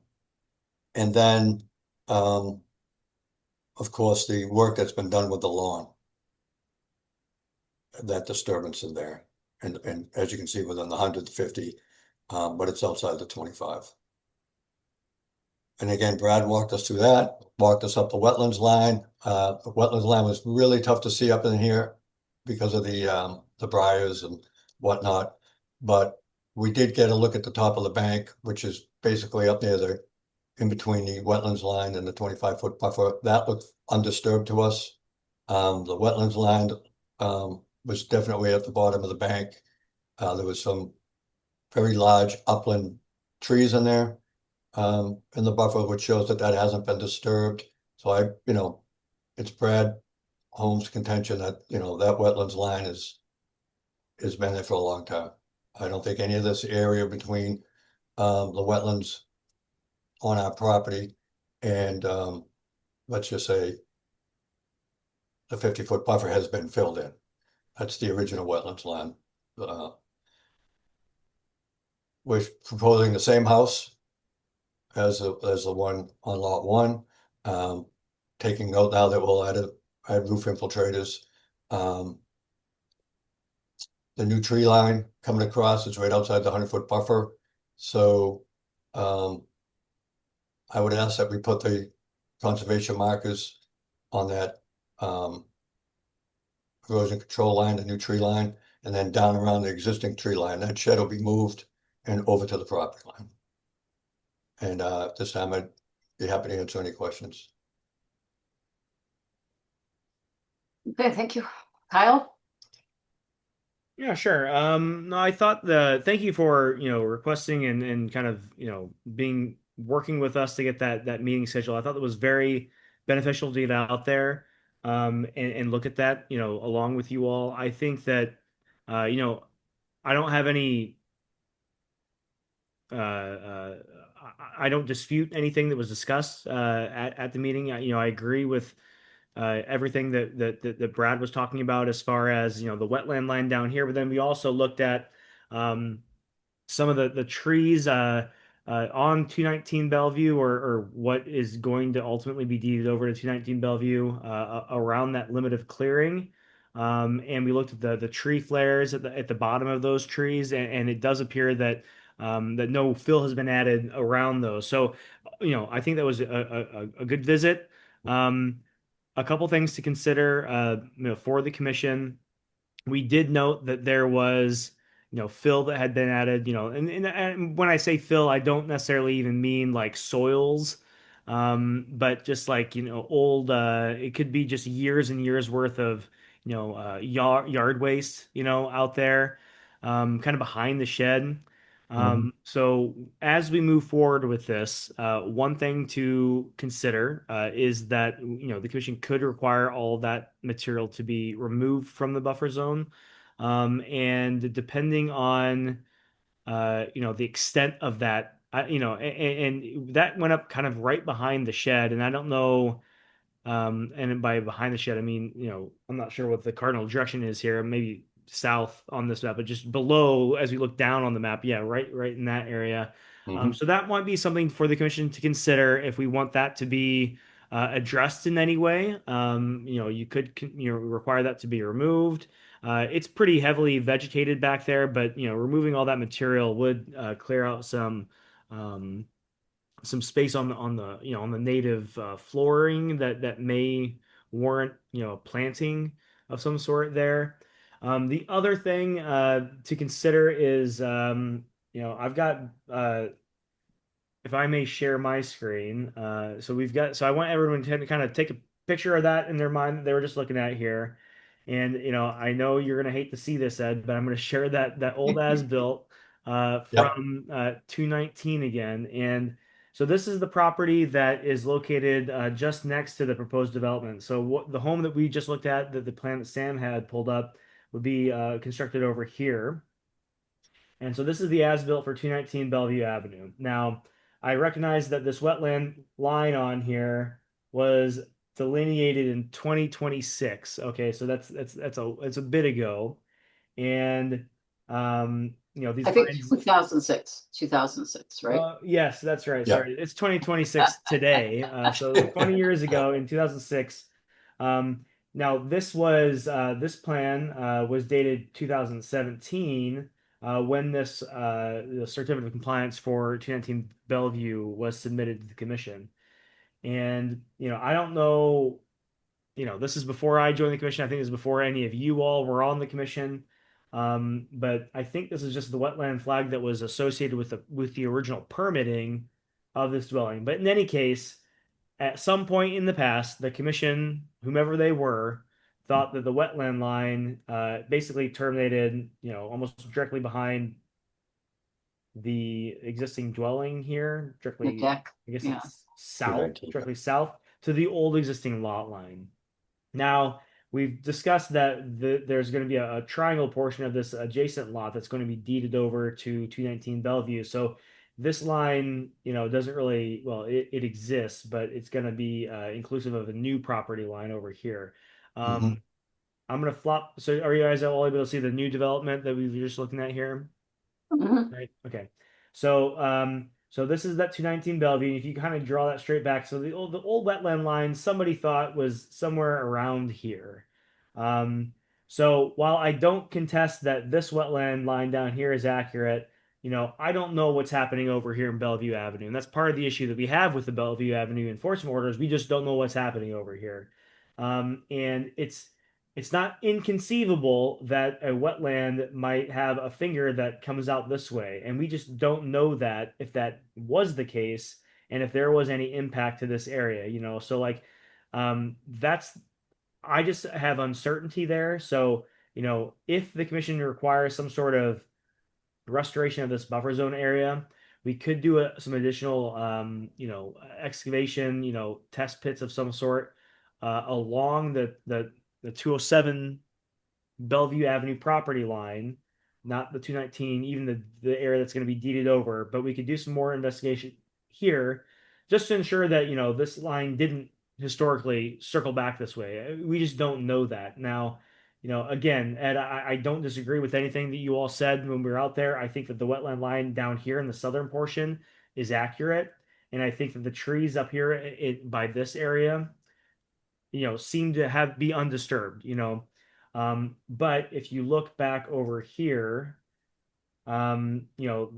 then, of course, the work that's been done with the lawn, that disturbance in there. And as you can see, within the 150, but it's outside the 25. And again, Brad walked us through that, walked us up the wetlands line. The wetlands line was really tough to see up in here because of the briars and whatnot. But we did get a look at the top of the bank, which is basically up near the, in between the wetlands line and the 25-foot buffer. That looked undisturbed to us. The wetlands line was definitely at the bottom of the bank. There was some very large upland trees in there in the buffer, which shows that that hasn't been disturbed. So it's Brad Holmes' contention that, that wetlands line has been there for a long time. I don't think any of this area between the wetlands on our property and let's just say the 50-foot buffer has been filled in. That's the original wetlands line. We're proposing the same house as the one on lot one. Taking note now that we'll add roof infiltrators. The new tree line coming across is right outside the 100-foot buffer. So I would ask that we put the conservation markers on that erosion control line, the new tree line, and then down around the existing tree line. That shed will be moved and over to the property line. And this time I'd be happy to answer any questions. Okay, thank you. Kyle? Yeah, sure. No, I thought thank you for, requesting and kind of, working with us to get that meeting scheduled. I thought that was very beneficial to get out there, and look at that, along with you all. I think that, I don't have any, I don't dispute anything that was discussed, at the meeting. I agree with everything that Brad was talking about as far as the wetland line down here. But then we also looked at some of the trees on 219 Bellevue, or what is going to ultimately be deeded over to 219 Bellevue around that limit of clearing. And we looked at the tree flares at the bottom of those trees, and it does appear that that no fill has been added around those. So, I think that was a good visit. A couple things to consider, for the commission. We did note that there was, fill that had been added, and when I say fill, I don't necessarily even mean like soils. But just like, old, it could be just years and years worth of, yard waste, out there, kind of behind the shed. So as we move forward with this, one thing to consider is that the commission could require all that material to be removed from the buffer zone, and depending on the extent of that, and that went up kind of right behind the shed, and I don't know. And by behind the shed, I mean, I'm not sure what the cardinal direction is here, maybe south on this map, but just below as we look down on the map. Yeah, right in that area. So that might be something for the commission to consider if we want that to be addressed in any way. You could require that to be removed. It's pretty heavily vegetated back there, but removing all that material would clear out um, some space on the on the native flooring that may warrant planting of some sort there. The other thing to consider is I've got if I may share my screen. So I want everyone to kind of take a picture of that in their mind that they were just looking at here. And I know you're gonna hate to see this, Ed, but I'm gonna share that old as built Yep. from 219 again. And so this is the property that is located just next to the proposed development. So the home that we just looked at, the plan that Sam had pulled up, would be constructed over here. And so this is the as-built for 219 Bellevue Avenue. Now, I recognize that this wetland line on here was delineated in 2026. Okay, so that's a bit ago. And these I think lines. 2006, right? Yes, that's right. Yep. Sorry, it's 2026 today. So 20 years ago in 2006. Now this plan was dated 2017 when the certificate of compliance for 219 Bellevue was submitted to the commission. And I don't know. This is before I joined the commission. I think this is before any of you all were on the commission. But I think this is just the wetland flag that was associated with the original permitting of this dwelling. But in any case, at some point in the past, the commission, whomever they were, thought that the wetland line basically terminated, almost directly behind the existing dwelling here, The directly, deck. I guess Yeah. it's south, 219. directly south to the old existing lot line. Now, we've discussed that there's going to be a triangle portion of this adjacent lot that's going to be deeded over to 219 Bellevue. So this line, doesn't really, well, it exists, but it's going to be inclusive of a new property line over here. Mhm. I'm going to flop. So are you guys all able to see the new development that we were just looking at here? Mhm. Right. Okay. So this is that 219 Bellevue. If you kind of draw that straight back, so the old wetland line somebody thought was somewhere around here. Um, so while I don't contest that this wetland line down here is accurate, I don't know what's happening over here in Bellevue Avenue, and that's part of the issue that we have with the Bellevue Avenue enforcement orders. We just don't know what's happening over here, and it's not inconceivable that a wetland might have a finger that comes out this way, and we just don't know that if that was the case and if there was any impact to this area, So like, that's I just have uncertainty there. So, if the commission requires some sort of restoration of this buffer zone area, we could do some additional, excavation, test pits of some sort along the 207 Bellevue Avenue property line, not the 219, even the area that's going to be deeded over. But we could do some more investigation here just to ensure that, this line didn't historically circle back this way. We just don't know that. Now, again, Ed, I don't disagree with anything that you all said when we were out there. I think that the wetland line down here in the southern portion is accurate. And I think that the trees up here by this area seem to be undisturbed, but if you look back over here, um, you know,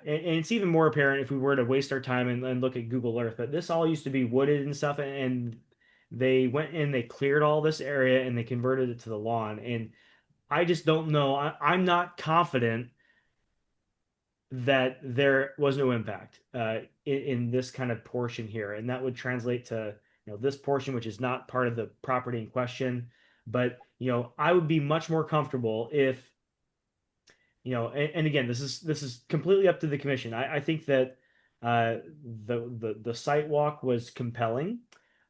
and it's even more apparent if we were to waste our time and look at Google Earth, but this all used to be wooded and stuff, and they went in, they cleared all this area and they converted it to the lawn. And I just don't know. I'm not confident that there was no impact in this kind of portion here, and that would translate to this portion, which is not part of the property in question. But I would be much more comfortable if and again, this is completely up to the commission. I think that uh, the site walk was compelling,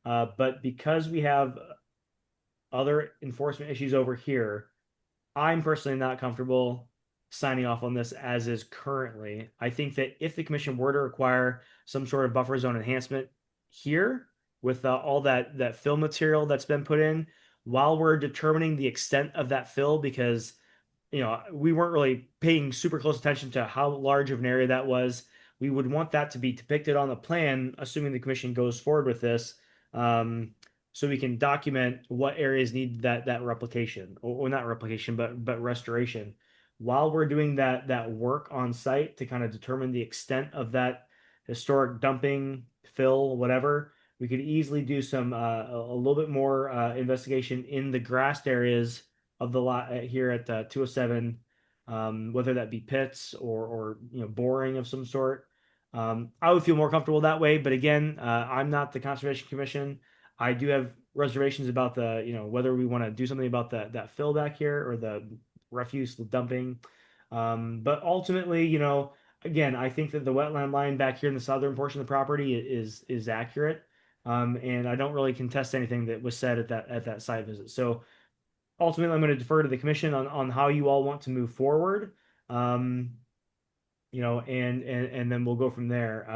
but because we have other enforcement issues over here, I'm personally not comfortable signing off on this as is currently. I think that if the commission were to require some sort of buffer zone enhancement here with all that fill material that's been put in, while we're determining the extent of that fill, because we weren't really paying super close attention to how large of an area that was. We would want that to be depicted on the plan, assuming the commission goes forward with this, um, so we can document what areas need that replication, or not replication, but restoration. While we're doing that work on site to kind of determine the extent of that historic dumping, fill, whatever, we could easily do some a little bit more investigation in the grassed areas of the lot here at 207, whether that be pits or boring of some sort. I would feel more comfortable that way, but again, I'm not the Conservation Commission. I do have reservations about the whether we want to do something about that fill back here or the refuse the dumping. But ultimately, again, I think that the wetland line back here in the southern portion of the property is accurate. And I don't really contest anything that was said at that site visit. So ultimately, I'm going to defer to the commission on how you all want to move forward. Um, and then we'll go from there.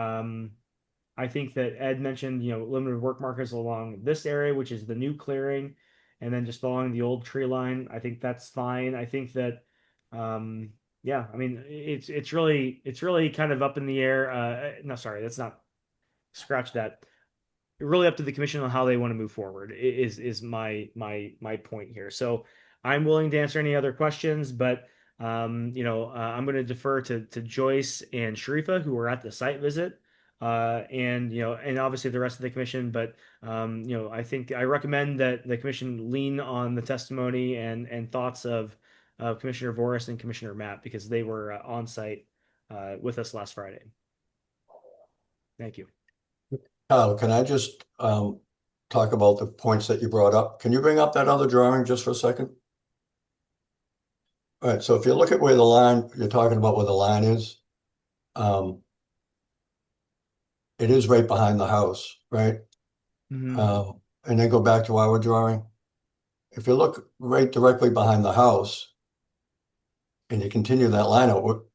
I think that Ed mentioned, limited work markers along this area, which is the new clearing, and then just along the old tree line. I think that's fine. I think that, yeah, I mean, it's really kind of up in the air. No, sorry, that's not. Scratch that. Really up to the commission on how they want to move forward is my point here. So I'm willing to answer any other questions, but I'm going to defer to Joyce and Sharifa, who were at the site visit, and obviously the rest of the commission. But I recommend that the commission lean on the testimony and thoughts of Commissioner Voris and Commissioner Matt, because they were on site with us last Friday. Thank you. Kyle, can I just talk about the points that you brought up? Can you bring up that other drawing just for a second? All right, so if you look at where the line, you're talking about where the line is, it is right behind the house, right? Mhm. And then go back to our drawing. If you look right directly behind the house and you continue that line out,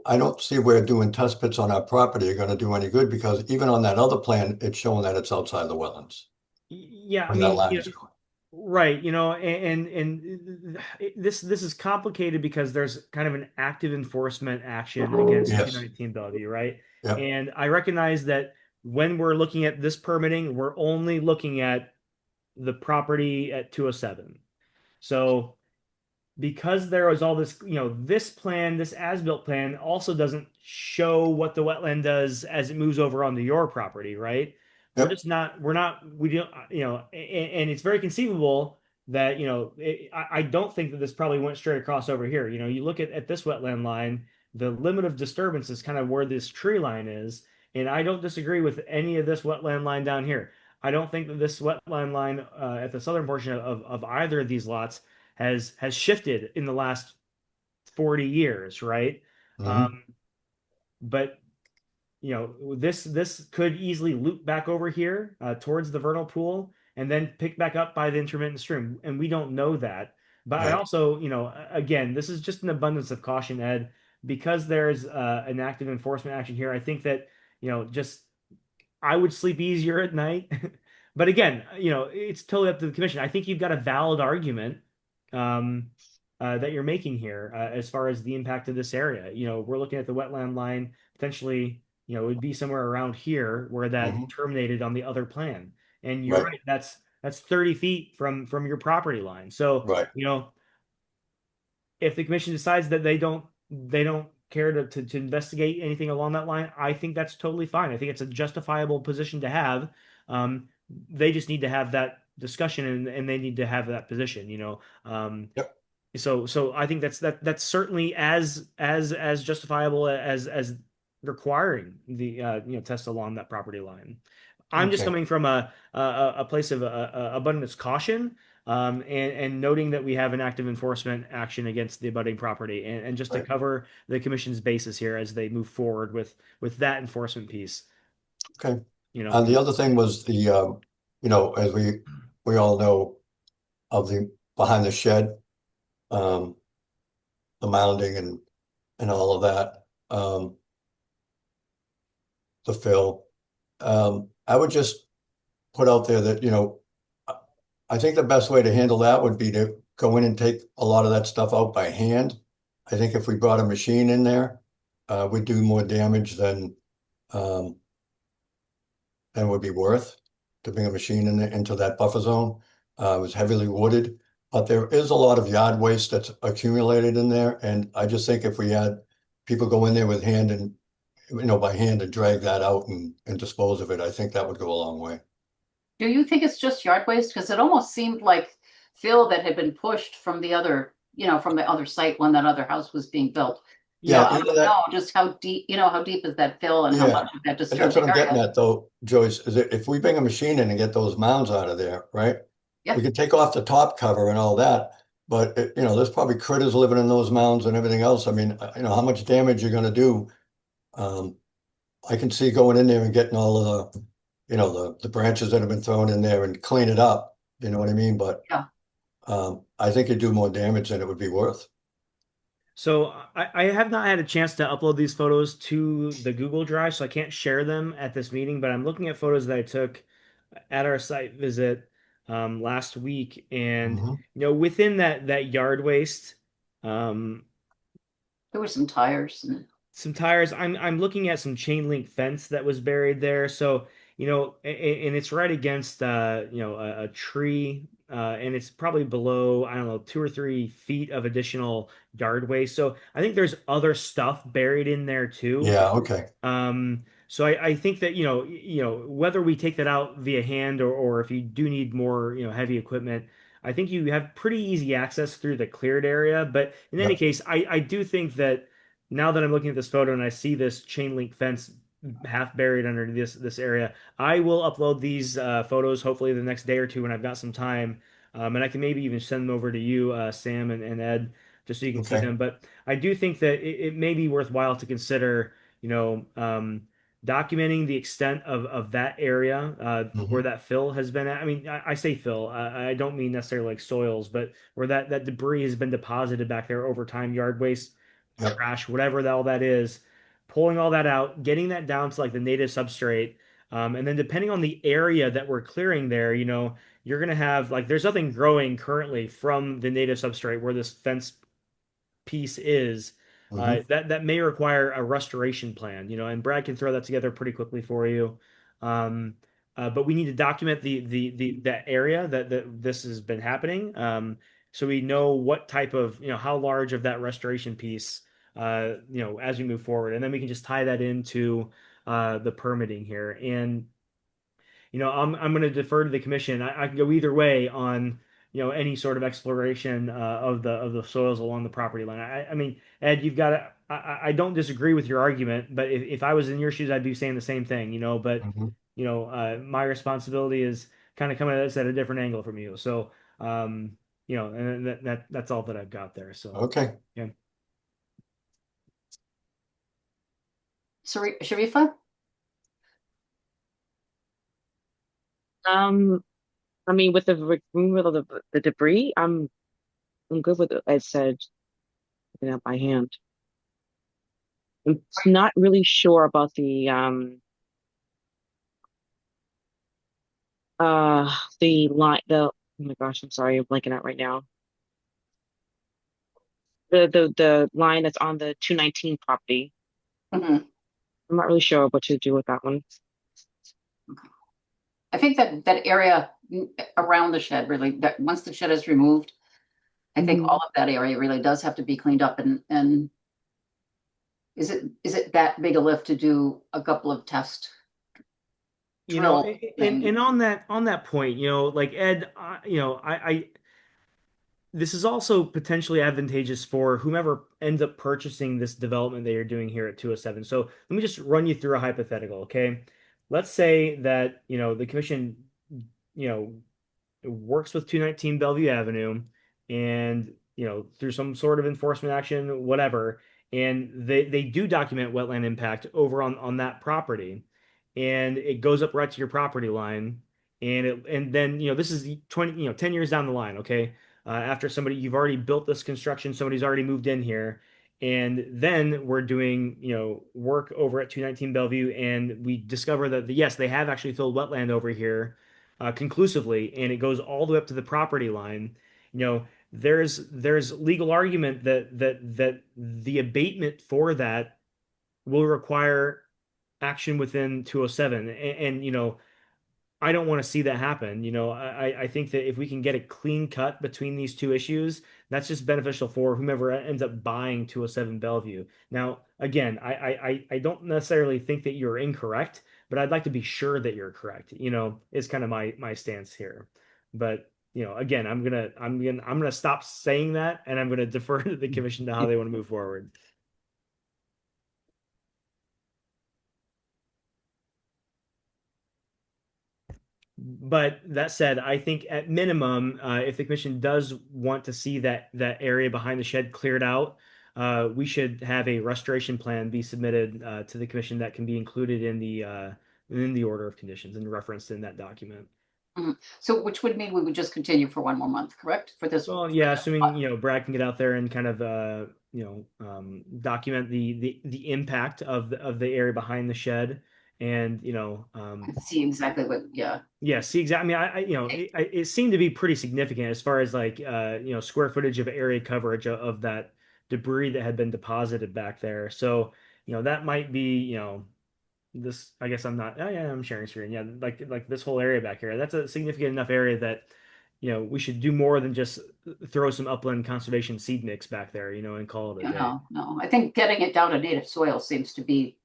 I don't see where doing test pits on our property are gonna do any good, because even on that other plan, it's showing that it's outside the wetlands. Yeah, I Where that mean, line is going. right, and this is complicated because there's kind of an active enforcement action against Yes. 219 Bellevue, right? Yep. And I recognize that when we're looking at this permitting, we're only looking at the property at 207. So because there was all this, this plan, this as-built plan also doesn't show what the wetland does as it moves over onto your property, right? We're Yep. just not, we're not, we don't, and it's very conceivable that, I don't think that this probably went straight across over here. You look at this wetland line, the limit of disturbance is kind of where this tree line is. And I don't disagree with any of this wetland line down here. I don't think that this wetland line at the southern portion of either of these lots has shifted in the last 40 years, right? Mhm. But this could easily loop back over here towards the vernal pool and then pick back up by the intermittent stream, and we don't know that. But I Right. also, again, this is just an abundance of caution, Ed, because there's an active enforcement action here. I think that just I would sleep easier at night. But again, it's totally up to the commission. I think you've got a valid argument um, that you're making here as far as the impact of this area. We're looking at the wetland line potentially. It would be somewhere around here where that Mhm. terminated on the other plan. And you're Right. right, that's 30 feet from your property line. So, Right. if the commission decides that they don't care to investigate anything along that line, I think that's totally fine. I think it's a justifiable position to have. They just need to have that discussion, and they need to have that position. Yep. So I think that's certainly as justifiable as requiring the test along that property line. I'm just Okay. coming from a place of abundance caution, and noting that we have an active enforcement action against the abutting property, and just to Right. cover the commission's bases here as they move forward with that enforcement piece. Okay. You know, And the other thing was as we all know of the behind the shed, um, the mounding and all of that, the fill. I would just put out there that, I think the best way to handle that would be to go in and take a lot of that stuff out by hand. I think if we brought a machine in there, we'd do more damage um, than would be worth to bring a machine into that buffer zone. It was heavily wooded, but there is a lot of yard waste that's accumulated in there. And I just think if we had people go in there with hand and, by hand and drag that out and dispose of it, I think that would go a long way. Do you think it's just yard waste? Because it almost seemed like fill that had been pushed from the other, from the other site when that other house was being built. Yeah, I either don't that, know just how deep is that fill and how yeah. much of that And disturbed that's what the I'm getting area? at though, Joyce, is that if we bring a machine in and get those mounds out of there, right? Yeah. We can take off the top cover and all that, but there's probably critters living in those mounds and everything else. I mean, how much damage you're gonna do. Um, I can see going in there and getting all of the branches that have been thrown in there and clean it up. You know what I mean? But Yeah. I think it'd do more damage than it would be worth. So I have not had a chance to upload these photos to the Google Drive, so I can't share them at this meeting, but I'm looking at photos that I took at our site visit last week, and Mhm. within that yard waste, um, There were some tires. some tires. I'm looking at some chain link fence that was buried there. So, and it's right against a tree, and it's probably below, I don't know, 2 or 3 feet of additional yard waste. So I think there's other stuff buried in there too. Yeah. Okay. So I think that whether we take that out via hand, or if you do need more heavy equipment, I think you have pretty easy access through the cleared area. But in any Yeah. case, I do think that now that I'm looking at this photo and I see this chain link fence half buried under this area, I will upload these photos hopefully the next day or two when I've got some time, and I can maybe even send them over to you, Sam and Ed, just so you can see Okay. them. But I do think that it may be worthwhile to consider, documenting the extent of that area where Mhm. that fill has been at. I mean, I say fill, I don't mean necessarily like soils, but where that debris has been deposited back there over time, yard waste, Yep. trash, whatever all that is, pulling all that out, getting that down to like the native substrate. And then depending on the area that we're clearing there, you're going to have like there's nothing growing currently from the native substrate where this fence piece is. Mhm. That may require a restoration plan, and Brad can throw that together pretty quickly for you. Um, but we need to document the that area that this has been happening, so we know what type of how large of that restoration piece, as we move forward, and then we can just tie that into the permitting here. And I'm going to defer to the commission. I can go either way on any sort of exploration of the soils along the property line. I mean, Ed, you've got to. I don't disagree with your argument, but if I was in your shoes, I'd be saying the same thing. But Mhm. my responsibility is kind of coming at this at a different angle from you. So and that's all that I've got there. So Okay. yeah. Sharifa? I mean, with the removal of the debris, I'm good with it. I said, picking up by hand. I'm not really sure about the line, oh my gosh, I'm sorry, I'm blanking out right now. The line that's on the 219 property. Mhm. I'm not really sure what to do with that one. I think that area around the shed really, that once the shed is removed, I think Mhm. all of that area really does have to be cleaned up. And is it that big a lift to do a couple of test drill And things? on that point, like Ed, I this is also potentially advantageous for whomever ends up purchasing this development that you're doing here at 207. So let me just run you through a hypothetical, okay? Let's say that, the commission, works with 219 Bellevue Avenue and, through some sort of enforcement action, whatever, and they do document wetland impact over on that property, and it goes up right to your property line, and then, this is 10 years down the line, okay? After you've already built this construction, somebody's already moved in here, and then we're doing, work over at 219 Bellevue, and we discover that, yes, they have actually filled wetland over here conclusively, and it goes all the way up to the property line. There's legal argument that the abatement for that will require action within 207, and I don't want to see that happen. I think that if we can get a clean cut between these two issues, that's just beneficial for whomever ends up buying 207 Bellevue. Now, again, I don't necessarily think that you're incorrect, but I'd like to be sure that you're correct, is kind of my stance here. But, again, I'm gonna stop saying that, and I'm gonna defer to the commission to how they want to move forward. But that said, I think at minimum, if the commission does want to see that area behind the shed cleared out, we should have a restoration plan be submitted to the commission that can be included in the order of conditions and referenced in that document. So which would mean we would just continue for one more month, correct? For this. Well, yeah, assuming Brad can get out there and kind of document the impact of the area behind the shed, and See exactly what, yeah. Yeah, see exactly. I mean, it seemed to be pretty significant as far as like square footage of area coverage of that debris that had been deposited back there. So that might be this. I guess I'm not. Oh yeah, I'm sharing screen. Yeah, like this whole area back here. That's a significant enough area that we should do more than just throw some upland conservation seed mix back there. And call it a day. No. I think getting it down to native soil seems to be.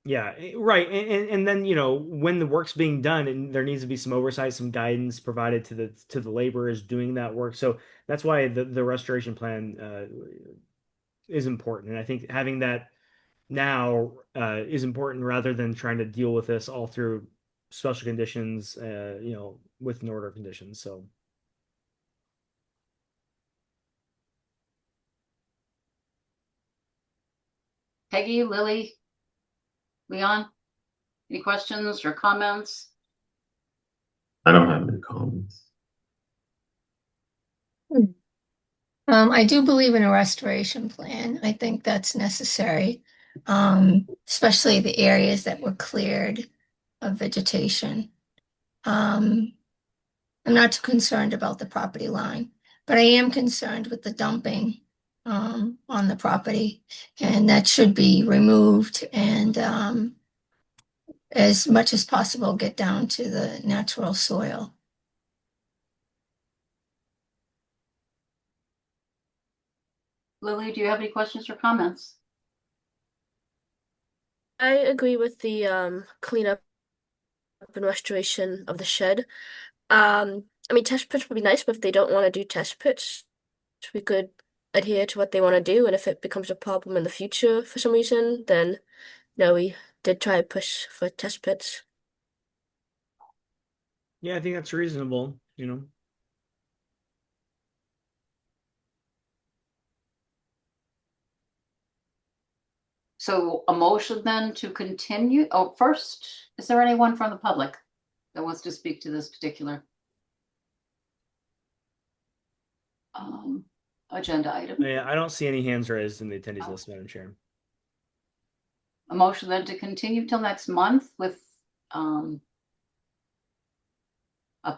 Yeah, right. And then, when the work's being done, and there needs to be some oversight, some guidance provided to the laborers doing that work. So that's why the restoration plan is important. And I think having that now is important rather than trying to deal with this all through special conditions, with an order of conditions. So Peggy, Lily, Leon, any questions or comments? I don't have any comments. I do believe in a restoration plan. I think that's necessary, especially the areas that were cleared of vegetation. I'm not too concerned about the property line, but I am concerned with the dumping on the property, and that should be removed and as much as possible get down to the natural soil. Lily, do you have any questions or comments? I agree with the cleanup and restoration of the shed. I mean, test pits would be nice, but if they don't want to do test pits, we could adhere to what they want to do. And if it becomes a problem in the future for some reason, then no, we did try to push for test pits. yeah, I think that's reasonable. So a motion then to continue. Oh, first, is there anyone from the public that wants to speak to this particular agenda item? Yeah, I don't see any hands raised in the attendees list, Madam Chair. A motion then to continue till next month with a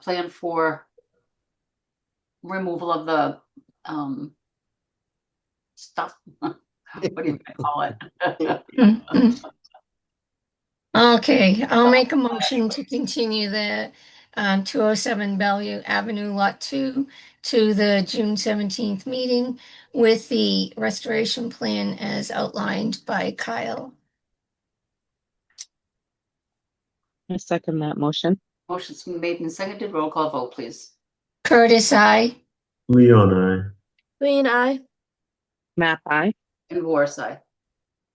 plan for removal of the stuff. What do you call it? Okay, I'll make a motion to continue the 207 Bellevue Avenue Lot 2 to the June 17th meeting with the restoration plan as outlined by Kyle. I second that motion. Motion's been made and seconded. Roll call vote, please. Curtis, I. Leon, I. Green eye. Map I. And Warsaw.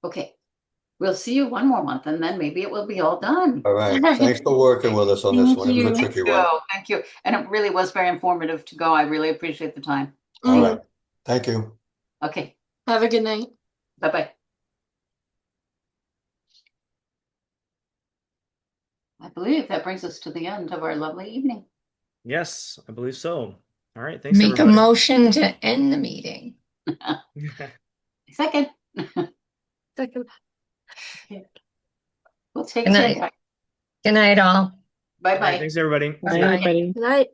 Okay, we'll see you one more month and then maybe it will be all done. All right. Thanks for working with us on this Thank one. It was you. a tricky one. Thank you. And it really was very informative to go. I really appreciate the time. All right. Thank you. Okay, Have a good night. bye-bye. I believe that brings us to the end of our lovely evening. Yes, I believe so. All right. Thanks, Make a everybody. motion to end the meeting. Second. Second. We'll take Good care. night. Good night, all. All right, Bye-bye. thanks, everybody. Bye, Bye. everybody. Good night.